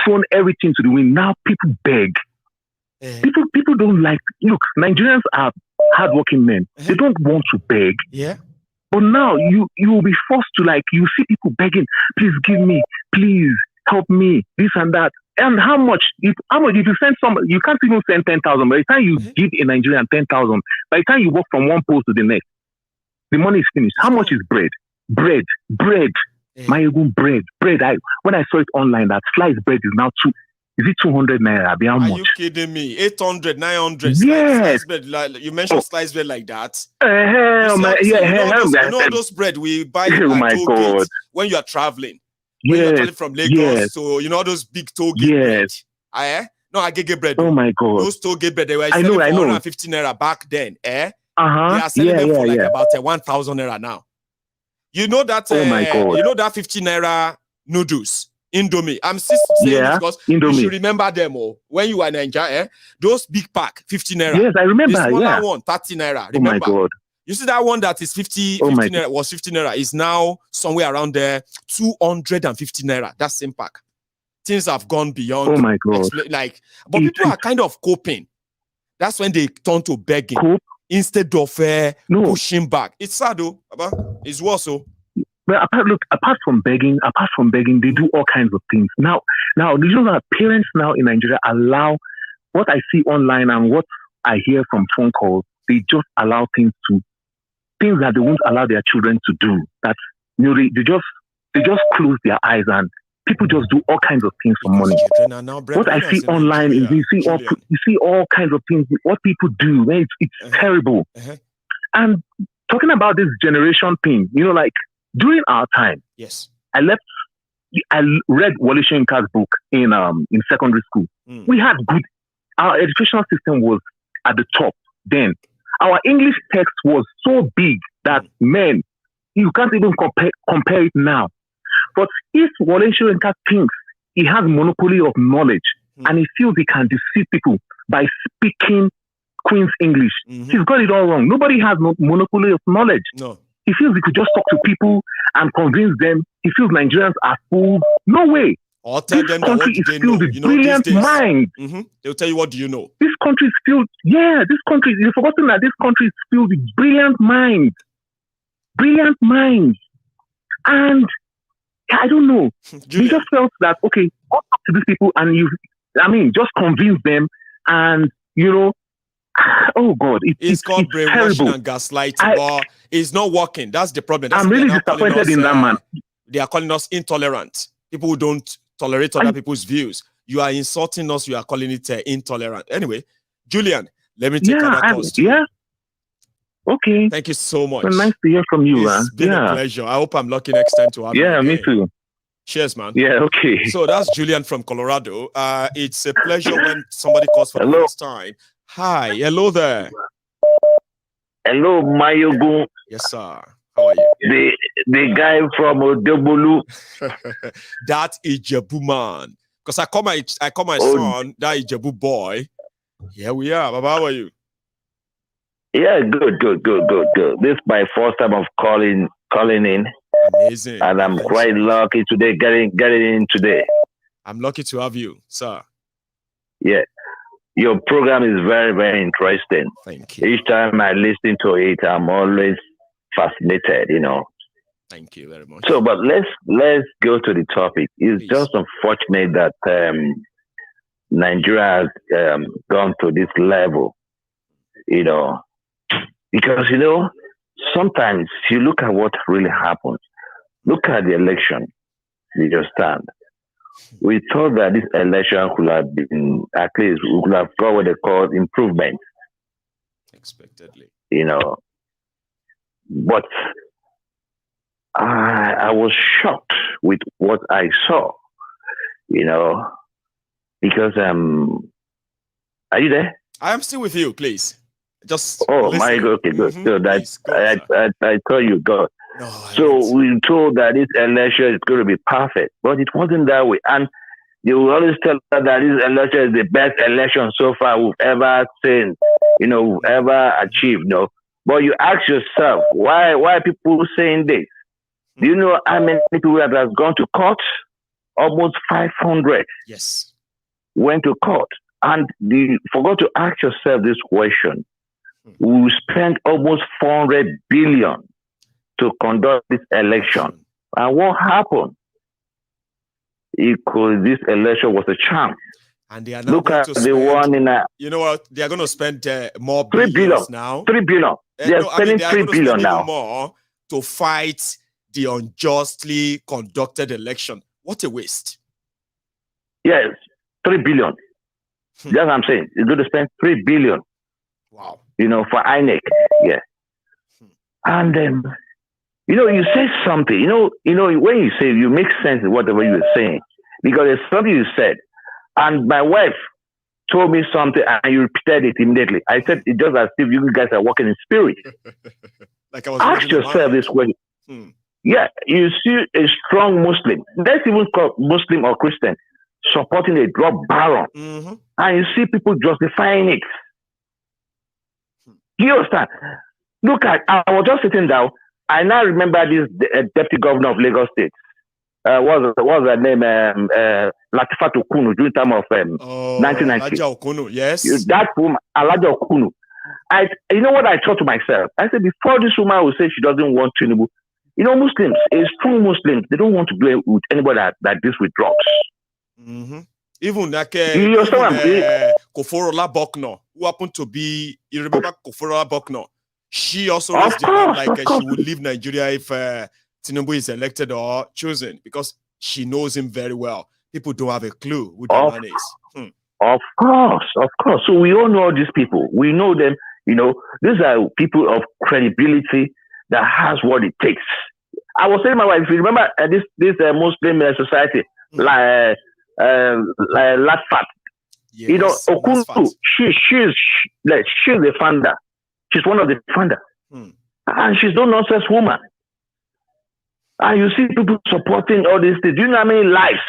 thrown everything to the wind. Now people beg. People don't like. Look, Nigerians are hardworking men. They don't want to beg. Yeah. But now you will be forced to, like, you see people begging, please give me, please help me, this and that. And how much? If you send somebody, you can't even send 10,000. By the time you give a Nigerian 10,000, by the time you walk from one post to the next, the money is finished. How much is bread? Bread. My own bread. When I saw it online, that sliced bread is now 200 naira? How much? Are you kidding me? 800, 900. Yes. Sliced bread, like, you mentioned sliced bread like that. You know those bread we buy oh my God. when you are traveling. When you're traveling from Lagos, so you know those big toll gate bread. No, I get bread. Oh my God. Those toll gate bread, they were selling for 150 naira back then. They are selling them for like about 1,000 naira now. You know that? Oh my God. You know that 50 naira noodles, Indomie. I'm still saying it because Indomie. you should remember them all. When you were in Nigeria, those big pack, 50 naira. Yes, I remember. The smaller one, 30 naira. Remember? Oh my God. You see that one that is 50 naira was 50 naira is now somewhere around there 250 naira. That same pack. Things have gone beyond. Oh my God. But people are kind of coping. That's when they turn to begging instead of pushing back. It's sad though. It's worse. Well, apart from begging, they do all kinds of things. Now, you know that parents now in Nigeria allow what I see online and what I hear from phone calls. They just allow things that they won't allow their children to do. That they just close their eyes and people just do all kinds of things for money. What I see online is you see all kinds of things. What people do, it's terrible. And talking about this generation thing, like during our time, yes, I read Wole Soyinka's book in secondary school. We had our educational system was at the top then. Our English text was so big that, man, you can't even compare it now. But if Wole Soyinka thinks he has monopoly of knowledge and he feels he can deceive people by speaking Queen's English, he's got it all wrong. Nobody has no monopoly of knowledge. No. He feels he could just talk to people and convince them. He feels Nigerians are fools. No way. Or tell them that what they know. Brilliant minds. They'll tell you, what do you know? This country is filled. You've forgotten that this country is filled with brilliant minds. Brilliant minds. And I don't know. You just felt that, okay, go talk to these people and just convince them and, oh God, it's called brainwashing and gaslighting, but it's not working. That's the problem. I'm really disappointed in that man. They are calling us intolerant. People who don't tolerate other people's views. You are insulting us. You are calling it intolerant. Anyway, Julian, let me take another calls. Okay. Thank you so much. Well, nice to hear from you. It's been a pleasure. I hope I'm lucky next time to have you. Yeah, me too. Cheers, man. Yeah, okay. So that's Julian from Colorado. It's a pleasure when somebody calls for the first time. Hi, hello there. Hello, Mayogun. Yes, sir. How are you? The guy from Odebolu. That Ijebu man. Because I call my son, that Ijebu boy. Here we are. Baba, how are you? Yeah, good. This is my first time of calling in. Amazing. And I'm quite lucky today getting in today. I'm lucky to have you, sir. Yeah. Your program is very, very interesting. Thank you. Each time I listen to it, I'm always fascinated, Thank you very much. So, but let's go to the topic. It's just unfortunate that Nigeria has gone to this level, you know, because, you know, sometimes you look at what really happens. Look at the election. You just stand. We thought that this election could have been, at least, we could have got what they call improvement. Expectedly. You know, but I was shocked with what I saw, you know, because are you there? I am still with you, please. Just my God, okay, good. So that I told you, God. No, so we told that this election is going to be perfect, but it wasn't that way. And you will always tell us that this election is the best election so far we've ever seen, you know, we've ever achieved. No, but you ask yourself, why are people saying this? Do you know how many people that has gone to court? Almost 500. Yes. Went to court. And you forgot to ask yourself this question. We spent almost 400 billion to conduct this election. And what happened? Because this election was a charm. And they are now look going at to the spend, one in a, you know what? They are going to spend more 3 billion now. 3 billion. They are spending 3 billion now. More to fight the unjustly conducted election. What a waste. Yes, 3 billion. That's what I'm saying. You're going to spend 3 billion. Wow. You know, for INEC. Yeah. And you know, you say something, you know, when you say, you make sense of whatever you're saying, because there's something you said, and my wife told me something, and you repeated it immediately. I said, it's just as if you guys are working in spirit. Like I was ask yourself this question. Yeah, you see a strong Muslim, let's even call Muslim or Christian, supporting a drug baron, and you see people justifying it. You understand? Look at, I was just sitting down. I now remember this deputy governor of Lagos State. What was her name? Latifat Okunu during time of 1990. Alaja Okunu, yes. That woman, Alaja Okunu. You know what I thought to myself? I said, before this woman will say she doesn't want Tinubu, you know, Muslims, a strong Muslims, they don't want to do it with anybody that deals with drugs. Even like Koforola Bokno, who happened to be, you remember Koforola Bokno? She also raised the hand like she would leave Nigeria if Tinubu is elected or chosen, because she knows him very well. People don't have a clue who the man is. Of course. So we all know all these people. We know them. You know, these are people of credibility that has what it takes. I was saying, my wife, if you remember this Muslim society, like Latfat, yes, you know, Okunu, she's the founder. She's one of the founders. And she's no nonsense woman. And you see people supporting all these things. Do you know how many lives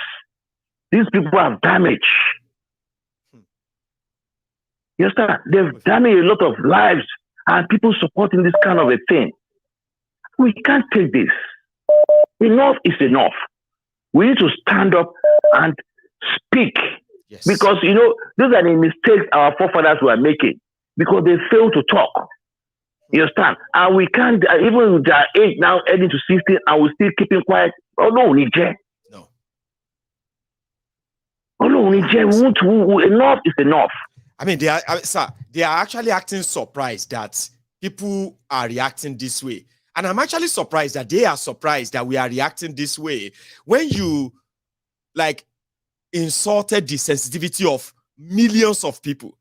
these people have damaged? You understand? They've damaged a lot of lives, and people supporting this kind of a thing. We can't take this. Enough is enough. We need to stand up and speak. Yes. Because, you know, those are the mistakes our forefathers were making, because they failed to talk. You understand? And we can't, even with their age now heading to 60, and we're still keeping quiet. Oh no, Nije. No. Oh no, Nije. Enough is enough. I mean, they are actually acting surprised that people are reacting this way. And I'm actually surprised that they are surprised that we are reacting this way. When you, like, insulted the sensitivity of millions of people,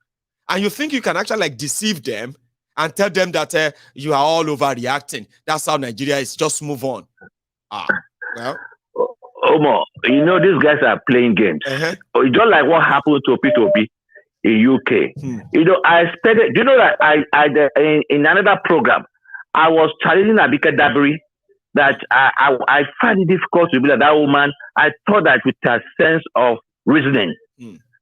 and you think you can actually, like, deceive them and tell them that you are all overreacting. That's how Nigeria is. Just move on. Well. Omo, you know, these guys are playing games. It's just like what happened to P2P in UK. You know, I expected, you know that I in another program, I was challenging Abike Dabiri that I find it difficult to believe that woman, I thought that with her sense of reasoning,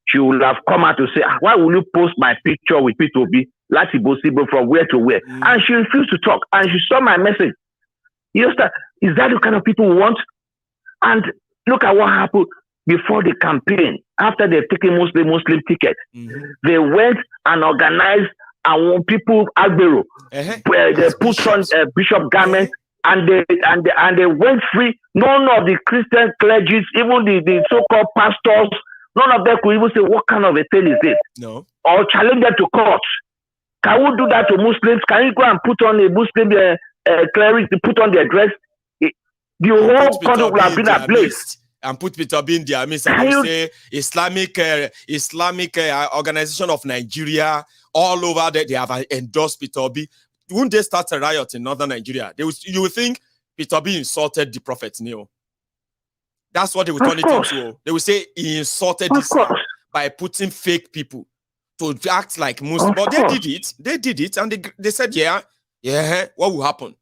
she would have come out to say, why will you post my picture with P2B, Latibo from where to where? And she refused to talk. And she saw my message. You understand? Is that the kind of people we want? And look at what happened before the campaign. After they've taken Muslim ticket, they went and organized and when people Agbero, where they put on bishop garments, and they went free. None of the Christian clergies, even the so-called pastors, none of them could even say, what kind of a thing is this? No. Or challenge them to court. Can we do that to Muslims? Can you go and put on a Muslim cleric to put on their dress? The whole country will have been ablaze. And put Peter Obi in their midst, and they say Islamic Organization of Nigeria all over there, they have endorsed Peter Obi. Wouldn't they start a riot in northern Nigeria? You would think Peter Obi insulted the Prophet Neo. That's what they would turn it into. They would say he insulted Islam by putting fake people to act like Muslims. But they did it, and they said, yeah, what will happen?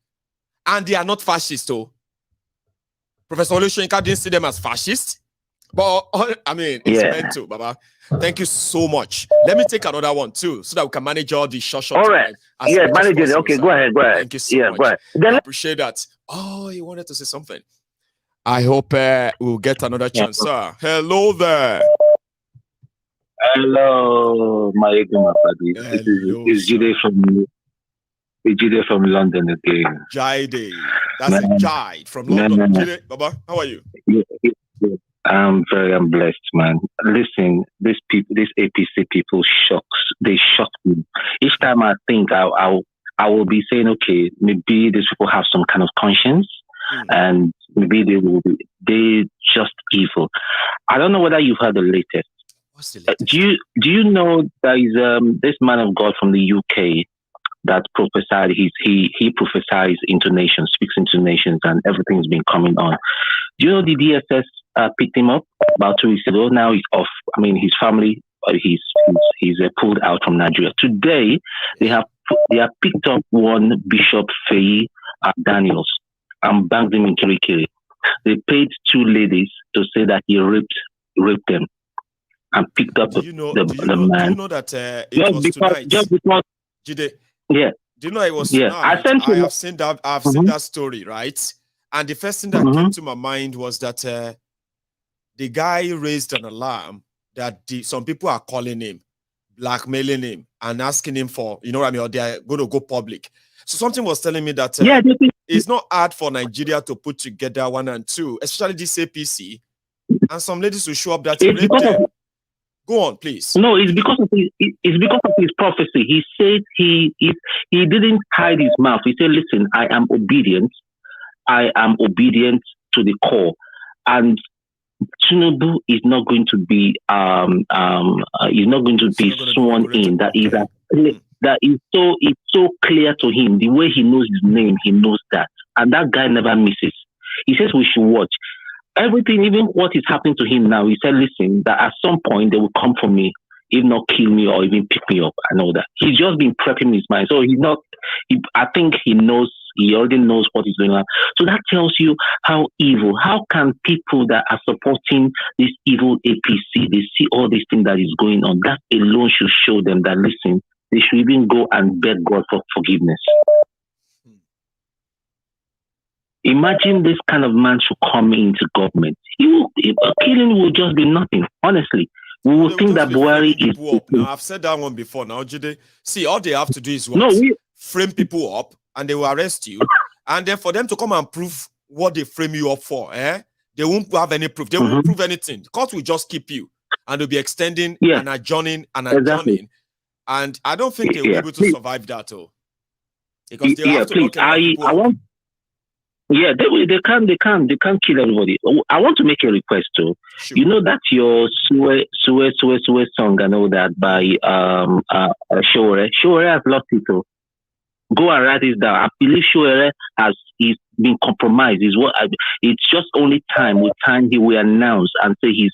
And they are not fascists, though. Professor Olusoyinka didn't see them as fascists. But, I mean, it's meant to, Baba. Thank you so much. Let me take another one, too, so that we can manage all these short all right. Yeah, manage it. Okay, go ahead. Thank you so much. Go ahead. I appreciate that. Oh, you wanted to say something. I hope we'll get another chance, sir. Hello there. Hello, my buddy. It's Jide from London again. Jide. That's a Jide from London. Jide, Baba, how are you? I'm blessed, man. Listen, these APC people shock me. Each time I think I will be saying, okay, maybe these people have some kind of conscience, and maybe they just evil. I don't know whether you've heard the latest. What's the latest? Do you know there is this man of God from the UK that prophesied? He prophesies into nations, speaks into nations, and everything's been coming on. Do you know the DSS picked him up about 2 weeks ago? Now he's off. I mean, his family, he's pulled out from Nigeria. Today, they have picked up one Bishop Faye Daniels and banked him in Kirikiri. They paid 2 ladies to say that he raped them and picked up the man. Do you know that it was tonight? Just because, Jide, yeah. Do you know it was tonight? I have seen that story, right? And the first thing that came to my mind was that the guy raised an alarm that some people are calling him, blackmailing him, and asking him for, you know what I mean, or they're going to go public. So something was telling me that it's not hard for Nigeria to put together 1 and 2, especially this APC, and some ladies will show up that rape them. Go on, please. No, it's because of his prophecy. He said he didn't hide his mouth. He said, "Listen, I am obedient. I am obedient to the core." And Tinubu is not going to be sworn in. That is so clear to him. The way he knows his name, he knows that, and that guy never misses. He says we should watch. Everything, even what is happening to him now, he said, listen, that at some point they will come for me, if not kill me or even pick me up. I know that. He's just been prepping his mind. So I think he already knows what is going on. So that tells you how evil, how can people that are supporting this evil APC, they see all these things that is going on. That alone should show them that, listen, they should even go and beg God for forgiveness. Imagine this kind of man should come into government. Killing will just be nothing. Honestly, we will think that Buhari is. Now, I've said that one before. Now, Jide, see, all they have to do is frame people up, and they will arrest you. And then for them to come and prove what they frame you up for, they won't have any proof. They won't prove anything. The court will just keep you, and they'll be extending and adjourning and adjourning. Exactly. And I don't think they'll be able to survive that, though. Because they have to look at people. Yeah, they can't kill everybody. I want to make a request too. Sure. You know that your Sue song and all that by Showere. Showere has lost it too. Go and write it down. I believe Showere he's been compromised. It's just only time. With time he will announce and say he's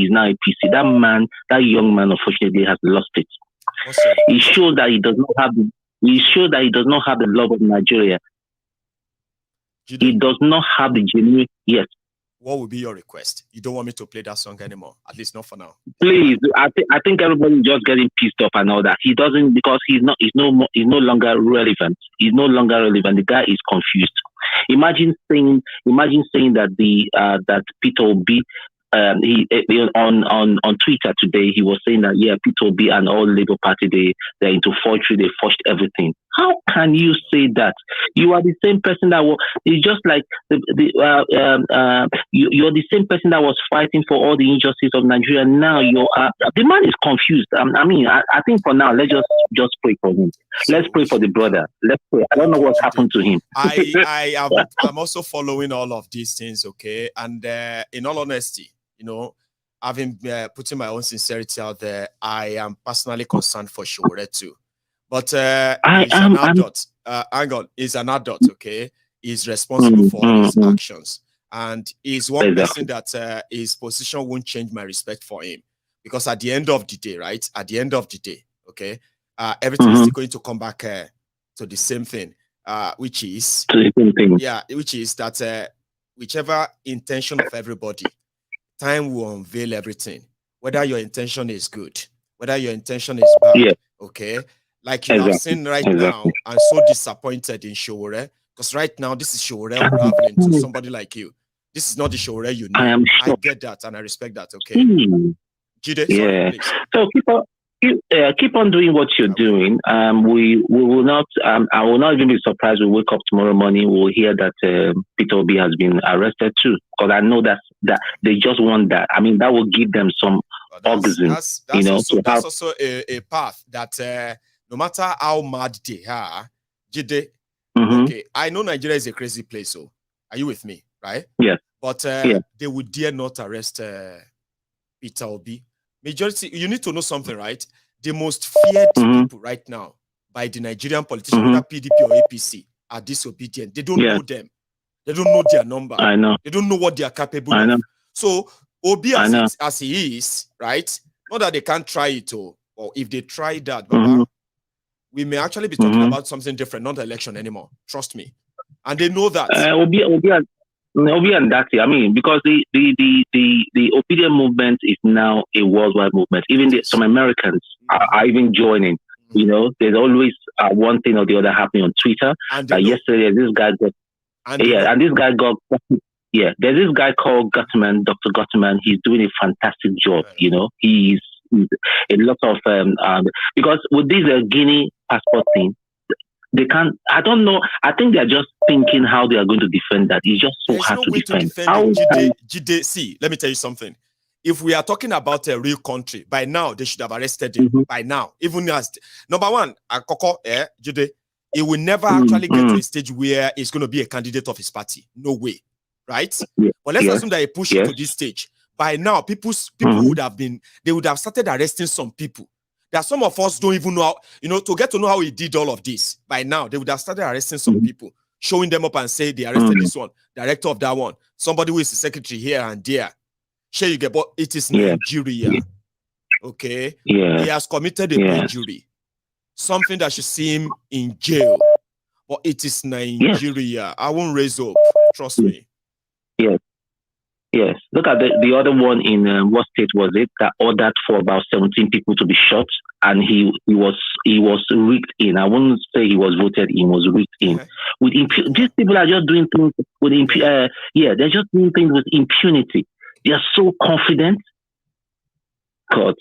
now a PC. That young man, unfortunately, has lost it. He shows that he does not have the love of Nigeria. He does not have the genuine. Yes. What would be your request? You don't want me to play that song anymore, at least not for now. Please, I think everybody just getting pissed off and all that. He doesn't, because he's no longer relevant. He's no longer relevant. The guy is confused. Imagine saying that that Peter Obi on Twitter today, he was saying that P2B and all Labour Party they're into forgery, they forged everything. How can you say that? You are the same person that was. It's just like you're the same person that was fighting for all the injustice of Nigeria. Now the man is confused. I think for now, let's just pray for him. Let's pray for the brother. Let's pray. I don't know what's happened to him. I'm also following all of these things, okay? And in all honesty, having putting my own sincerity out there, I am personally concerned for Showore too. But he's an adult. Hang on, he's an adult, okay? He's responsible for all his actions. And he's one person that his position won't change my respect for him. Because at the end of the day, right? At the end of the day, okay? Everything is still going to come back to the same thing, which is that whichever intention of everybody, time will unveil everything. Whether your intention is good, whether your intention is bad, okay? Like you have seen right now, I'm so disappointed in Showore, because right now this is Showore unraveling to somebody like you. This is not the Showore you know. I get that and I respect that, okay? Jide, sorry, please. So keep on doing what you're doing. We will not. I will not even be surprised. We wake up tomorrow morning, we'll hear that Peter Obi has been arrested too. Because I know that they just want that. I mean, that will give them some orgasm. That's also a path that no matter how mad they are, Jide. Okay, I know Nigeria is a crazy place. So, are you with me? Right? Yes. But they would dare not arrest Peter Obi. Majority, you need to know something, right? The most feared people right now by the Nigerian politicians, whether PDP or APC, are disobedient. They don't know them. They don't know their number. I know. They don't know what they are capable of. So Obi, as he is, right? Not that they can't try it, or if they try that, we may actually be talking about something different, not the election anymore. Trust me. And they know that. Obi and Dati, I mean, because the obedient movement is now a worldwide movement. Even some Americans are even joining. There's always one thing or the other happening on Twitter. Yesterday, this guy got there's this guy called Gutman, Dr. Gutman. He's doing a fantastic job. He's a lot of because with this Guinea passport thing, they can't. I don't know. I think they're just thinking how they are going to defend that. It's just so hard to defend. Jide, see, let me tell you something. If we are talking about a real country, by now they should have arrested him. By now, even as number one, Akoko, Jide, he will never actually get to a stage where he's going to be a candidate of his party. No way, right? But let's assume that he pushed it to this stage. By now, people would have started arresting some people. There are some of us don't even know how, to get to know how he did all of this. By now, they would have started arresting some people, showing them up and say they arrested this one, director of that one, somebody who is the secretary here and there. Sure, you get, but it is Nigeria. Okay? He has committed a perjury. Something that should see him in jail. But it is Nigeria. I won't raise up. Trust me. Yes. Look at the other one in what state was it that ordered for about 17 people to be shot, and he was rigged in. I wouldn't say he was voted in. He was rigged in. With these people are just doing things with they're just doing things with impunity. They are so confident. God.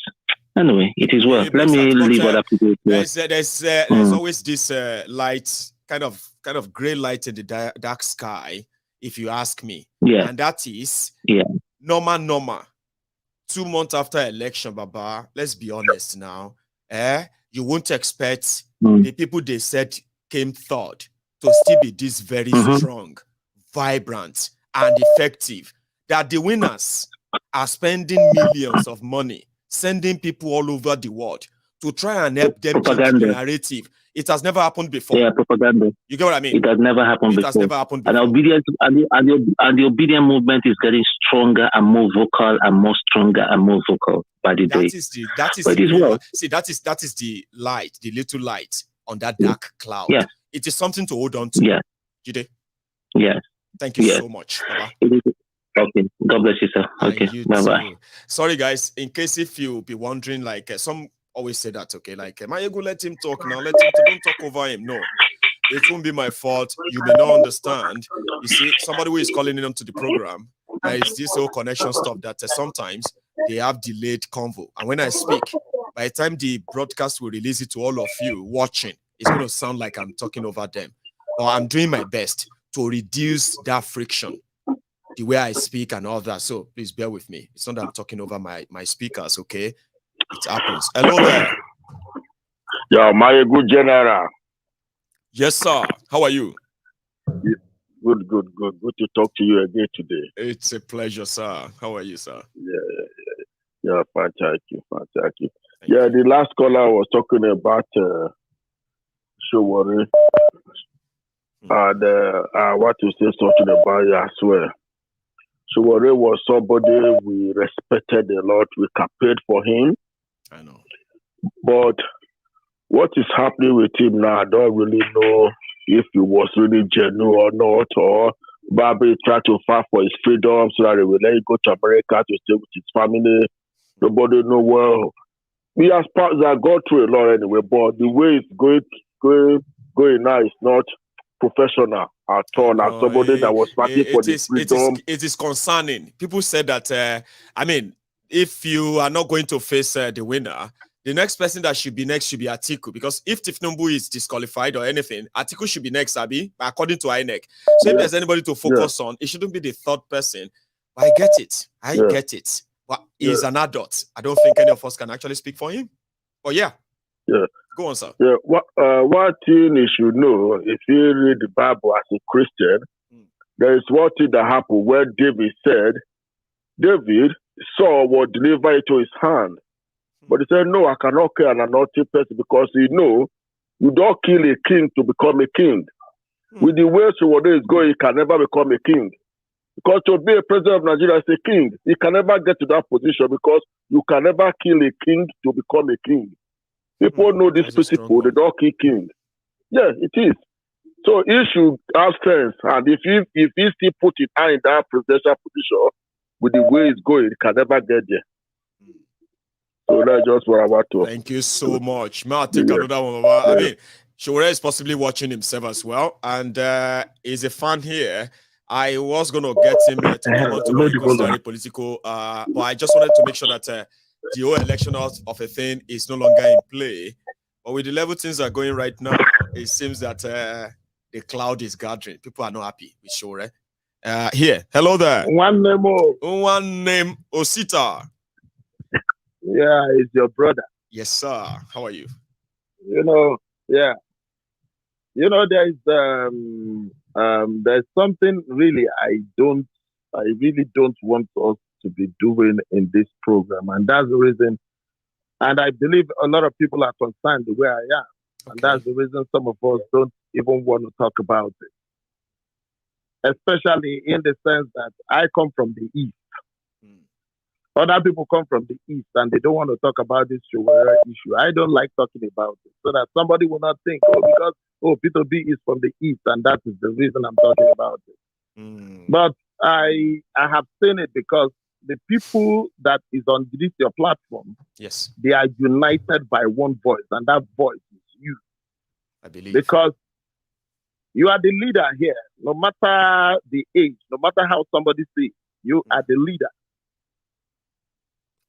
Anyway, it is well. Let me leave other people. There's always this light, kind of gray light in the dark sky, if you ask me. And that is normal. 2 months after election, Baba, let's be honest now. You won't expect the people they said came third to still be this very strong, vibrant, and effective. That the winners are spending millions of money, sending people all over the world to try and help them change the narrative. It has never happened before. Yeah, propaganda. You get what I mean? It has never happened before. It has never happened before. And the obedient movement is getting stronger and more vocal and more stronger and more vocal by the day. That is the light, the little light on that dark cloud. Yeah. It is something to hold on to. Yeah. Jide? Yeah. Thank you so much. Okay. God bless you, sir. Okay. Bye-bye. Sorry, guys. In case if you be wondering, like some always say that, okay, like, Mayego, let him talk now. Don't talk over him. No, it won't be my fault. You may not understand. You see, somebody who is calling in onto the program, there is this whole connection stuff that sometimes they have delayed convo. And when I speak, by the time the broadcast will release it to all of you watching, it's going to sound like I'm talking over them. But I'm doing my best to reduce that friction, the way I speak and all that. So please bear with me. It's not that I'm talking over my speakers, okay? It happens. Hello there. Yeah, my good general. Yes, sir. How are you? Good to talk to you again today. It's a pleasure, sir. How are you, sir? Yeah, fantastic. Yeah, the last caller was talking about Showore. And what you say something about it as well. Showore was somebody we respected a lot. We campaigned for him. I know. But what is happening with him now, I don't really know if he was really genuine or not, or Bobby tried to fight for his freedom so that he will let him go to America to stay with his family. Nobody know well. He has gone through a lot anyway, but the way it's going now is not professional at all. Now, somebody that was fighting for his freedom. It is concerning. People said that, I mean, if you are not going to face the winner, the next person that should be next should be Atiku, because if Tinubu is disqualified or anything, Atiku should be next, Abi, according to INEC. So if there's anybody to focus on, it shouldn't be the third person. But I get it. I get it. But he's an adult. I don't think any of us can actually speak for him. But go on, sir. Yeah, one thing you should know, if you read the Bible as a Christian, there is one thing that happened where David said, David saw what delivered it to his hand. But he said, no, I cannot kill an anointed person because you don't kill a king to become a king. With the way Showore is going, he can never become a king. Because to be a president of Nigeria is a king. He can never get to that position because you can never kill a king to become a king. People know this principle, they don't kill kings. Yeah, it is. So he should have sense. And if he still put his eye in that presidential position, with the way it's going, he can never get there. So that's just what I want to. Thank you so much. May I take another one? I mean, Showore is possibly watching himself as well, and he's a fan here. I was going to get him to come on to the political, but I just wanted to make sure that the whole election of a thing is no longer in play. But with the level things are going right now, it seems that the cloud is gathering. People are not happy with Showore. Here, hello there. One name Osita. Yeah, it's your brother. Yes, sir. How are you? There's something really I really don't want us to be doing in this program, and that's the reason. And I believe a lot of people are concerned the way I am, and that's the reason some of us don't even want to talk about it. Especially in the sense that I come from the East. Other people come from the East and they don't want to talk about this Showore issue. I don't like talking about it so that somebody will not think, Peter B is from the East and that is the reason I'm talking about it. But I have seen it because the people that is on this your platform, yes, they are united by one voice, and that voice is you. I believe. Because you are the leader here, no matter the age, no matter how somebody sees, you are the leader.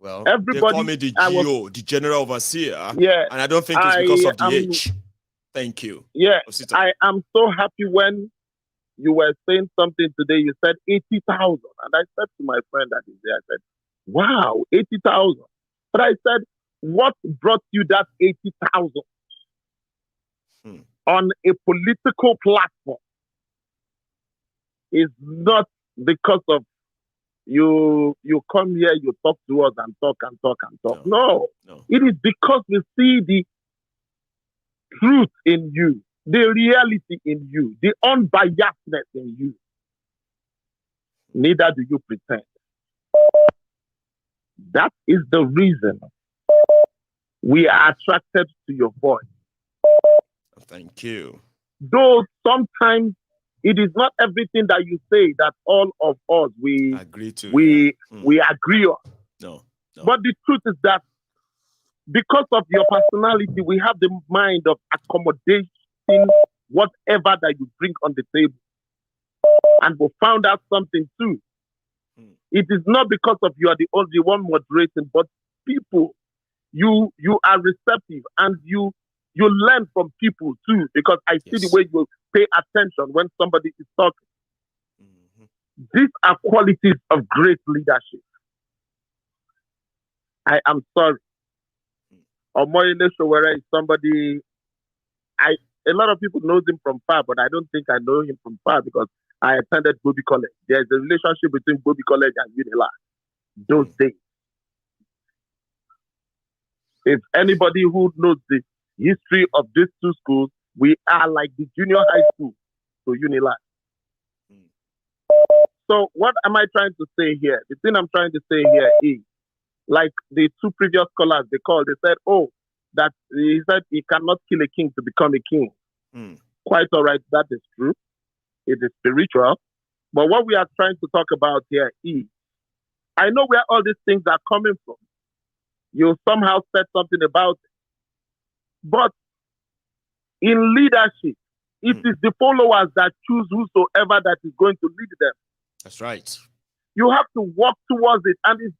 Well, everybody, they call me the GO, the General Overseer, yeah, and I don't think it's because of the age. Thank you. Yeah, I am so happy when you were saying something today. You said 80,000, and I said to my friend that is there, I said, "Wow, 80,000." But I said, "What brought you that 80,000 on a political platform? Is not because of." You come here, you talk to us and talk. No. It is because we see the truth in you, the reality in you, the unbiasedness in you. Neither do you pretend. That is the reason we are attracted to your voice. Thank you. Though sometimes it is not everything that you say that all of us we agree on. No. But the truth is that because of your personality, we have the mind of accommodating whatever that you bring on the table. And we found out something too. It is not because of you are the only one moderating, but people, you are receptive and you learn from people too, because I see the way you pay attention when somebody is talking. These are qualities of great leadership. I am sorry. Omoyele Sowore is somebody, a lot of people knows him from far, but I don't think I know him from far because I attended Bobi College. There's a relationship between Bobi College and UNILA those days. If anybody who knows the history of these two schools, we are like the junior high school to UNILA. So what am I trying to say here? The thing I'm trying to say here is, like the two previous scholars, they said, that he said he cannot kill a king to become a king. Quite all right, that is true. It is spiritual. But what we are trying to talk about here is, I know where all these things are coming from. You somehow said something about it. But in leadership, it is the followers that choose whosoever that is going to lead them. That's right. You have to work towards it. And it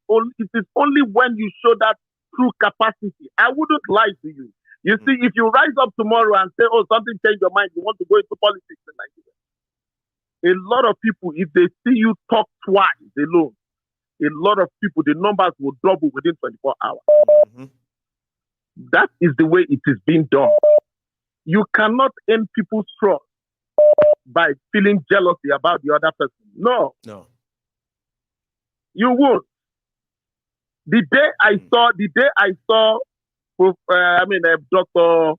is only when you show that true capacity. I wouldn't lie to you. You see, if you rise up tomorrow and say, something changed your mind, you want to go into politics in Nigeria. A lot of people, if they see you talk twice alone, a lot of people, the numbers will double within 24 hours. That is the way it is being done. You cannot earn people's trust by feeling jealousy about the other person. No. You won't. The day I saw Dr.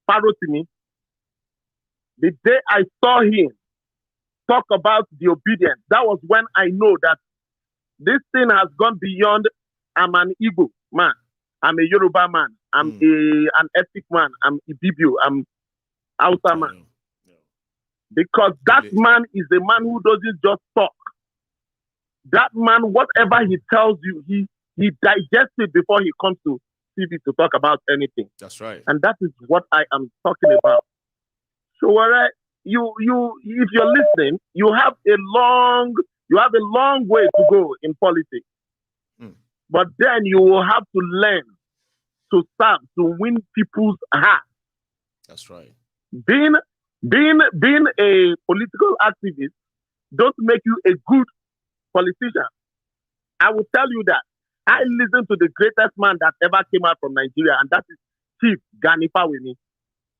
Parotini, the day I saw him talk about the obedience, that was when I know that this thing has gone beyond, I'm an Igbo man, I'm a Yoruba man, I'm an ethnic man, I'm Ibibio, I'm Hausa man. Because that man is a man who doesn't just talk. That man, whatever he tells you, he digests it before he comes to TV to talk about anything. That's right. And that is what I am talking about. So you if you're listening, you have a long way to go in politics. But then you will have to learn to serve, to win people's hearts. That's right. Being a political activist don't make you a good politician. I will tell you that. I listen to the greatest man that ever came out from Nigeria, and that is Chief Gani Fawemi.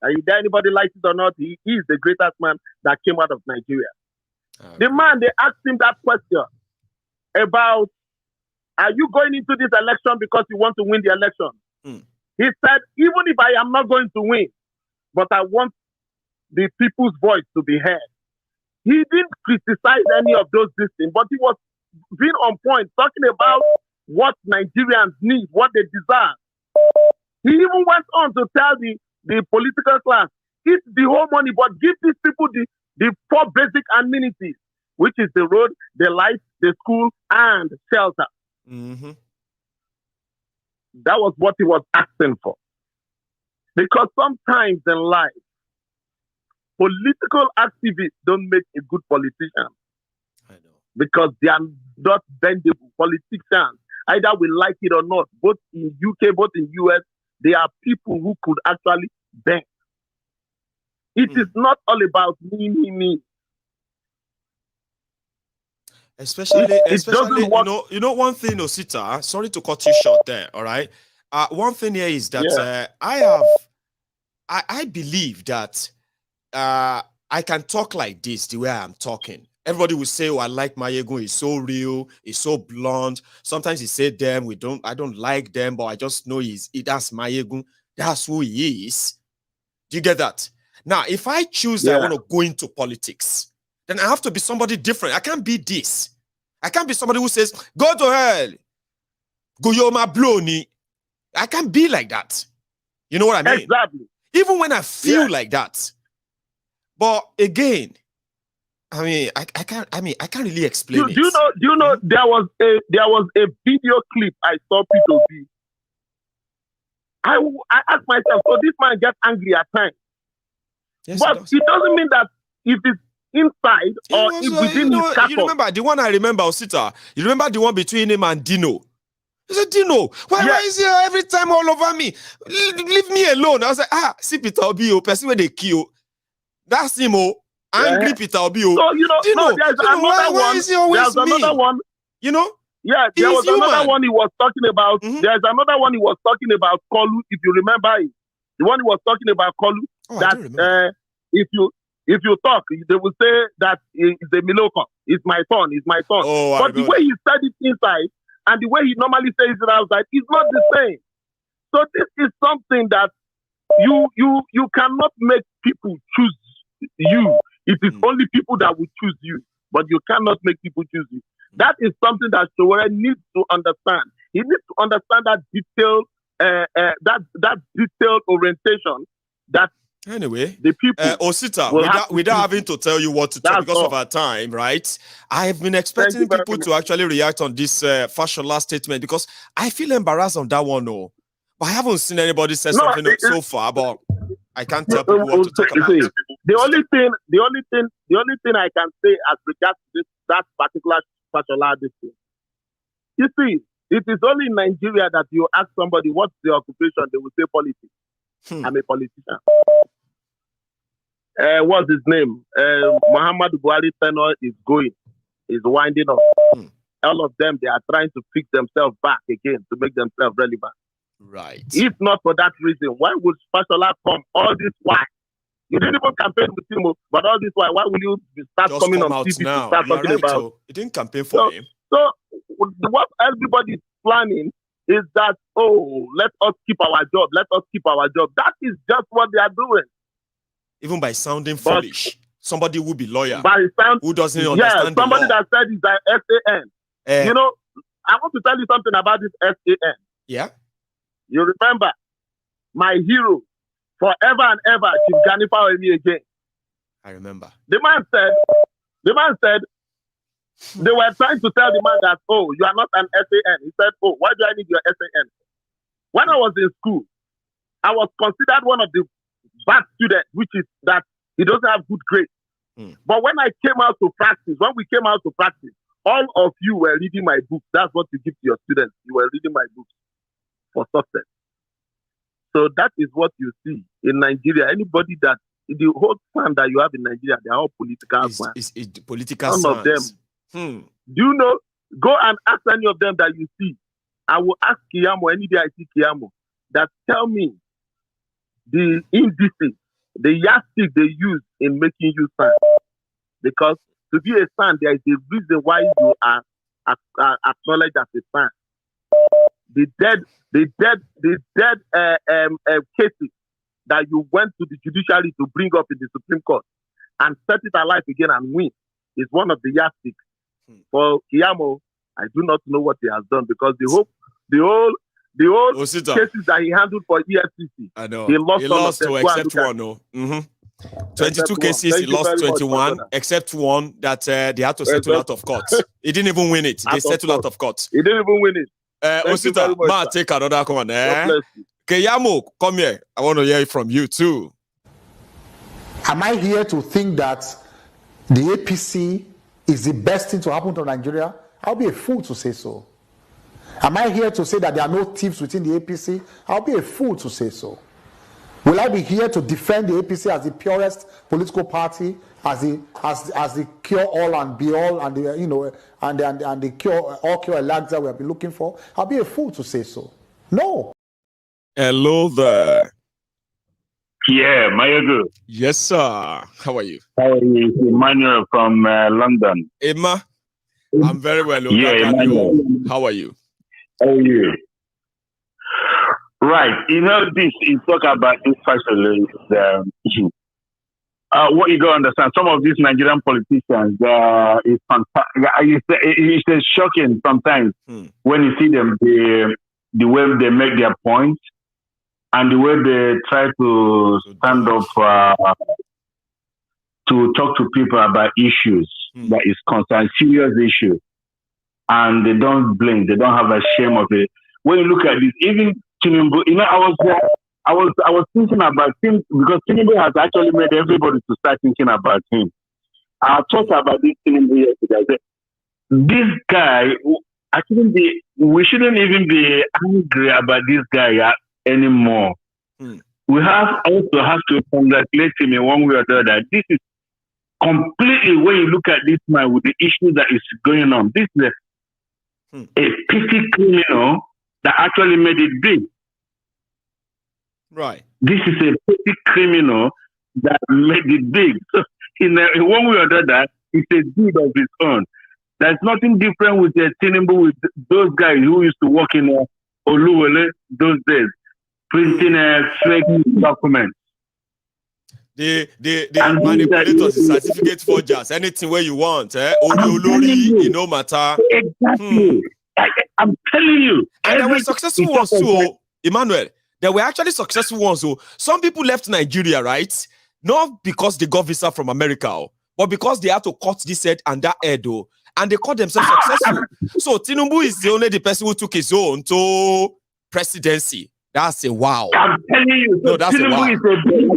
Is there anybody likes it or not? He is the greatest man that came out of Nigeria. The man, they asked him that question about, are you going into this election because you want to win the election? He said, even if I am not going to win, but I want the people's voice to be heard. He didn't criticize any of those things, but he was being on point, talking about what Nigerians need, what they desire. He even went on to tell the political class, eat the whole money, but give these people the 4 basic amenities, which is the road, the light, the school, and shelter. That was what he was asking for. Because sometimes in life, political activists don't make a good politician. I know. Because they are not bendable politicians. Either we like it or not, both in UK, both in US, there are people who could actually bend. It is not all about me. Especially, you know, one thing, Osita, sorry to cut you short there, all right? One thing here is that I believe that I can talk like this, the way I'm talking. Everybody will say, I like Mayegun, he's so real, he's so blunt. Sometimes he say them, I don't like them, but I just know that's Mayegun. That's who he is. Do you get that? Now, if I choose that I want to go into politics, then I have to be somebody different. I can't be this. I can't be somebody who says, go to hell. Go Yoma Bloni. I can't be like that. You know what I mean? Exactly. Even when I feel like that. But again, I can't really explain it. Do you know there was a video clip I saw P2B. I asked myself, so this man gets angry at times. Yes, but it doesn't mean that if inside or within his castle. You remember the one I remember, Osita? You remember the one between him and Dino? He said, Dino, why is he every time all over me? Leave me alone. I was like, see Peter Obi, person where they kill. That's him, angry Peter Obi. So, Dino, there's another one. Why is he always there's another one. Yeah, there was another one he was talking about. There's another one he was talking about, Koolu, if you remember it. The one he was talking about, Koolu, that if you talk, they will say that it's a Miloko. It's my son, it's my son. But the way he said it inside and the way he normally says it outside is not the same. So this is something that you cannot make people choose you. It is only people that will choose you, but you cannot make people choose you. That is something that Sowore needs to understand. He needs to understand that detailed, that detailed orientation. That anyway, the people. Osita, without having to tell you what to talk because of our time, right? I have been expecting people to actually react on this Fashola statement because I feel embarrassed on that one, no. But I haven't seen anybody say something so far. But I can't tell people what to talk about. The only thing I can say as regards to that particular Fashola thing. You see, it is only in Nigeria that you ask somebody what's their occupation, they will say politics. I'm a politician. What's his name? Muhammad Buhari tenure is winding up. All of them, they are trying to fix themselves back again to make themselves relevant. Right. If not for that reason, why would Fashola come all this while? You didn't even campaign with him, but all this while, why will you start Just coming come on out TV now. to start talking about? He didn't campaign for him. So what everybody is planning is that, let us keep our job. Let us keep our job. That is just what they are doing. Even by sounding foolish. Somebody who be lawyer. Who doesn't understand the somebody law. that said it's an SAN. I want to tell you something about this SAN. Yeah? You remember, my hero, forever and ever, Chief Gani Fawemi again. I remember. The man said, they were trying to tell the man that, you are not an SAN. He said, why do I need your SAN? When I was in school, I was considered one of the bad students, which is that he doesn't have good grades. But when we came out to practice, all of you were reading my books. That's what you give to your students. You were reading my books for success. So that is what you see in Nigeria. Anybody that, the whole fan that you have in Nigeria, they are all political fans. It's political None of them. Do you know? Go and ask any of them that you see. I will ask Kiyamo, any day I see Kiyamo, that tell me the indices, the yardstick they use in making you stand. Because to be a stand, there is a reason why you are acknowledged as a stand. The dead cases that you went to the judiciary to bring up in the Supreme Court and set it alive again and win is one of the yardsticks. For Kiyamo, I do not know what he has done because the whole cases that he handled for EFCC, I know. he lost to except one. No. 22 cases, he lost 21, except one that they had to settle out of court. He didn't even win it. They settled out of court. He didn't even win it. Osita, take another one. Keyamo, come here. I want to hear it from you too. Am I here to think that the APC is the best thing to happen to Nigeria? I'll be a fool to say so. Am I here to say that there are no thieves within the APC? I'll be a fool to say so. Will I be here to defend the APC as the purest political party, as the cure all and be all, and the and the cure elixir we have been looking for? I'll be a fool to say so. No. Hello there. Yeah, Mayogu. Yes, sir. How are you? How are you? Emmanuel from London. Emma, I'm very well. Yeah, Emmanuel. How are you? How are you? Right. This you talk about this Fashola. What you don't understand, some of these Nigerian politicians is fantastic. It's shocking sometimes when you see them, the way they make their points and the way they try to stand up to talk to people about issues that is concerned, serious issues, and they don't blink. They don't have a shame of it. When you look at this, even Tinubu, I was thinking about him because Tinubu has actually made everybody to start thinking about him. I thought about this thing yesterday. I said, this guy, we shouldn't even be angry about this guy anymore. We also have to congratulate him in one way or the other. This is completely, when you look at this man with the issue that is going on, this is a petty criminal that actually made it big. Right. This is a petty criminal that made it big. So in one way or the other, it's a deed of his own. There's nothing different with Tinubu, with those guys who used to work in Oluwole those days, printing fake documents. The manipulators, the certificate forgers, anything where you want, it no matter. Exactly. I'm telling you. And there were successful ones too, Emmanuel. There were actually successful ones. So some people left Nigeria, right? Not because they got visa from America, but because they had to cut this head and that head, and they call themselves successful. So Tinubu is the only person who took his own to presidency. That's a wow. I'm telling you. So no, that's Tinubu is a big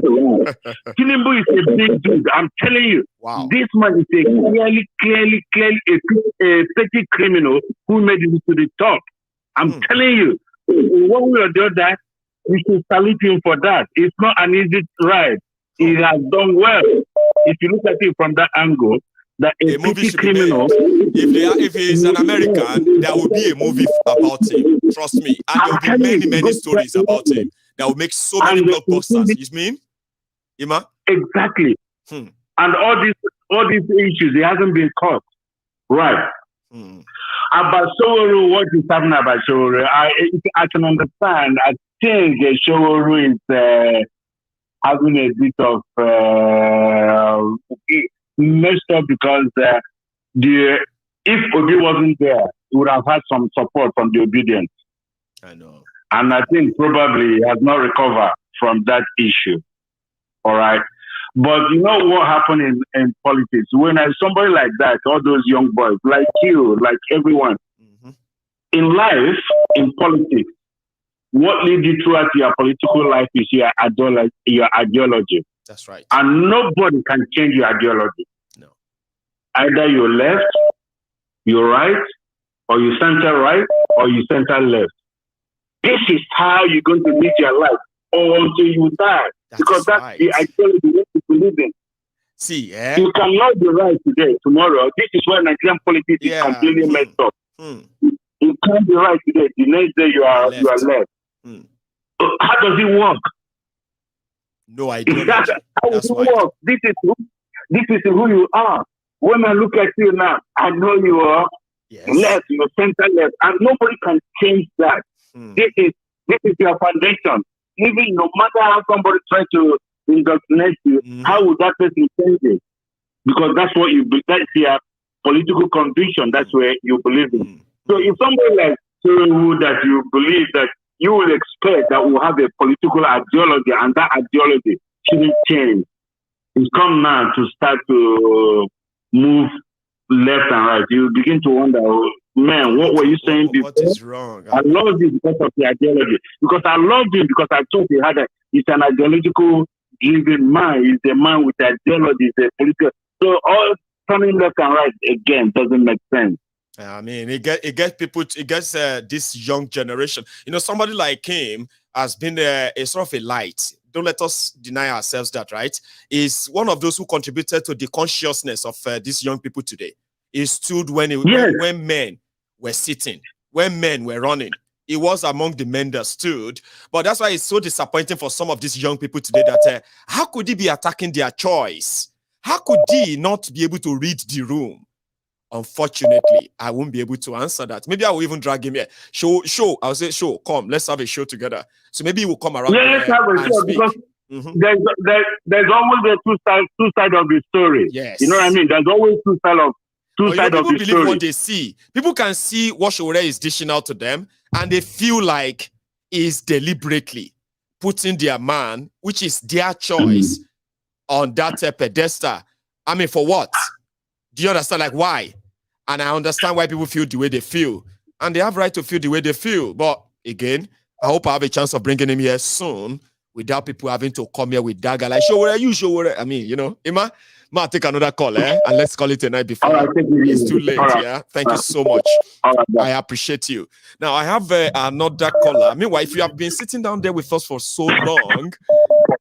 Tinubu is a big dude. I'm telling you. Wow. This man is a clearly a petty criminal who made it to the top. I'm telling you. One way or the other, we should salute him for that. It's not an easy ride. He has done well. If you look at it from that angle, that a petty criminal. If he's an American, there will be a movie about him. Trust me. And there will be many stories about him that will make so many blockbusters. You mean? Ima? Exactly. And all these issues, he hasn't been caught. Right. About Showuru, what is happening about Showuru? I can understand. I think Showuru is having a bit of messed up because if Obi wasn't there, he would have had some support from the obedience. I know. And I think probably he has not recovered from that issue. All right. But you know what happened in politics? When somebody like that, all those young boys, like you, like everyone, in life, in politics, what leads you throughout your political life is your ideology. That's right. And nobody can change your ideology. No. Either you're left, you're right, or you center right, or you center left. This is how you're going to live your life until you die. Because that's the ideology you believe in. See, you cannot be right today, tomorrow. This is why Nigerian politics is completely messed up. You can't be right today. The next day you are left. How does it work? No idea. How does it work? This is who you are. When I look at you now, I know you are left, you're center left, and nobody can change that. This is your foundation. Even no matter how somebody tries to indoctrinate you, how would that person change it? Because that's your political conviction. That's where you believe in. So if somebody like Tinubu that you believe that you will expect that will have a political ideology and that ideology shouldn't change. It's come now to start to move left and right. You begin to wonder, man, what were you saying before? What is wrong? I love this because of the ideology. Because I loved him because I thought he's an ideological driven man. He's a man with ideology. He's a political. So all turning left and right again doesn't make sense. I mean, it gets people. It gets this young generation. You know, somebody like him has been a sort of a light. Don't let us deny ourselves that, right? Is one of those who contributed to the consciousness of these young people today. He stood when men were sitting, when men were running. He was among the men that stood. But that's why it's so disappointing for some of these young people today that how could he be attacking their choice? How could he not be able to read the room? Unfortunately, I won't be able to answer that. Maybe I will even drag him here. Show. I'll say, show, come, let's have a show together. So maybe he will come around. Yeah, let's have a show because there's always the two sides of the story. Yes. You know what I mean? There's always two sides of the story. People believe what they see. People can see what Showore is dishing out to them, and they feel like he's deliberately putting their man, which is their choice, on that pedestal. I mean, for what? Do you understand? Like, why? And I understand why people feel the way they feel. And they have right to feel the way they feel. But again, I hope I have a chance of bringing him here soon without people having to come here with dagger. Like, Showore, you Showore. I mean, you know, Emma. Ma, take another call, and let's call it a night before it's too late. Yeah, thank you so much. I appreciate you. Now I have another caller. Meanwhile, if you have been sitting down there with us for so long,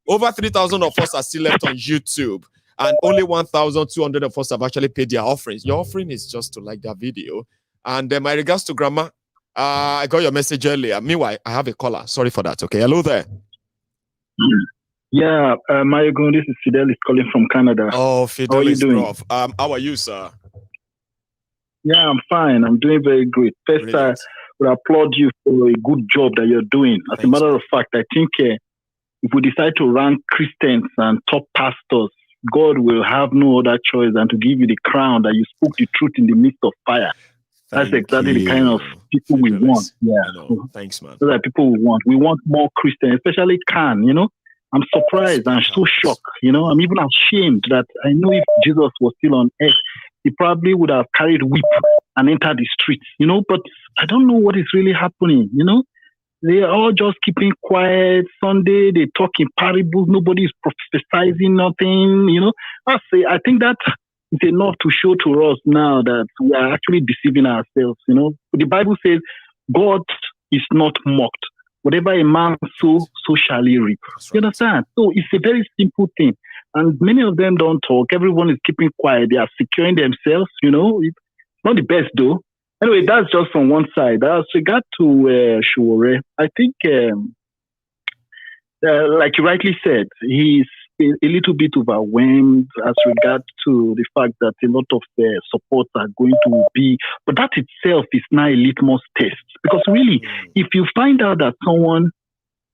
over 3,000 of us are still left on YouTube, and only 1,200 of us have actually paid their offerings. Your offering is just to like that video. And my regards to Grandma. I got your message earlier. Meanwhile, I have a caller. Sorry for that. Okay, hello there. Yeah, Mayogun, this is Fidelis calling from Canada. Oh, Fidelis, how are you doing? Prof. How are you, sir? Yeah, I'm fine. I'm doing very great. First, I would applaud you for a good job that you're doing. As a matter of fact, I think if we decide to rank Christians and top pastors, God will have no other choice than to give you the crown that you spoke the truth in the midst of fire. That's exactly the kind of people we want. Yeah. Thanks, man. That's what people we want. We want more Christians, especially Khan, I'm surprised and so shocked, I'm even ashamed that I know if Jesus was still on earth, he probably would have carried whip and entered the streets, but I don't know what is really happening, They are all just keeping quiet. Sunday, they talk in parables. Nobody is prophesizing nothing, I think that is enough to show to us now that we are actually deceiving ourselves, The Bible says God is not mocked. Whatever a man sows, so shall he reap. You understand? So it's a very simple thing. And many of them don't talk. Everyone is keeping quiet. They are securing themselves, It's not the best, though. Anyway, that's just from one side. As regard to Showore, I think, like you rightly said, he's a little bit overwhelmed as regard to the fact that a lot of supports are going to be, but that itself is now a litmus test. Because really, if you find out that someone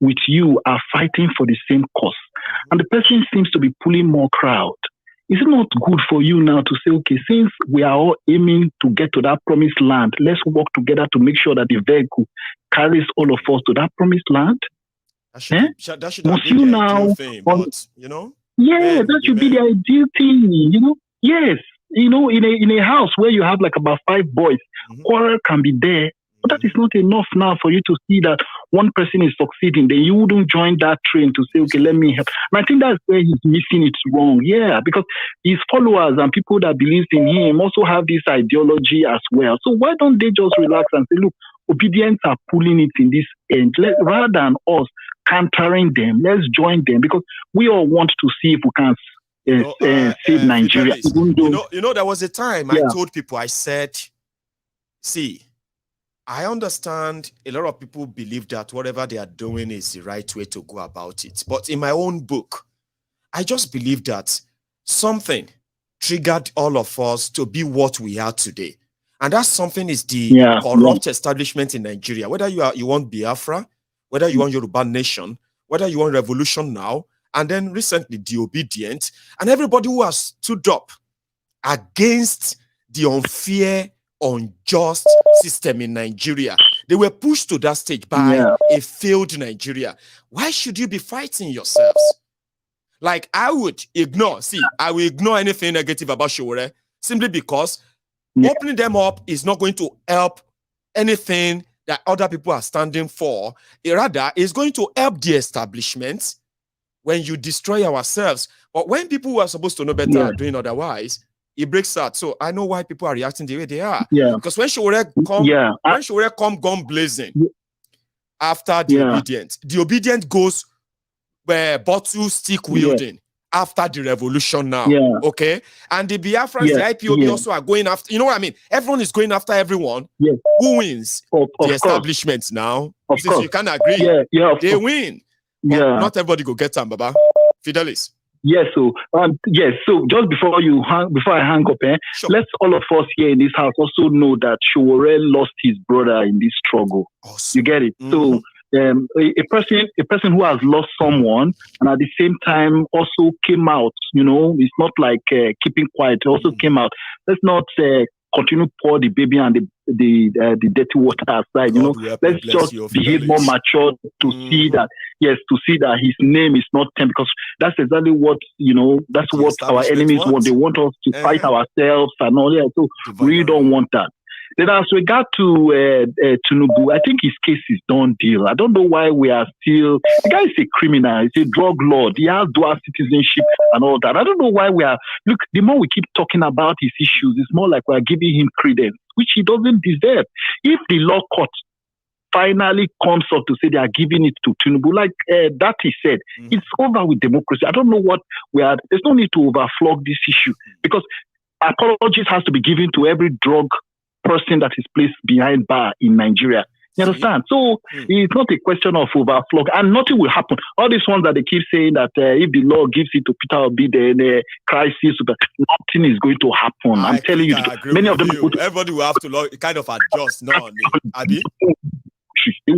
with you are fighting for the same cause, and the person seems to be pulling more crowd, is it not good for you now to say, okay, since we are all aiming to get to that promised land, let's work together to make sure that the vehicle carries all of us to that promised land? That should be the ideal thing, but, Yeah, that should be the ideal thing, Yes, in a house where you have like about 5 boys, quarrel can be there, but that is not enough now for you to see that one person is succeeding. Then you wouldn't join that train to say, okay, let me help. And I think that's where he's missing it wrong. Yeah, because his followers and people that believe in him also have this ideology as well. So why don't they just relax and say, look, obedience are pulling it in this end. Rather than us countering them, let's join them, because we all want to see if we can save Nigeria. There was a time I told people, I said, see, I understand a lot of people believe that whatever they are doing is the right way to go about it. But in my own book, I just believe that something triggered all of us to be what we are today. And that something is the corrupt establishment in Nigeria. Whether you want Biafra, whether you want Yoruba nation, whether you want revolution now, and then recently the obedient, and everybody who has stood up against the unfair, unjust system in Nigeria. They were pushed to that stage by a failed Nigeria. Why should you be fighting yourselves? Like, I will ignore anything negative about Showore simply because opening them up is not going to help anything that other people are standing for. Rather, it's going to help the establishment when you destroy ourselves. But when people who are supposed to know better are doing otherwise, it breaks out. So I know why people are reacting the way they are. Because when Showore come gun blazing after the obedient goes bottle stick wielding after the revolution now. Okay? And the Biafrans, the IPOB also are going after, you know what I mean? Everyone is going after everyone. Who wins? The establishment now. Since you can't agree, they win. But not everybody go get them, Baba. Fidelis. Yes, so just before I hang up, let's all of us here in this house also know that Showore lost his brother in this struggle. Awesome. You get it? So a person who has lost someone and at the same time also came out, it's not like keeping quiet, it also came out. Let's not continue pour the baby and the dirty water aside. Let's just behave more mature to see that his name is not tamed, because that's exactly what that's what our enemies want. They want us to fight ourselves and all that. So we don't want that. Then as regard to Tinubu, I think his case is done deal. I don't know why we are still, the guy is a criminal, he's a drug lord, he has dual citizenship and all that. I don't know why we are, look, the more we keep talking about his issues, it's more like we are giving him credence, which he doesn't deserve. If the law court finally comes up to say they are giving it to Tinubu, like that he said, it's over with democracy. I don't know what we are, there's no need to overflog this issue because apologies has to be given to every drug person that is placed behind bar in Nigeria. You understand? So it's not a question of overflog and nothing will happen. All these ones that they keep saying that if the law gives it to Peter Obi, then crisis, nothing is going to happen. I'm telling you, many of them. Everybody will have to kind of adjust. No, Abi. They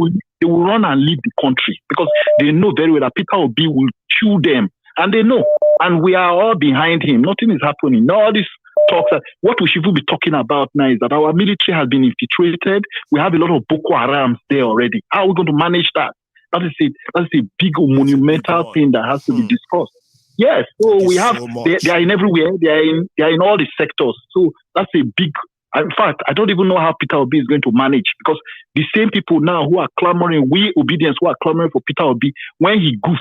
will run and leave the country because they know very well that Peter Obi will chew them, and they know, and we are all behind him. Nothing is happening. No, all this talks. What we should be talking about now is that our military has been infiltrated. We have a lot of Boko Harams there already. How are we going to manage that? That is a big monumental thing that has to be discussed. Yes, so we have. They are in everywhere. They are in all the sectors. So that's a big. In fact, I don't even know how Peter Obi is going to manage because the same people now who are clamoring, we obedience who are clamoring for Peter Obi, when he goes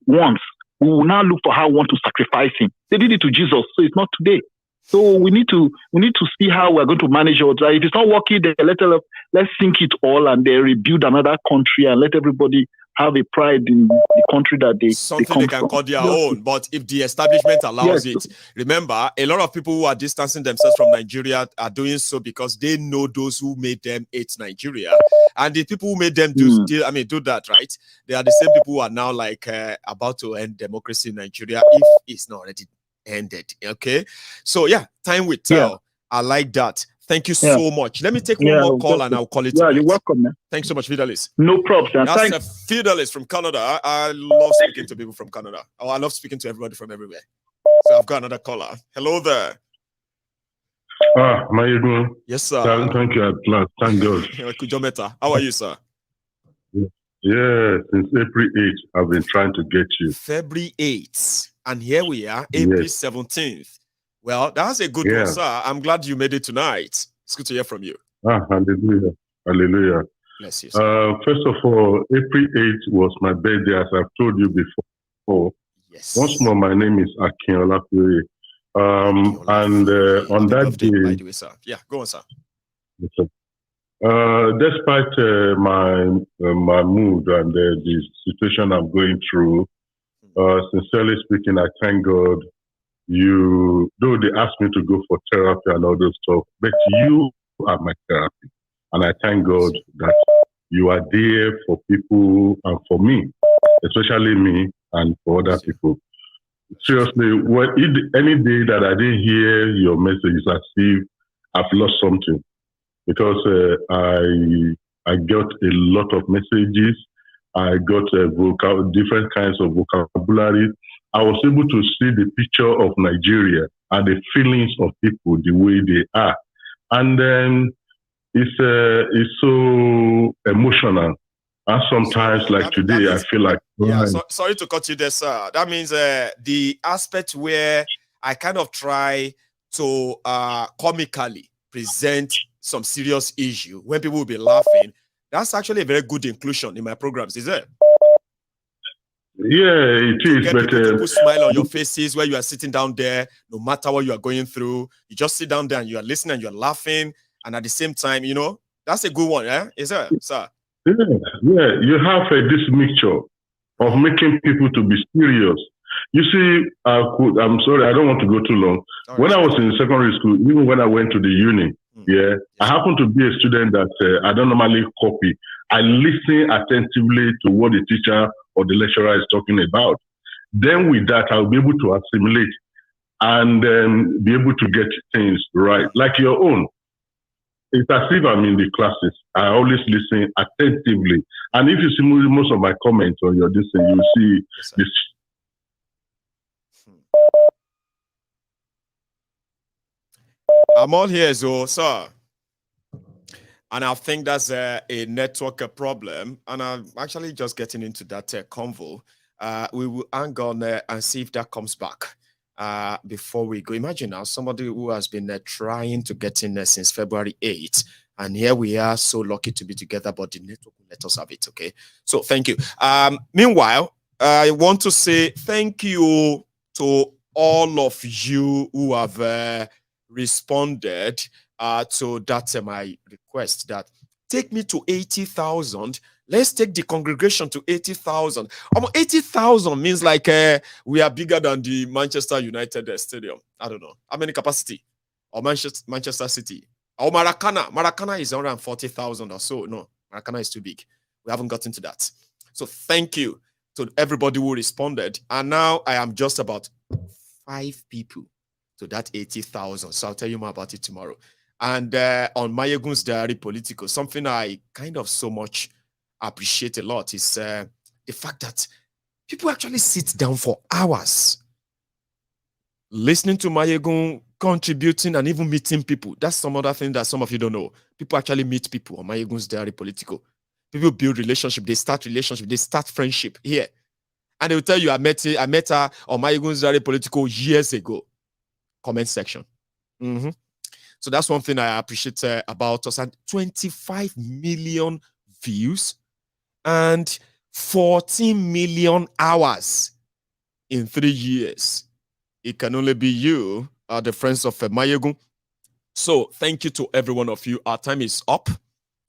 once, we will now look for how we want to sacrifice him. They did it to Jesus, so it's not today. So we need to see how we're going to manage it. If it's not working, then let's sink it all and then rebuild another country and let everybody have a pride in the country that they can call their own. But if the establishment allows it, remember, a lot of people who are distancing themselves from Nigeria are doing so because they know those who made them hate Nigeria, and the people who made them do that, right? They are the same people who are now like about to end democracy in Nigeria if it's not already ended. Okay, so yeah, time will tell. Yeah. I like that. Thank you so much. Let me take one more call and I'll call it. Yeah, you're welcome, man. Thanks so much, Fidelis. No problem. That's Fidelis from Canada. I love speaking to people from Canada. Oh, I love speaking to everybody from everywhere. So I've got another caller. Hello there. How are you doing? Yes, sir. Thank you, at last. Thank God. Kujometa. How are you, sir? Yeah, since April 8th, I've been trying to get you. February 8th. And here we are, April 17th. Well, that's a good one, sir. I'm glad you made it tonight. It's good to hear from you. Hallelujah. Hallelujah. Bless you, sir. First of all, April 8th was my birthday, as I've told you before. Yes. Once more, my name is Akin Olakure. And on that day... By the way, sir. Yeah, go on, sir. Yes, sir. Despite my mood and the situation I'm going through, sincerely speaking, I thank God. Though they asked me to go for therapy and all those stuff, but you are my therapy. And I thank God that you are there for people and for me, especially me and for other people. Seriously, any day that I didn't hear your message, as if I've lost something. Because I got a lot of messages. I got different kinds of vocabulary. I was able to see the picture of Nigeria and the feelings of people, the way they are. And then it's so emotional. And sometimes, like today, I feel like... Yeah, sorry to cut you there, sir. That means the aspect where I kind of try to comically present some serious issue when people will be laughing, that's actually a very good inclusion in my programs, is it? Yeah, it is. But people smile on your faces where you are sitting down there, no matter what you are going through. You just sit down there and you are listening and you are laughing, and at the same time, you know, that's a good one, yeah? Is it, sir? Yeah, you have this mixture of making people to be serious. You see, I'm sorry, I don't want to go too long. When I was in secondary school, even when I went to the uni, I happened to be a student that I don't normally copy. I listen attentively to what the teacher or the lecturer is talking about. Then with that, I'll be able to assimilate and be able to get things right. Like your own. It's as if I'm in the classes. I always listen attentively. And if you see most of my comments on your this thing, you see this. I'm all here, so, sir. And I think that's a network problem. And I'm actually just getting into that convo. We will hang on and see if that comes back. before we go. Imagine now somebody who has been trying to get in since February 8th, and here we are, so lucky to be together, but the network will let us have it, okay? So thank you. Meanwhile, I want to say thank you to all of you who have responded to that my request that take me to 80,000. Let's take the congregation to 80,000. 80,000 means like we are bigger than the Manchester United stadium. I don't know. How many capacity? Or Manchester City? Or Maracana. Maracana is 140,000 or so. No, Maracana is too big. We haven't gotten to that. So thank you to everybody who responded. And now I am just about 5 people to that 80,000. So I'll tell you more about it tomorrow. And on Mayegun's Diary Political, something I kind of so much appreciate a lot is the fact that people actually sit down for hours listening to Mayegun, contributing, and even meeting people. That's some other thing that some of you don't know. People actually meet people on Mayegun's Diary Political. People build relationship, they start friendship here. And they will tell you, I met her on Mayegun's Diary Political years ago. Comment section. So that's one thing I appreciate about us. And 25 million views and 14 million hours in 3 years. It can only be you, the friends of Mayegun. So thank you to every one of you. Our time is up.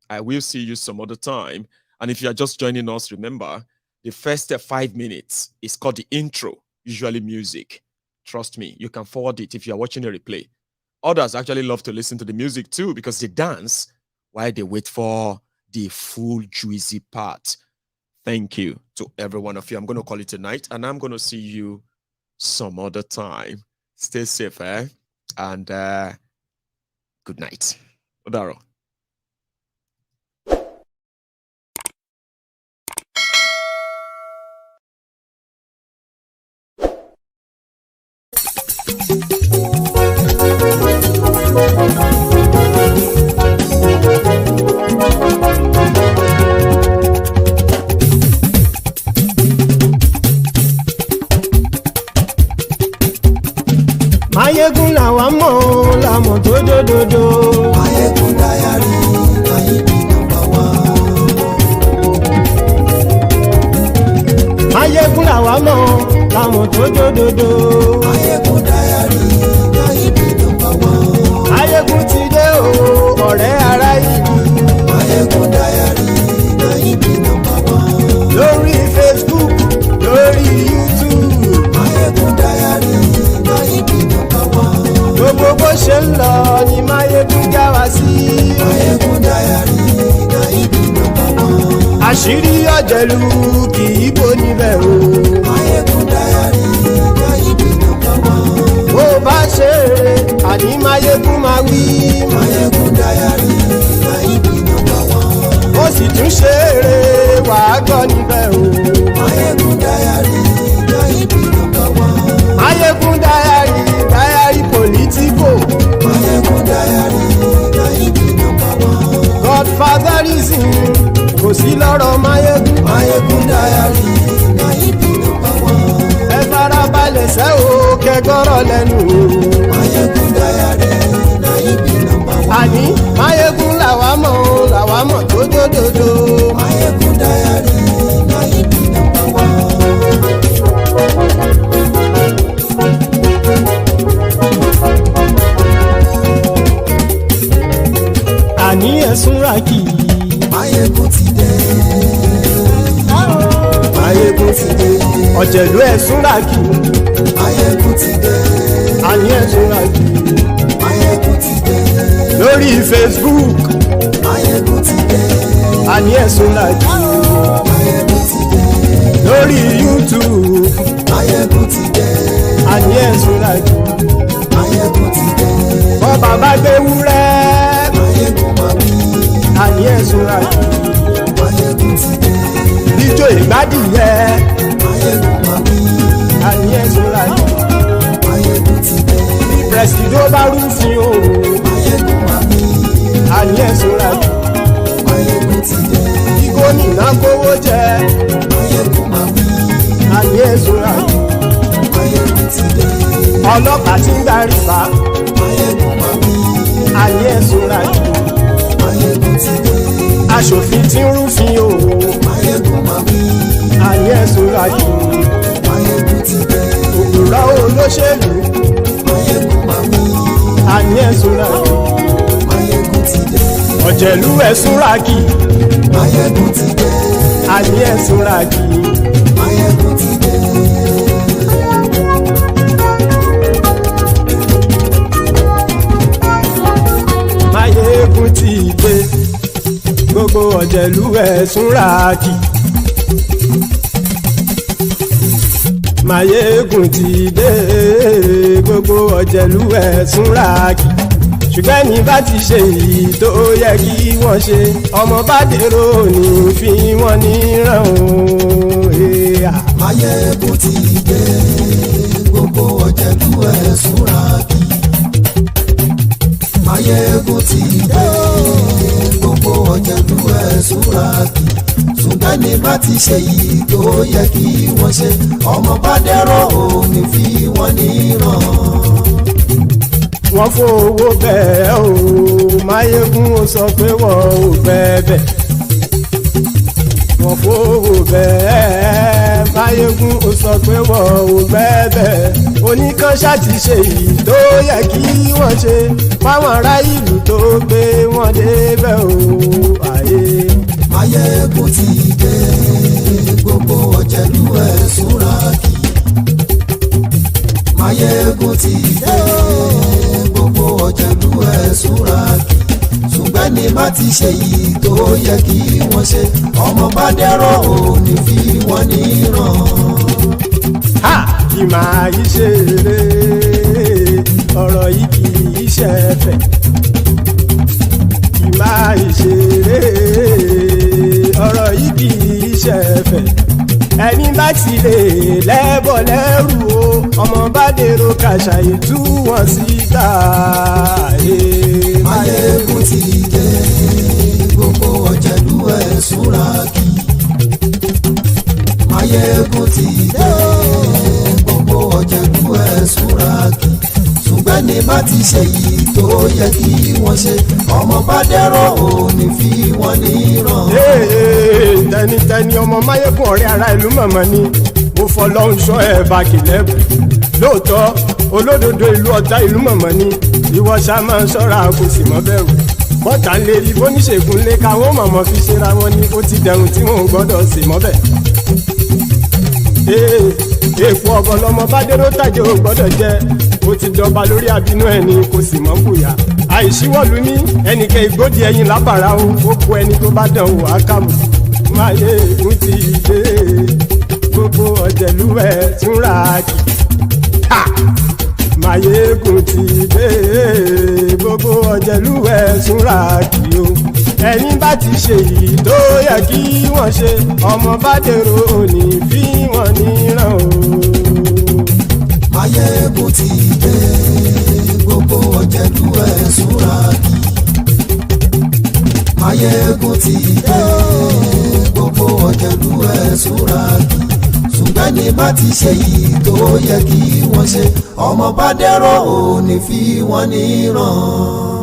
I will see you some other time. And if you are just joining us, remember, the first 5 minutes is called the intro, usually music. Trust me, you can forward it if you are watching a replay. Others actually love to listen to the music too because they dance while they wait for the full juicy part. Thank you to every one of you. I'm going to call it tonight, and I'm going to see you some other time. Stay safe, and good night. Odaro. Mayegun làwa mọ̀ làmọ̀ tó dòdòdò. Mayegun Diary Ayíbi #1. Mayegun làwa mọ̀ làmọ̀ tó dòdòdò. Mayegun Diary Ayíbi #1. Mayegun ti dé o ọ̀rẹ́ ara ìlú. Mayegun Diary Ayíbi #1. Lórí Facebook, lórí YouTube. Mayegun Diary Ayíbi #1. Gbogbo bó ṣe ń lọ ni Mayegun já wa sí. Mayegun Diary Ayíbi #1. Àṣírí ọ̀jẹ̀lú kì í bò níbẹ̀ o. Mayegun Diary Ayíbi #1. Bó bá ṣe eré àní Mayegun máa wí. Mayegun Diary Ayíbi #1. Ó sì tún ṣe eré wàá gbọ́ níbẹ̀ o. Mayegun Diary Ayíbi #1. Mayegun Diary Political. Mayegun Diary Ayíbi #1. Godfatherism kò sí lọ́rọ̀ Mayegun. Mayegun Diary Ayíbi #1. Ẹ farabalẹ̀ sẹ́ o kẹgọ́rọ̀ lẹ́nu o. Mayegun Diary Ayíbi #1. Àní Mayegun làwa mọ̀ tó dòdòdò. Mayegun Diary Ayíbi #1. Àní ẹ̀sùn ràkì. Mayegun ti dé. Mayegun ti dé. Ọ̀jẹ̀lú ẹ̀sùn ràkì. Mayegun ti dé. Àní ẹ̀sùn ràkì. Mayegun ti dé. Lórí Facebook. Mayegun ti dé. Àní ẹ̀sùn ràkì. Mayegun ti dé. Lórí YouTube. Mayegun ti dé. Àní ẹ̀sùn ràkì. Mayegun ti dé. Bọ́ bàbá gbé wúrẹ́. Mayegun máa wí. Àní ẹ̀sùn ràkì. Mayegun ti dé. Ijó ìgbádìyẹ. Mayegun máa wí. Àní ẹ̀sùn ràkì. Mayegun ti dé. Bí pẹ̀sìdó bá rúfin o. Mayegun máa wí. Àní ẹ̀sùn ràkì. Mayegun ti dé. Bí gómìnà kówó jẹ. Mayegun máa wí. Àní ẹ̀sùn ràkì. Mayegun ti dé. ọlọ́pàá tí ń darí bá ayé ẹ̀sùn rájú aṣòfin tí ń rúfin òwò ayé ẹ̀sùn rájú òkúrọ̀ olóṣèlú ayé ẹ̀sùn rájú ọ̀jẹ̀lú ẹ̀sùn rákì ayé ẹ̀sùn rákì. Máyégún ti dé gbogbo ọ̀jẹ̀lú ẹ̀sùn rákì. Máyégún ti dé gbogbo ọ̀jẹ̀lú ẹ̀sùn rákì. Ṣùgbọ́n ní bá ti ṣe èyí tó yẹ kí wọ́n ṣe ọmọ bá dèrò ní fi wọ́n níran o. Máyégún ti dé gbogbo ọ̀jẹ̀lú ẹ̀sùn rákì. Máyégún ti dé gbogbo ọ̀jẹ̀lú ẹ̀sùn rákì. Ṣùgbọ́n ní bá ti ṣe èyí tó yẹ kí wọ́n ṣe ọmọ bá dèrò ní fi wọ́n níran. Wọ́n fowó bẹ́ẹ̀ o Máyégún ó sọ pé wọ́n ò bẹ́ẹ̀. Wọ́n fowó bẹ́ẹ̀ Máyégún ó sọ pé wọ́n ò bẹ́ẹ̀. Oníkanṣá ti ṣe èyí tó yẹ kí wọ́n ṣe fáwọn ará ìlú tó gbé wọn débẹ̀ o àyè. Máyégún ti dé gbogbo ọ̀jẹ̀lú ẹ̀sùn rákì. Máyégún ti dé gbogbo ọ̀jẹ̀lú ẹ̀sùn rákì. Ṣùgbọ́n ní bá ti ṣe yìí tó yẹ kí wọ́n ṣe ọmọ bá dẹ́rọ̀ ò ní fi wọ́n níran. Kì máa yí ṣe eré ọ̀rọ̀ yìí kì í ṣe ẹ̀fẹ̀. Kì máa yí ṣe eré ọ̀rọ̀ yìí kì í ṣe ẹ̀fẹ̀. Ẹni bá ti lè lẹ́bọ̀ lẹ́rù o ọmọ bá dèrò kàṣàyè tú wọn síta. Máyégún ti dé gbogbo ọ̀jẹ̀lú ẹ̀sùn rákì. Máyégún ti dé gbogbo ọ̀jẹ̀lú ẹ̀sùn rákì. Ṣùgbọ́n ní bá ti ṣe yìí tó yẹ kí wọ́n ṣe ọmọ bá dẹ́rọ̀ ò ní fi wọ́n níran. Tẹnitẹni ọmọ Máyégún ọ̀rẹ́ ara ìlú mọ̀mọ́ ni mo fọlọ́run ṣọ́ ẹ̀ bá kìlẹ́bù. Lóòótọ́ olódodo ìlú ọ̀tá ìlú mọ̀mọ́ ni ìwọ ṣá máa ń ṣọ́ra kò sì mọ́ bẹ̀rù. Bọ́tà ń lè rí bóníṣègùn lé káwọn mọ̀mọ́ fi ṣera wọn ni ó ti dẹrùn tí wọn ò gbọ́dọ̀ sì mọ́ bẹ̀. Èèpo ọ̀bọ lọmọ bá dérò tàjẹ́ ò gbọ́dọ̀ jẹ́ ó ti jọba lórí àbínú ẹni kò sì mọ́ bùyà. Àìsíwọ́lu ní ẹnìkẹ́ ìgbódì ẹyin lábàrá o ó kó ẹni tó bá dán wò á kàmù. Máyégún ti dé gbogbo ọ̀jẹ̀lú ẹ̀sùn rákì. Máyégún ti dé gbogbo ọ̀jẹ̀lú ẹ̀sùn rákì o. Ẹni bá ti ṣe yìí tó yẹ kí wọ́n ṣe ọmọ bá dèrò òní fi wọ́n níran o. Máyégún ti dé gbogbo ọ̀jẹ̀lú ẹ̀sùn rákì. Máyégún ti dé gbogbo ọ̀jẹ̀lú ẹ̀sùn rákì. Ṣùgbọ́n ní bá ti ṣe yìí tó yẹ kí wọ́n ṣe ọmọ bá dẹ́rọ̀ ò ní fi wọ́n níran.